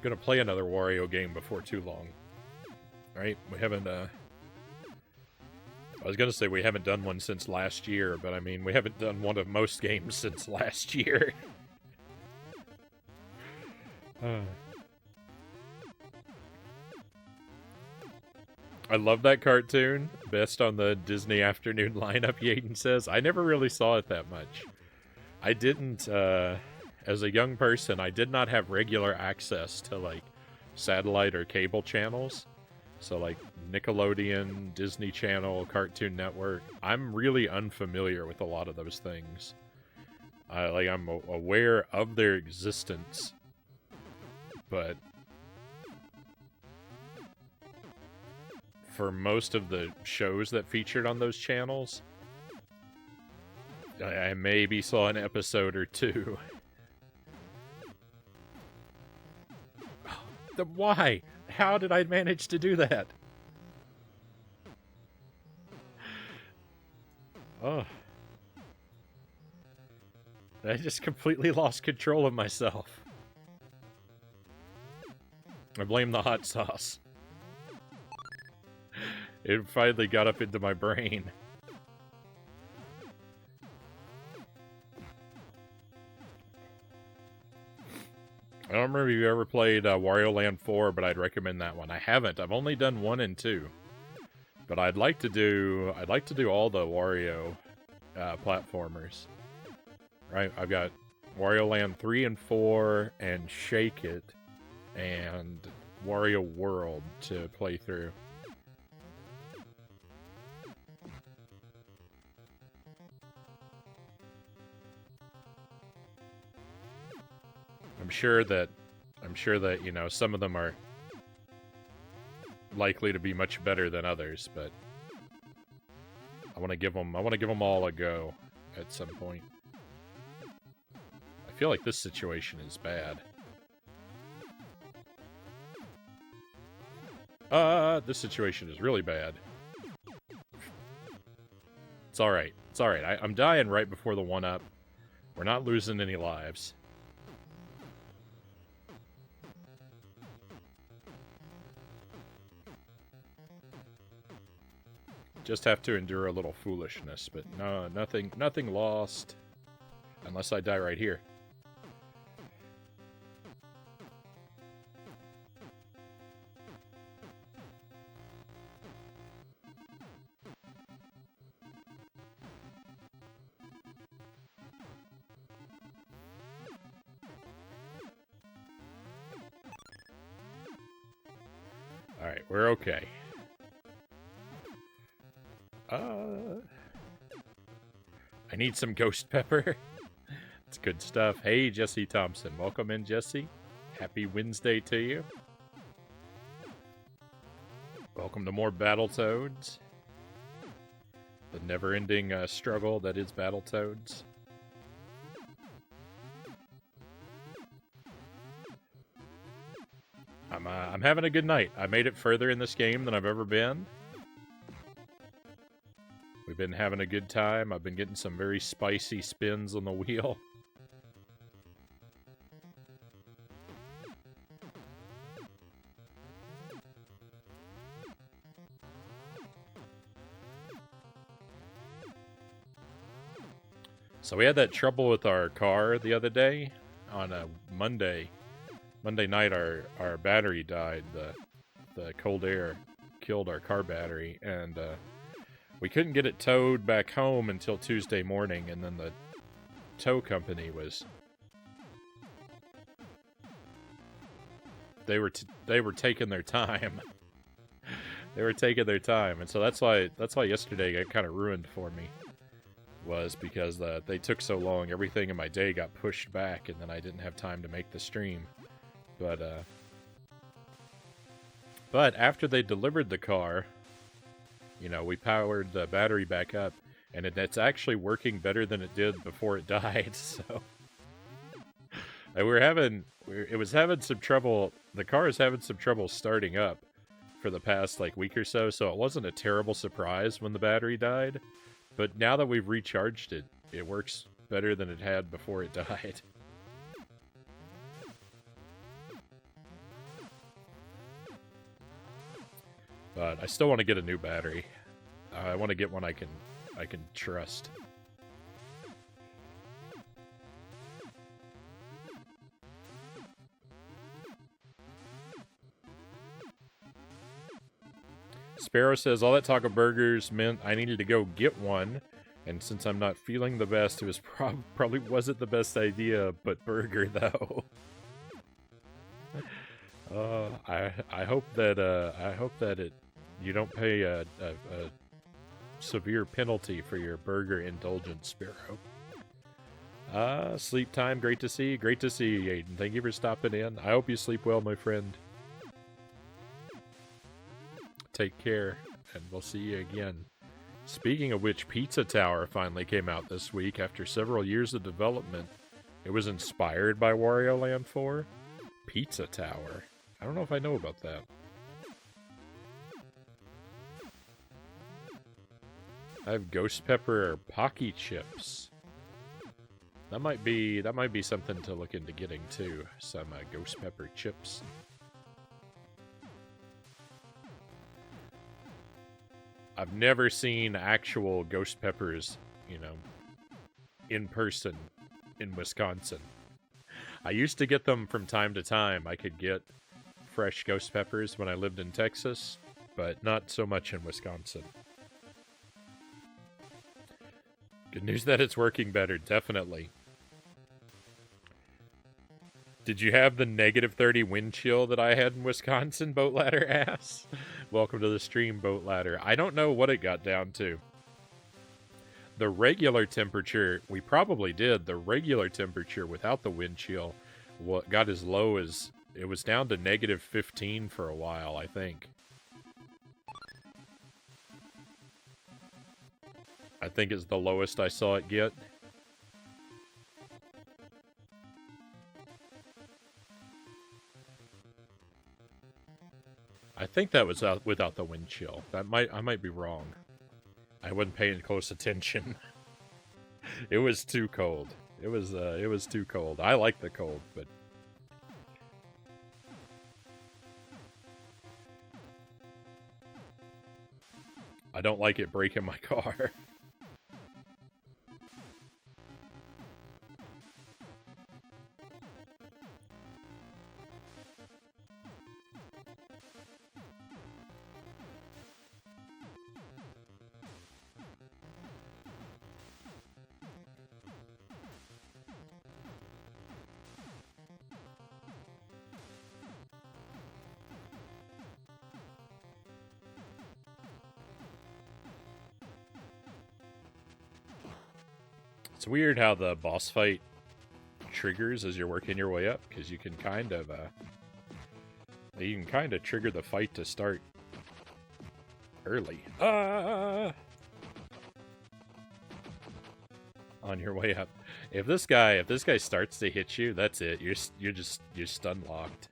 gonna play another Wario game before too long. Right? We haven't I was gonna say we haven't done one since last year, but I mean we haven't done one of most games since last year. I love that cartoon. Best on the Disney afternoon lineup, Yaden says. I never really saw it that much. I didn't, as a young person, I did not have regular access to, like, satellite or cable channels. So, like, Nickelodeon, Disney Channel, Cartoon Network. I'm really unfamiliar with a lot of those things. I'm aware of their existence, but for most of the shows that featured on those channels, I maybe saw an episode or two. Why? How did I manage to do that? Oh. I just completely lost control of myself. I blame the hot sauce. It finally got up into my brain. I don't remember if you ever played Wario Land 4, but I'd recommend that one. I haven't. I've only done 1 and 2. But I'd like to do all the Wario platformers. Right? I've got Wario Land 3 and 4 and Shake It and Wario World to play through. I'm sure that, you know, some of them are likely to be much better than others, but I want to give them all a go at some point. I feel like this situation is bad. This situation is really bad. It's alright. It's alright. I'm dying right before the 1-up. We're not losing any lives. Just have to endure a little foolishness, but no, nothing lost. Unless I die right here. Alright, we're okay. I need some ghost pepper. It's good stuff. Hey, Jesse Thompson. Welcome in, Jesse. Happy Wednesday to you. Welcome to more Battletoads. The never-ending struggle that is Battletoads. I'm having a good night. I made it further in this game than I've ever been. We've been having a good time. I've been getting some very spicy spins on the wheel. So we had that trouble with our car the other day. On a Monday night, our battery died. The cold air killed our car battery, and we couldn't get it towed back home until Tuesday morning, and then the tow company was... They were taking their time. They were taking their time, and so that's why yesterday got kind of ruined for me. Was because they took so long. Everything in my day got pushed back, and then I didn't have time to make the stream. But after they delivered the car, you know, we powered the battery back up, and it's actually working better than it did before it died. So it was having some trouble. The car is having some trouble starting up for the past like week or so. So it wasn't a terrible surprise when the battery died. But now that we've recharged it, it works better than it had before it died. But I still want to get a new battery. I want to get one I can trust. Sparrow says, all that talk of burgers meant I needed to go get one. And since I'm not feeling the best, it was probably wasn't the best idea, but burger, though. I hope that you don't pay a severe penalty for your burger indulgence, Sparrow. Sleep time, great to see you. Great to see you, Aiden. Thank you for stopping in. I hope you sleep well, my friend. Take care, and we'll see you again. Speaking of which, Pizza Tower finally came out this week after several years of development. It was inspired by Wario Land 4. Pizza Tower. I don't know if I know about that. I have Ghost Pepper or Pocky Chips. That might be something to look into getting too. Some Ghost Pepper chips. I've never seen actual ghost peppers, you know, in person in Wisconsin. I used to get them from time to time. I could get fresh ghost peppers when I lived in Texas, but not so much in Wisconsin. Good news that it's working better, definitely. Did you have the -30 wind chill that I had in Wisconsin, Boat Ladder ass? Welcome to the stream, Boat Ladder. I don't know what it got down to. The regular temperature, we probably did. The regular temperature without the wind chill got as low as, it was down to -15 for a while, I think. I think it's the lowest I saw it get. I think that was without the wind chill. I might be wrong. I wasn't paying close attention. It was too cold. It was too cold. I like the cold, but I don't like it breaking my car. It's weird how the boss fight triggers as you're working your way up, because you can kind of trigger the fight to start early. On your way up. If this guy starts to hit you, that's it. You're stun locked.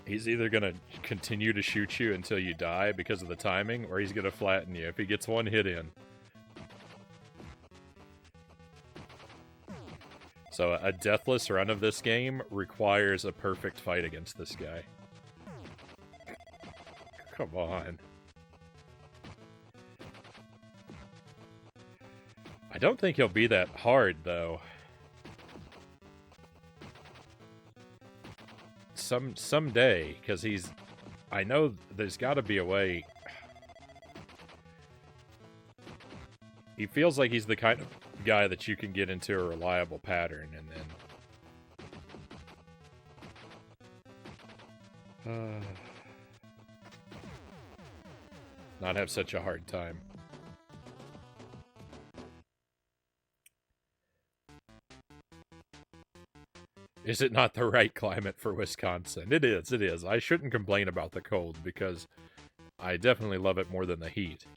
He's either gonna continue to shoot you until you die because of the timing, or he's gonna flatten you if he gets one hit in. So a deathless run of this game requires a perfect fight against this guy. Come on. I don't think he'll be that hard, though. Someday, because I know there's got to be a way. He feels like he's the kind of guy that you can get into a reliable pattern and then not have such a hard time. Is it not the right climate for Wisconsin? It is, it is. I shouldn't complain about the cold, because I definitely love it more than the heat.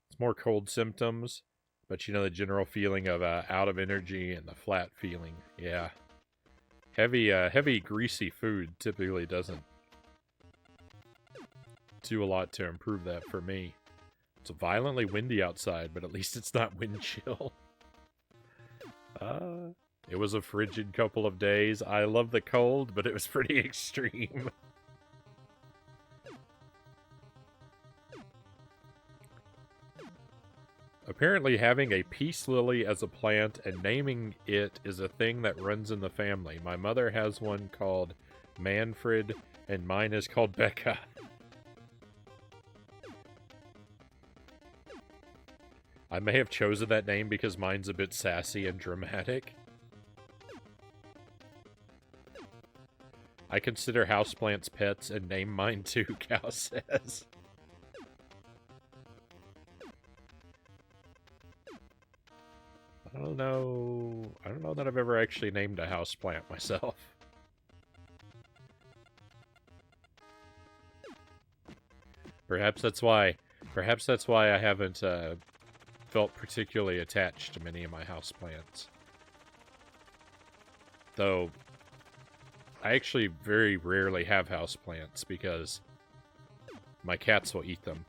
It's more cold symptoms, but you know, the general feeling of out of energy and the flat feeling. Yeah. Heavy, greasy food typically doesn't do a lot to improve that for me. It's violently windy outside, but at least it's not wind chill. It was a frigid couple of days. I love the cold, but it was pretty extreme. Apparently having a peace lily as a plant and naming it is a thing that runs in the family. My mother has one called Manfred, and mine is called Becca. I may have chosen that name because mine's a bit sassy and dramatic. I consider houseplants pets and name mine too, Cal says. I don't know that I've ever actually named a houseplant myself. Perhaps that's why I haven't felt particularly attached to many of my houseplants. Though I actually very rarely have houseplants because my cats will eat them.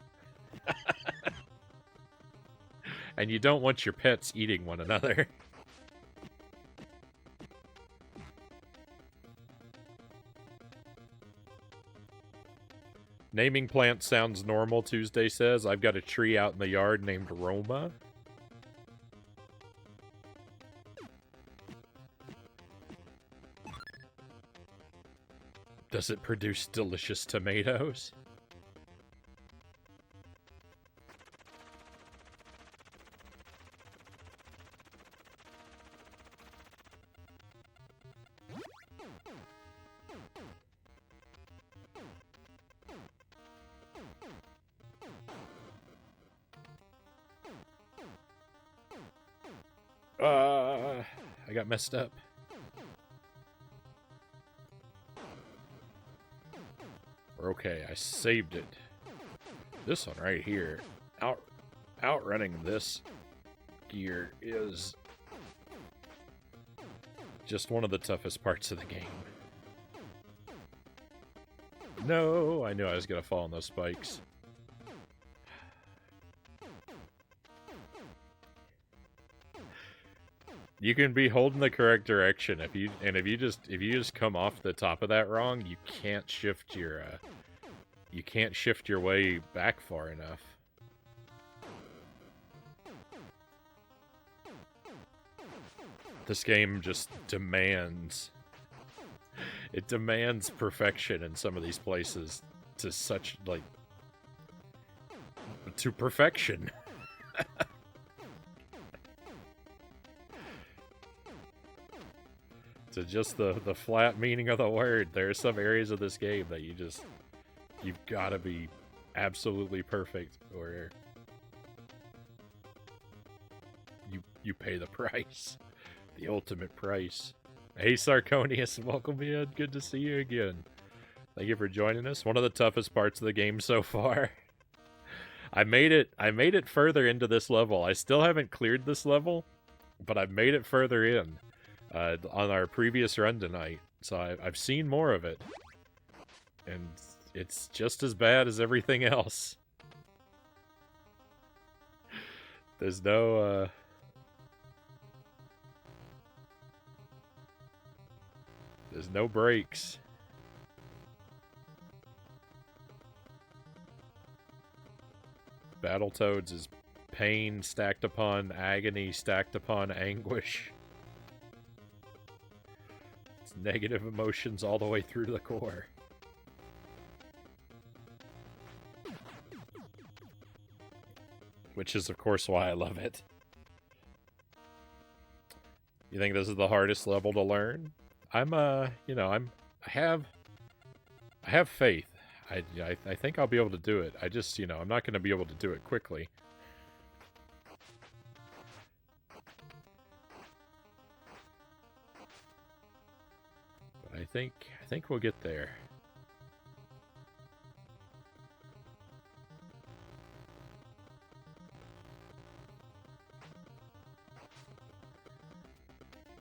And you don't want your pets eating one another. Naming plants sounds normal, Tuesday says. I've got a tree out in the yard named Roma. Does it produce delicious tomatoes? I got messed up. Okay, I saved it. This one right here, outrunning this gear is just one of the toughest parts of the game. No, I knew I was gonna fall on those spikes. You can be holding the correct direction if you just come off the top of that wrong, you can't shift your way back far enough. This game just demands perfection in some of these places to such to perfection. To just the flat meaning of the word. There are some areas of this game that you've got to be absolutely perfect, or you pay the price, the ultimate price. Hey, Sarconius, welcome in. Good to see you again. Thank you for joining us. One of the toughest parts of the game so far. I made it further into this level. I still haven't cleared this level, but I've made it further in. On our previous run tonight, so I've seen more of it, and it's just as bad as everything else. There's no breaks. Battletoads is pain stacked upon agony stacked upon anguish. Negative emotions all the way through the core. Which is, of course, why I love it. You think this is the hardest level to learn? I have faith. I think I'll be able to do it. I just, I'm not going to be able to do it quickly. I think we'll get there.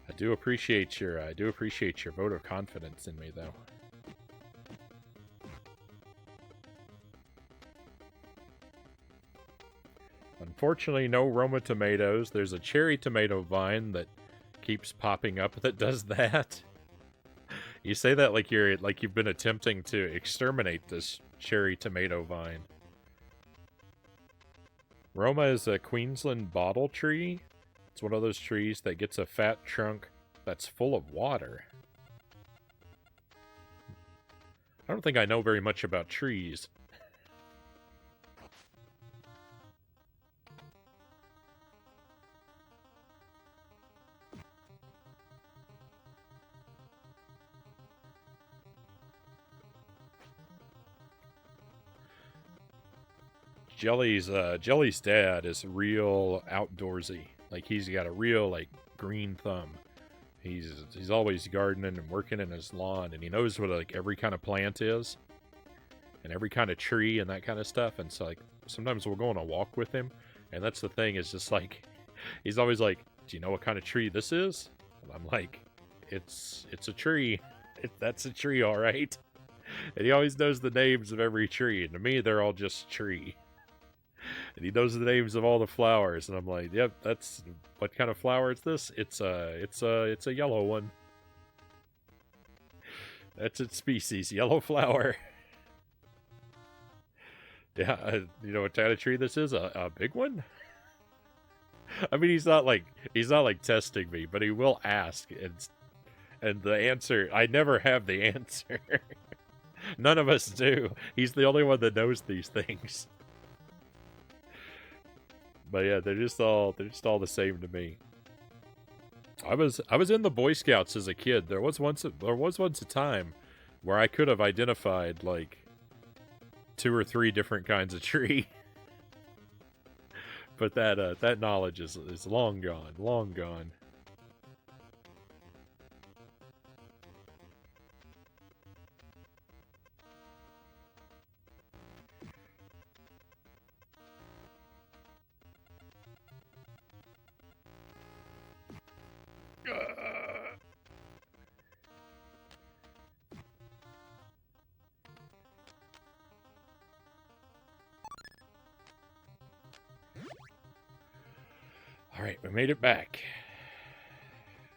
I do appreciate your vote of confidence in me, though. Unfortunately, no Roma tomatoes. There's a cherry tomato vine that keeps popping up that does that. You say that like you've been attempting to exterminate this cherry tomato vine. Roma is a Queensland bottle tree. It's one of those trees that gets a fat trunk that's full of water. I don't think I know very much about trees. Jelly's dad is real outdoorsy. Like, he's got a real, like, green thumb. He's always gardening and working in his lawn, and he knows what, like, every kind of plant is, and every kind of tree and that kind of stuff. And so, like, sometimes we'll go on a walk with him, and that's the thing, is just like, he's always like, do you know what kind of tree this is? And I'm like, it's a tree. That's a tree, all right. And he always knows the names of every tree, and to me, they're all just tree. And he knows the names of all the flowers, and I'm like, yep, that's what kind of flower is this? It's a yellow one. That's its species, yellow flower. Yeah, you know what kind of tree this is? A big one? I mean, he's not like testing me, but he will ask, and the answer, I never have the answer. None of us do. He's the only one that knows these things. But yeah, they're just all the same to me. I was in the Boy Scouts as a kid. There was once a time where I could have identified like 2 or 3 different kinds of tree. But that knowledge is long gone, long gone. Alright, we made it back.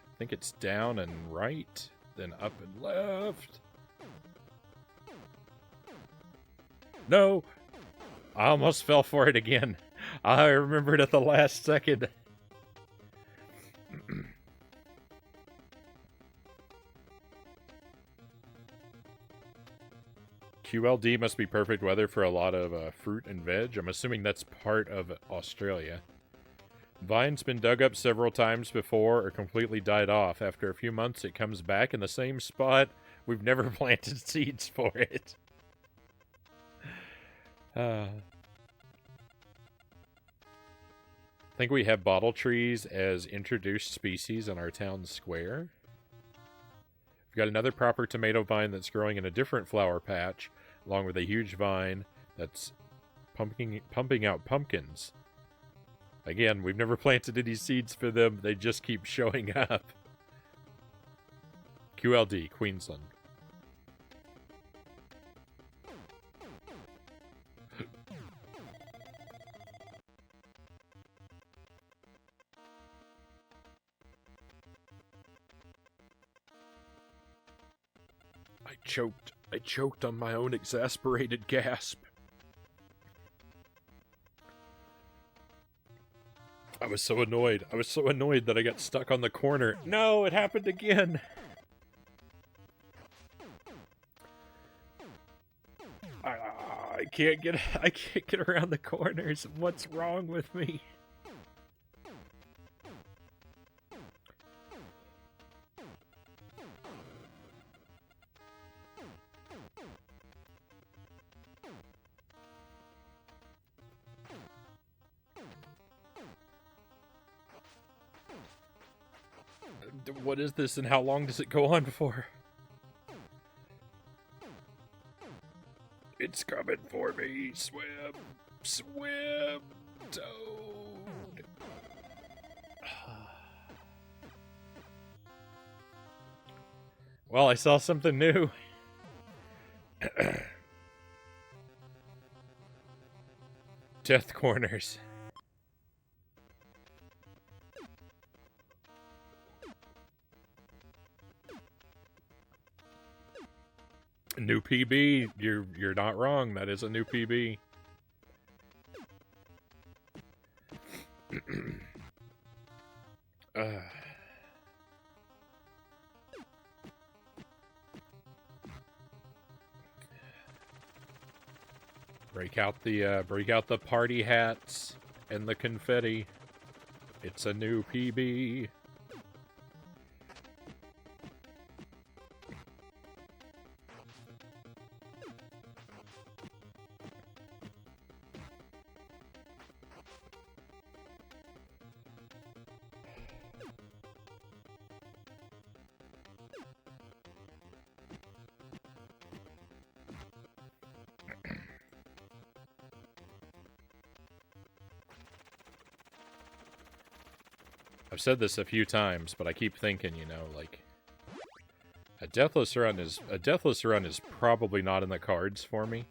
I think it's down and right, then up and left. No! I almost fell for it again. I remembered at the last second. QLD must be perfect weather for a lot of fruit and veg. I'm assuming that's part of Australia. Vine's been dug up several times before or completely died off. After a few months, it comes back in the same spot. We've never planted seeds for it. I think we have bottle trees as introduced species in our town square. We've got another proper tomato vine that's growing in a different flower patch, along with a huge vine that's pumping out pumpkins. Again, we've never planted any seeds for them. They just keep showing up. QLD, Queensland. I choked on my own exasperated gasp. I was so annoyed. I was so annoyed that I got stuck on the corner. No, it happened again. I can't get around the corners. What's wrong with me? What is this and how long does it go on for? It's coming for me. Swim. Swim, Toad. Well, I saw something new. Death corners. PB. You're not wrong. That is a new PB. Break out the party hats and the confetti. It's a new PB. I've said this a few times, but I keep thinking, you know, like a deathless run is probably not in the cards for me.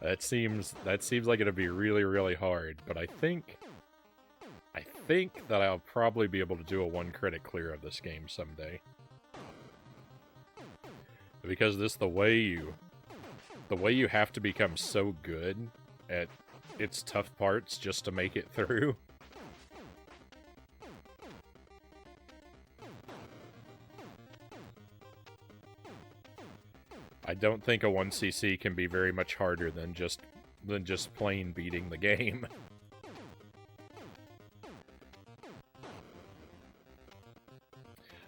That seems like it'll be really, really hard, but I think that I'll probably be able to do a 1 credit clear of this game someday. Because the way you have to become so good at its tough parts just to make it through. I don't think a 1cc can be very much harder than just plain beating the game.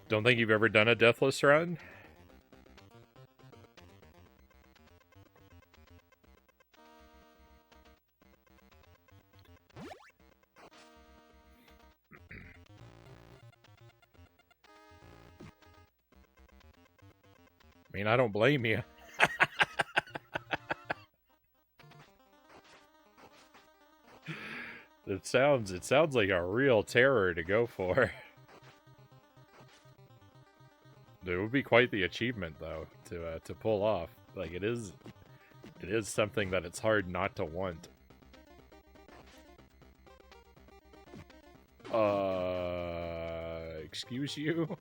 Don't think you've ever done a deathless run? I mean, I don't blame you. It sounds like a real terror to go for. It would be quite the achievement, though, to pull off. Like, it is something that it's hard not to want. Excuse you?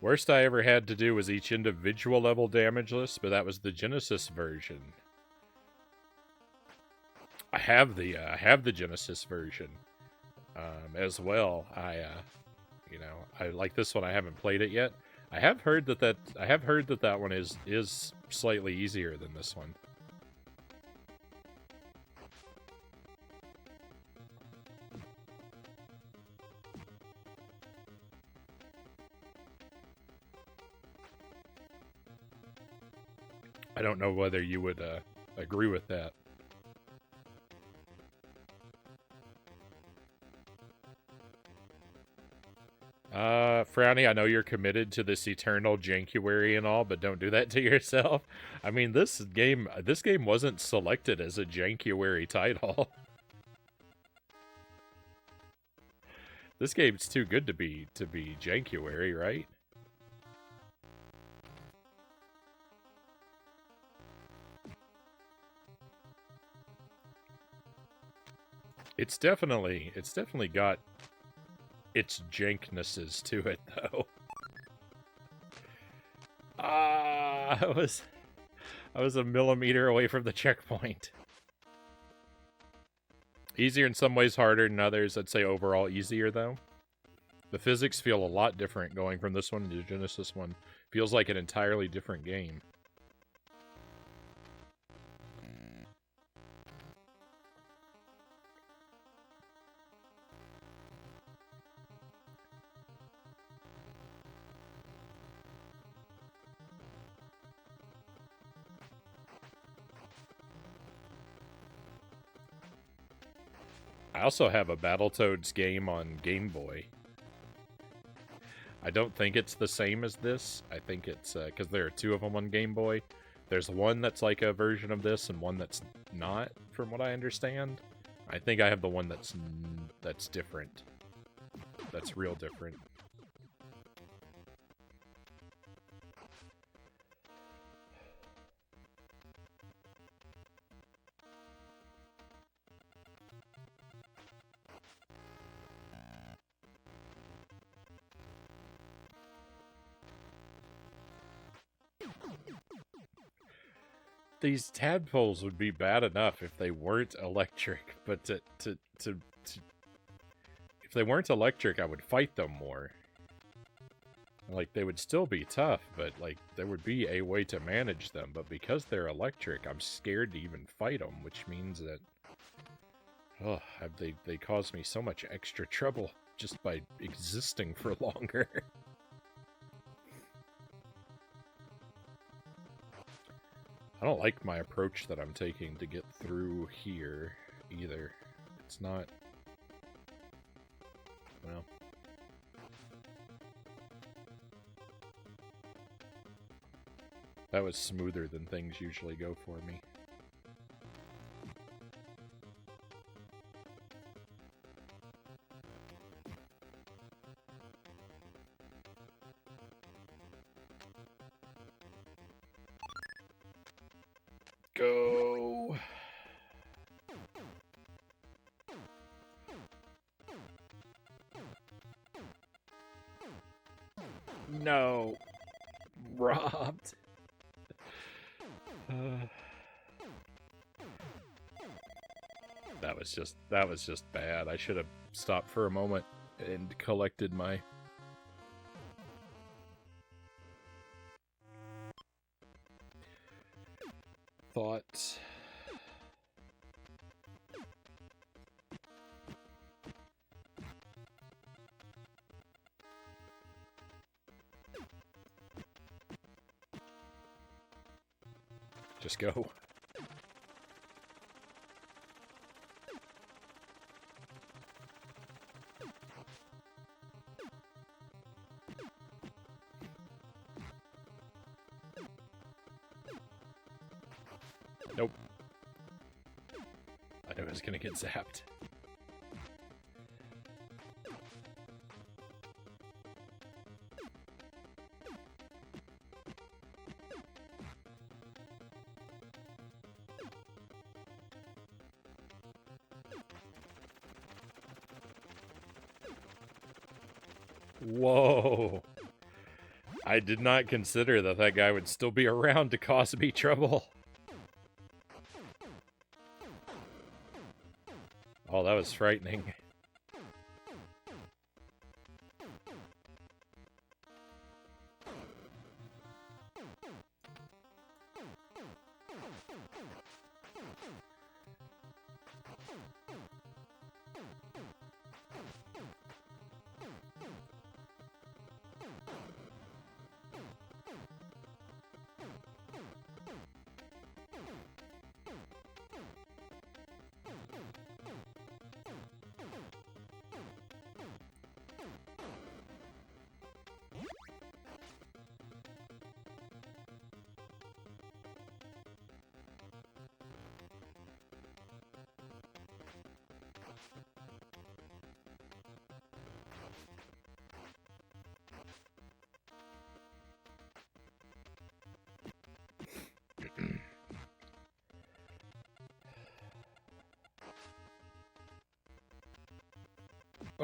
Worst I ever had to do was each individual level damage list, but that was the Genesis version. I have the Genesis version as well. I like this one. I haven't played it yet. I have heard that one is slightly easier than this one. I don't know whether you would agree with that. Frownie, I know you're committed to this eternal Jankuary and all, but don't do that to yourself. I mean, this game wasn't selected as a Jankuary title. This game's too good to be Jankuary, right? It's definitely got its janknesses to it, though. I was a millimeter away from the checkpoint. Easier in some ways, harder in others. I'd say overall easier, though. The physics feel a lot different going from this one to the Genesis one. Feels like an entirely different game. I also have a Battletoads game on Game Boy. I don't think it's the same as this. I think it's, because there are 2 of them on Game Boy. There's one that's like a version of this and one that's not, from what I understand. I think I have the one that's different. That's real different. these tadpoles would be bad enough if they weren't electric, but if they weren't electric, I would fight them more. Like, they would still be tough, but, like, there would be a way to manage them. But because they're electric, I'm scared to even fight them, which means that... Oh, they cause me so much extra trouble just by existing for longer. I don't like my approach that I'm taking to get through here, either. It's not... Well... That was smoother than things usually go for me. Go! No. Robbed. That was just bad. I should have stopped for a moment and collected my thoughts. Just go. Nope. I knew I was gonna get zapped. Whoa. I did not consider that that guy would still be around to cause me trouble. Oh, that was frightening.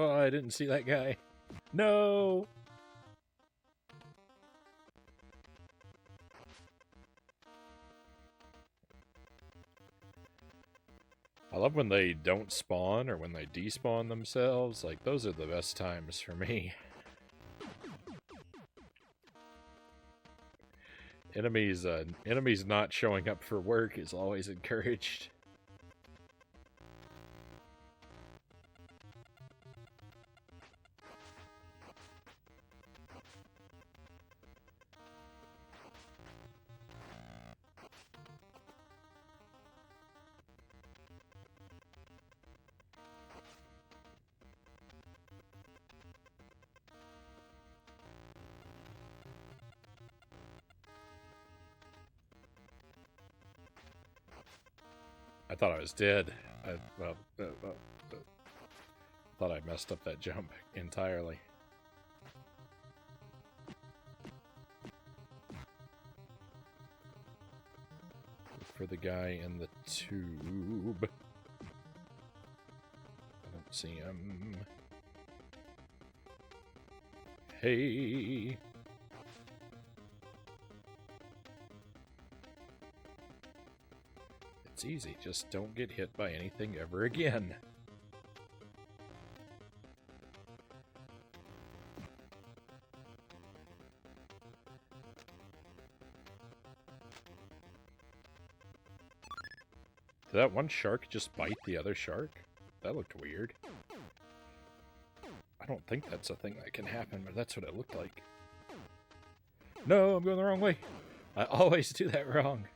Oh, I didn't see that guy. No! I love when they don't spawn or when they despawn themselves. Like, those are the best times for me. Enemies not showing up for work is always encouraged. I thought I was dead. Thought I messed up that jump entirely. Look for the guy in the tube. I don't see him. Hey! It's easy. Just don't get hit by anything ever again. Did that one shark just bite the other shark? That looked weird. I don't think that's a thing that can happen, but that's what it looked like. No, I'm going the wrong way. I always do that wrong.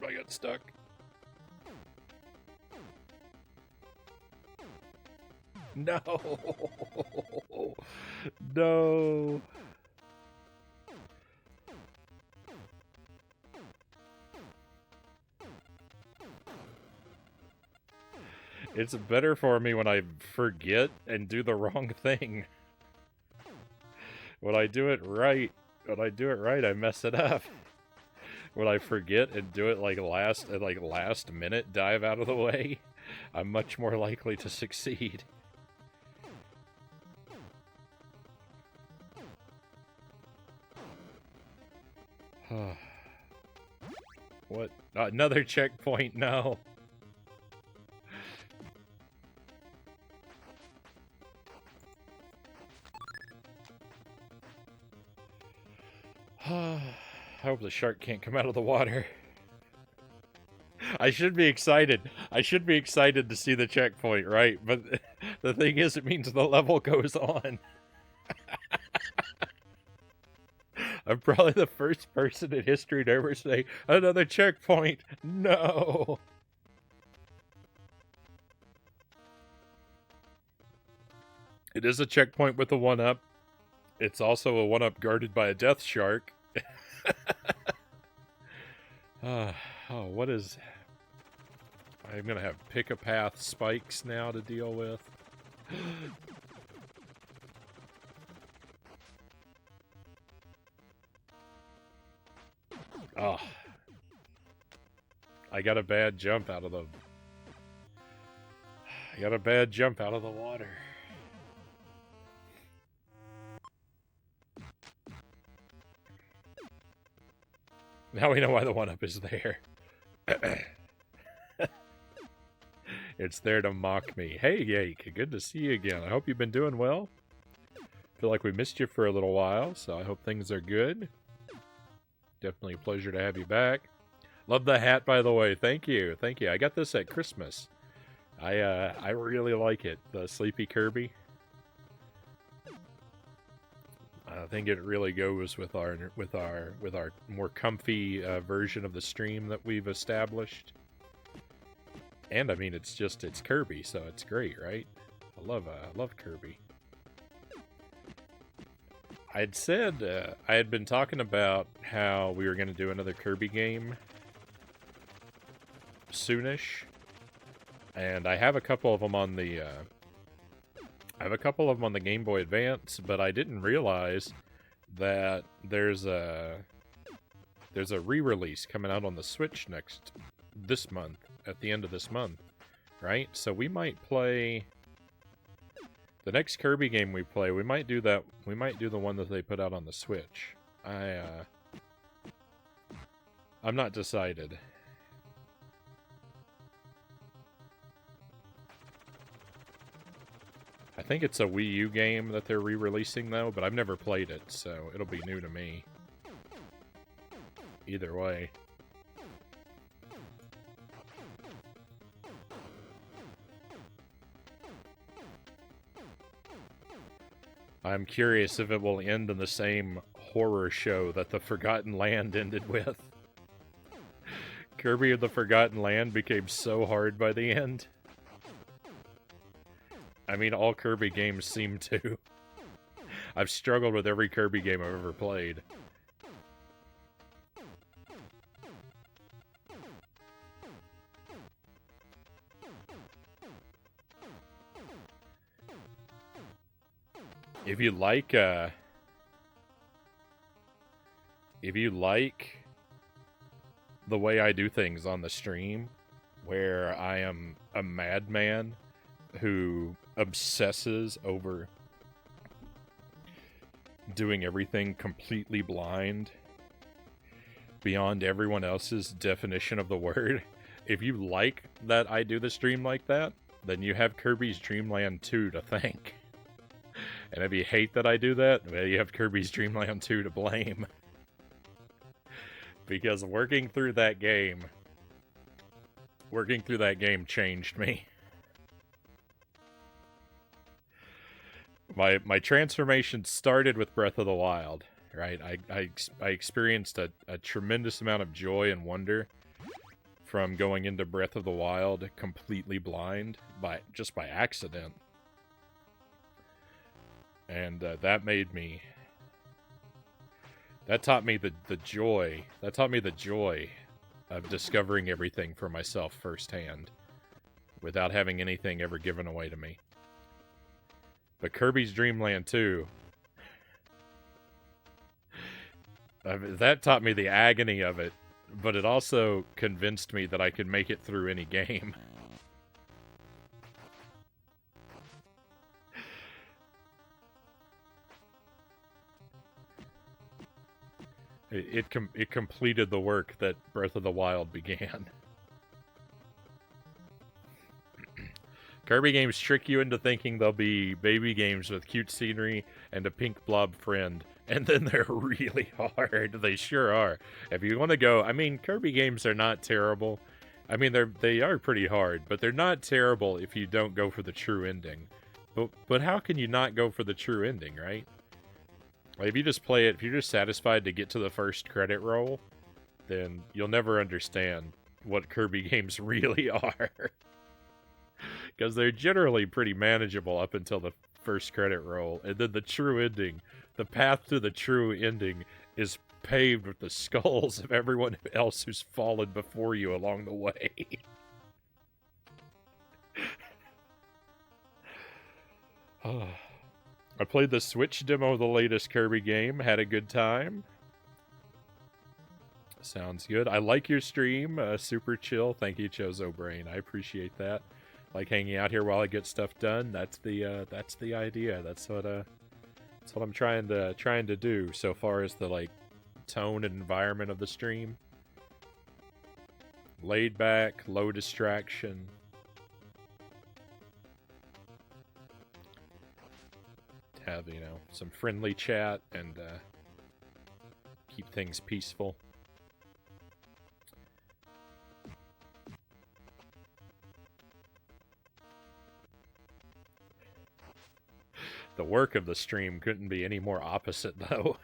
I got stuck. No! No! It's better for me when I forget and do the wrong thing. When I do it right, I mess it up. When I forget and do it like last minute dive out of the way, I'm much more likely to succeed. What? Another checkpoint, no. I hope the shark can't come out of the water. I should be excited. I should be excited to see the checkpoint, right? But the thing is, it means the level goes on. I'm probably the first person in history to ever say, another checkpoint. No. It is a checkpoint with a 1-up. It's also a 1-up guarded by a death shark. Oh, what is... I'm going to have pick-a-path spikes now to deal with. Oh. I got a bad jump out of the... water. Now we know why the 1-up is there. It's there to mock me. Hey, Yake, good to see you again. I hope you've been doing well. Feel like we missed you for a little while, so I hope things are good. Definitely a pleasure to have you back. Love the hat, by the way. Thank you. Thank you. I got this at Christmas. I really like it. The Sleepy Kirby. I think it really goes with our more comfy version of the stream that we've established. And I mean, it's Kirby, so it's great, right? I love Kirby. I'd said I had been talking about how we were going to do another Kirby game soonish, and I have a couple of them on the Game Boy Advance, but I didn't realize that there's a re-release coming out on the Switch this month, at the end of this month, right? So we might play the next Kirby game we play. We might do the one that they put out on the Switch. I'm not decided. I think it's a Wii U game that they're re-releasing, though, but I've never played it, so it'll be new to me. Either way. I'm curious if it will end in the same horror show that the Forgotten Land ended with. Kirby of the Forgotten Land became so hard by the end. I mean, all Kirby games seem to. I've struggled with every Kirby game I've ever played. If you like the way I do things on the stream, where I am a madman who obsesses over doing everything completely blind beyond everyone else's definition of the word. If you like that I do the stream like that, then you have Kirby's Dream Land 2 to thank. And if you hate that I do that, well, you have Kirby's Dream Land 2 to blame. Because working through that game changed me. My transformation started with Breath of the Wild, right? I experienced a tremendous amount of joy and wonder from going into Breath of the Wild completely blind just by accident. And that taught me the joy of discovering everything for myself firsthand without having anything ever given away to me. But Kirby's Dream Land 2, that taught me the agony of it, but it also convinced me that I could make it through any game. It completed the work that Breath of the Wild began. Kirby games trick you into thinking they'll be baby games with cute scenery and a pink blob friend, and then they're really hard. They sure are. If you want to go, I mean, Kirby games are not terrible. I mean, they are pretty hard, but they're not terrible if you don't go for the true ending. But how can you not go for the true ending, right? Like, if you just play it, if you're just satisfied to get to the first credit roll, then you'll never understand what Kirby games really are. Because they're generally pretty manageable up until the first credit roll. And then the true ending, the path to the true ending, is paved with the skulls of everyone else who's fallen before you along the way. I played the Switch demo of the latest Kirby game, had a good time. Sounds good. I like your stream, super chill. Thank you, Chozo Brain. I appreciate that. Like hanging out here while I get stuff done. That's the idea. That's what I'm trying to do so far as the like tone and environment of the stream. Laid back, low distraction. Have, you know, some friendly chat and keep things peaceful. The work of the stream couldn't be any more opposite, though.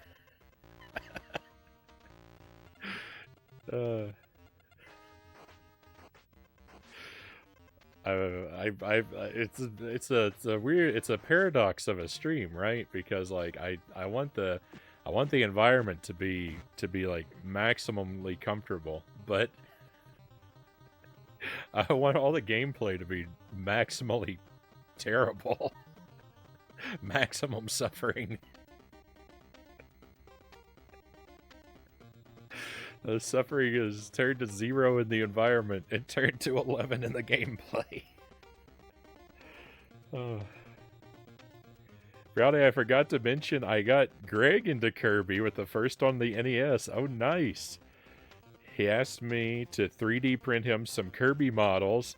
It's a paradox of a stream, right? Because like I want the environment to be like maximally comfortable, but I want all the gameplay to be maximally terrible. Maximum suffering. The suffering is turned to 0 in the environment and turned to 11 in the gameplay. Frownie, I forgot to mention I got Greg into Kirby with the first on the NES. Oh, nice. He asked me to 3D print him some Kirby models.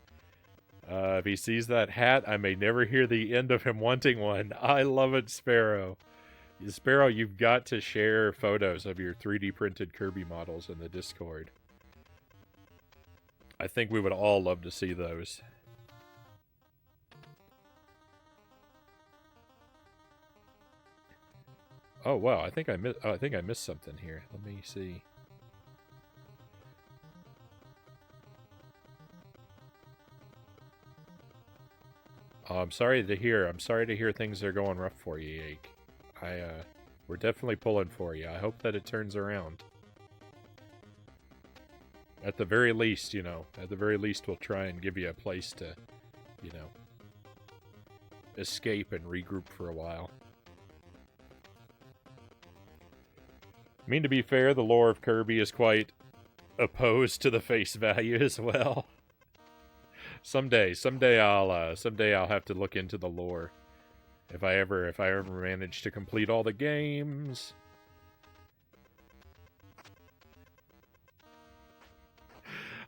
If he sees that hat, I may never hear the end of him wanting one. I love it, Sparrow. Sparrow, you've got to share photos of your 3D printed Kirby models in the Discord. I think we would all love to see those. Oh wow, I think I missed something here. Let me see. Oh, I'm sorry to hear things are going rough for you, Yake. We're definitely pulling for you. I hope that it turns around. At the very least, we'll try and give you a place to, escape and regroup for a while. I mean, to be fair, the lore of Kirby is quite opposed to the face value as well. Someday I'll have to look into the lore. If I ever manage to complete all the games.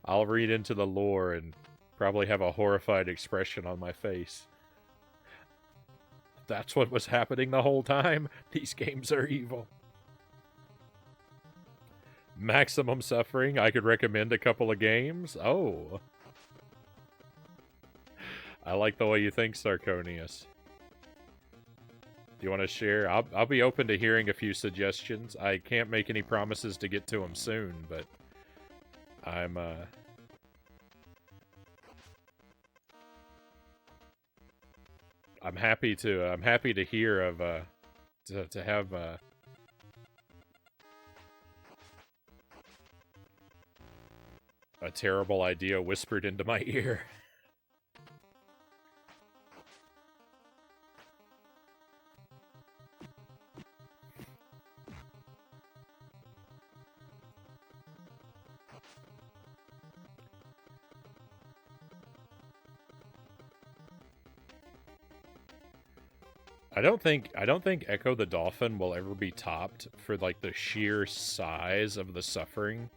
I'll read into the lore and probably have a horrified expression on my face. That's what was happening the whole time. These games are evil. Maximum Suffering. I could recommend a couple of games. Oh. I like the way you think, Sarconius. Do you want to share? I'll be open to hearing a few suggestions. I can't make any promises to get to them soon, but I'm happy to hear of to have a terrible idea whispered into my ear. I don't think Echo the Dolphin will ever be topped for like the sheer size of the suffering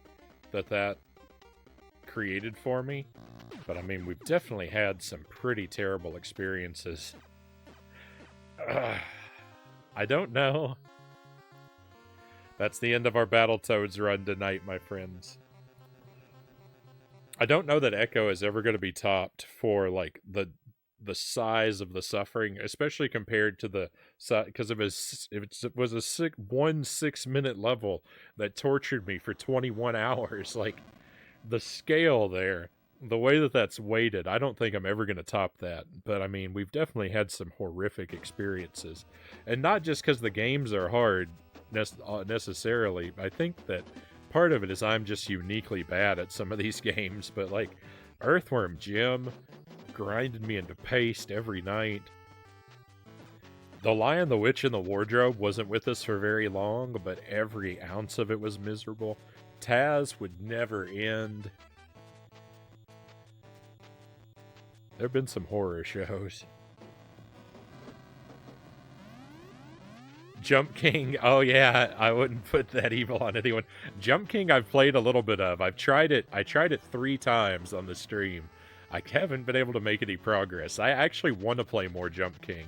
that created for me. But I mean, we've definitely had some pretty terrible experiences. I don't know. That's the end of our Battletoads run tonight, my friends. I don't know that Echo is ever going to be topped for like the size of the suffering, especially compared to the because it was a 1 6-minute level that tortured me for 21 hours. Like the scale there, the way that's weighted, I don't think I'm ever going to top that. But I mean, we've definitely had some horrific experiences, and not just because the games are hard necessarily. I think that part of it is I'm just uniquely bad at some of these games, but like Earthworm Jim grinded me into paste every night. The Lion, the Witch, and the Wardrobe wasn't with us for very long, but every ounce of it was miserable. Taz would never end. There have been some horror shows. Jump King, oh yeah, I wouldn't put that evil on anyone. Jump King I've played a little bit of. I tried it 3 times on the stream. I haven't been able to make any progress. I actually want to play more Jump King.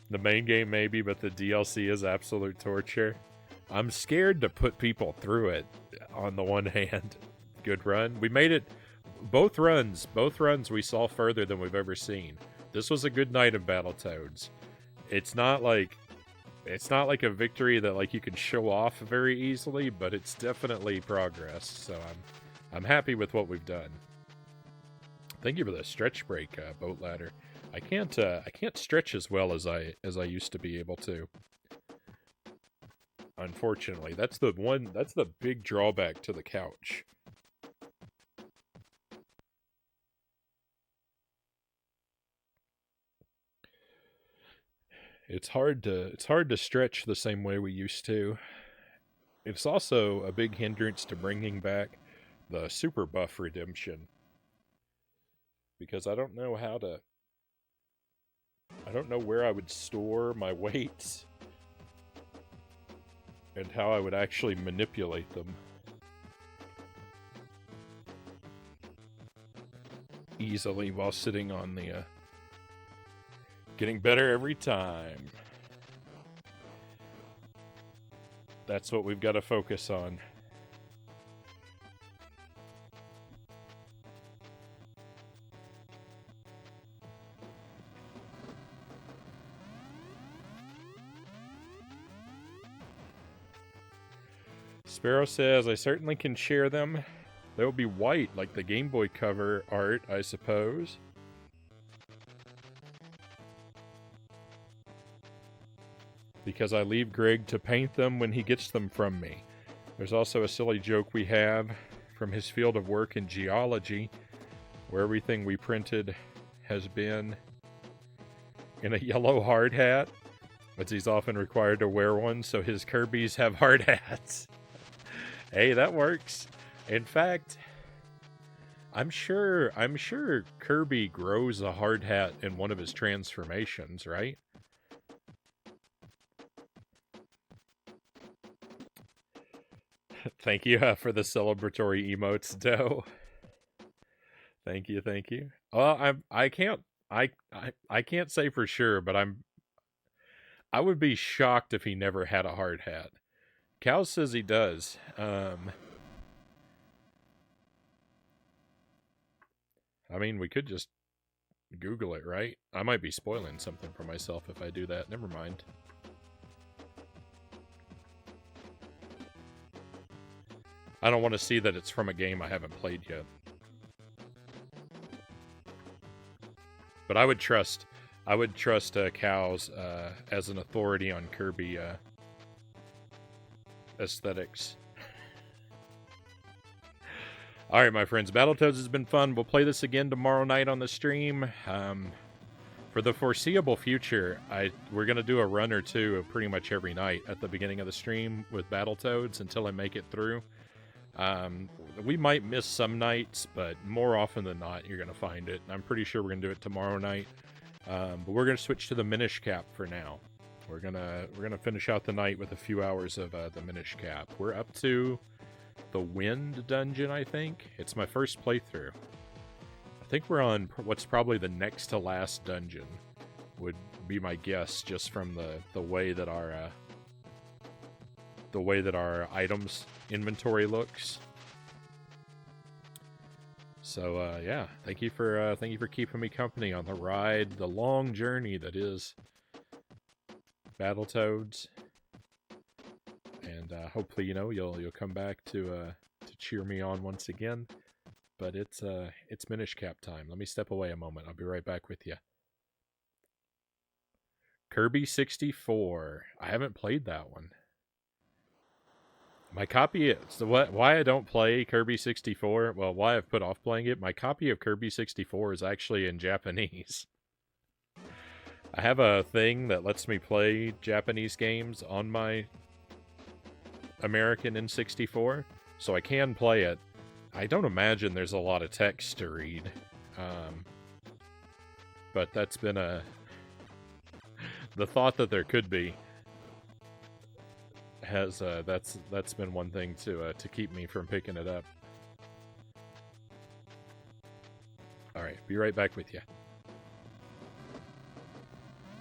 The main game maybe, but the DLC is absolute torture. I'm scared to put people through it, on the one hand. Good run. We made it, both runs we saw further than we've ever seen. This was a good night of Battletoads. It's not like a victory that like you can show off very easily, but it's definitely progress. So I'm happy with what we've done. Thank you for the stretch break, boat ladder. I can't stretch as well as I used to be able to. Unfortunately, that's the big drawback to the couch. It's hard to stretch the same way we used to. It's also a big hindrance to bringing back the super buff redemption. Because I don't know where I would store my weights and how I would actually manipulate them easily while sitting on the getting better every time. That's what we've got to focus on. Sparrow says, I certainly can share them. They'll be white, like the Game Boy cover art, I suppose. Because I leave Greg to paint them when he gets them from me. There's also a silly joke we have from his field of work in geology, where everything we printed has been in a yellow hard hat, but he's often required to wear one, so his Kirby's have hard hats. Hey, that works. In fact, I'm sure Kirby grows a hard hat in one of his transformations, right? Thank you for the celebratory emotes, Doe. Thank you, thank you. Well, I can't say for sure, but I would be shocked if he never had a hard hat. Cal says he does. I mean, we could just Google it, right? I might be spoiling something for myself if I do that. Never mind. I don't want to see that it's from a game I haven't played yet. But I would trust Cows as an authority on Kirby aesthetics. All right, my friends, Battletoads has been fun. We'll play this again tomorrow night on the stream. For the foreseeable future, we're gonna do a run or two of pretty much every night at the beginning of the stream with Battletoads until I make it through. We might miss some nights, but more often than not, you're gonna find it. I'm pretty sure we're gonna do it tomorrow night. But we're gonna switch to the Minish Cap for now. We're gonna finish out the night with a few hours of the Minish Cap. We're up to the Wind Dungeon, I think. It's my first playthrough. I think we're on what's probably the next to last dungeon, would be my guess, just from the way that our items inventory looks. So yeah, thank you for keeping me company on the ride, the long journey that is Battletoads. And hopefully, you'll come back to cheer me on once again. But it's Minish Cap time. Let me step away a moment. I'll be right back with you. Kirby 64. I haven't played that one. My copy is why I don't play Kirby 64. Well, why I've put off playing it. My copy of Kirby 64 is actually in Japanese. I have a thing that lets me play Japanese games on my American N64, so I can play it. I don't imagine there's a lot of text to read, but that's been the thought that there could be has that's been one thing to keep me from picking it up. All right, be right back with you.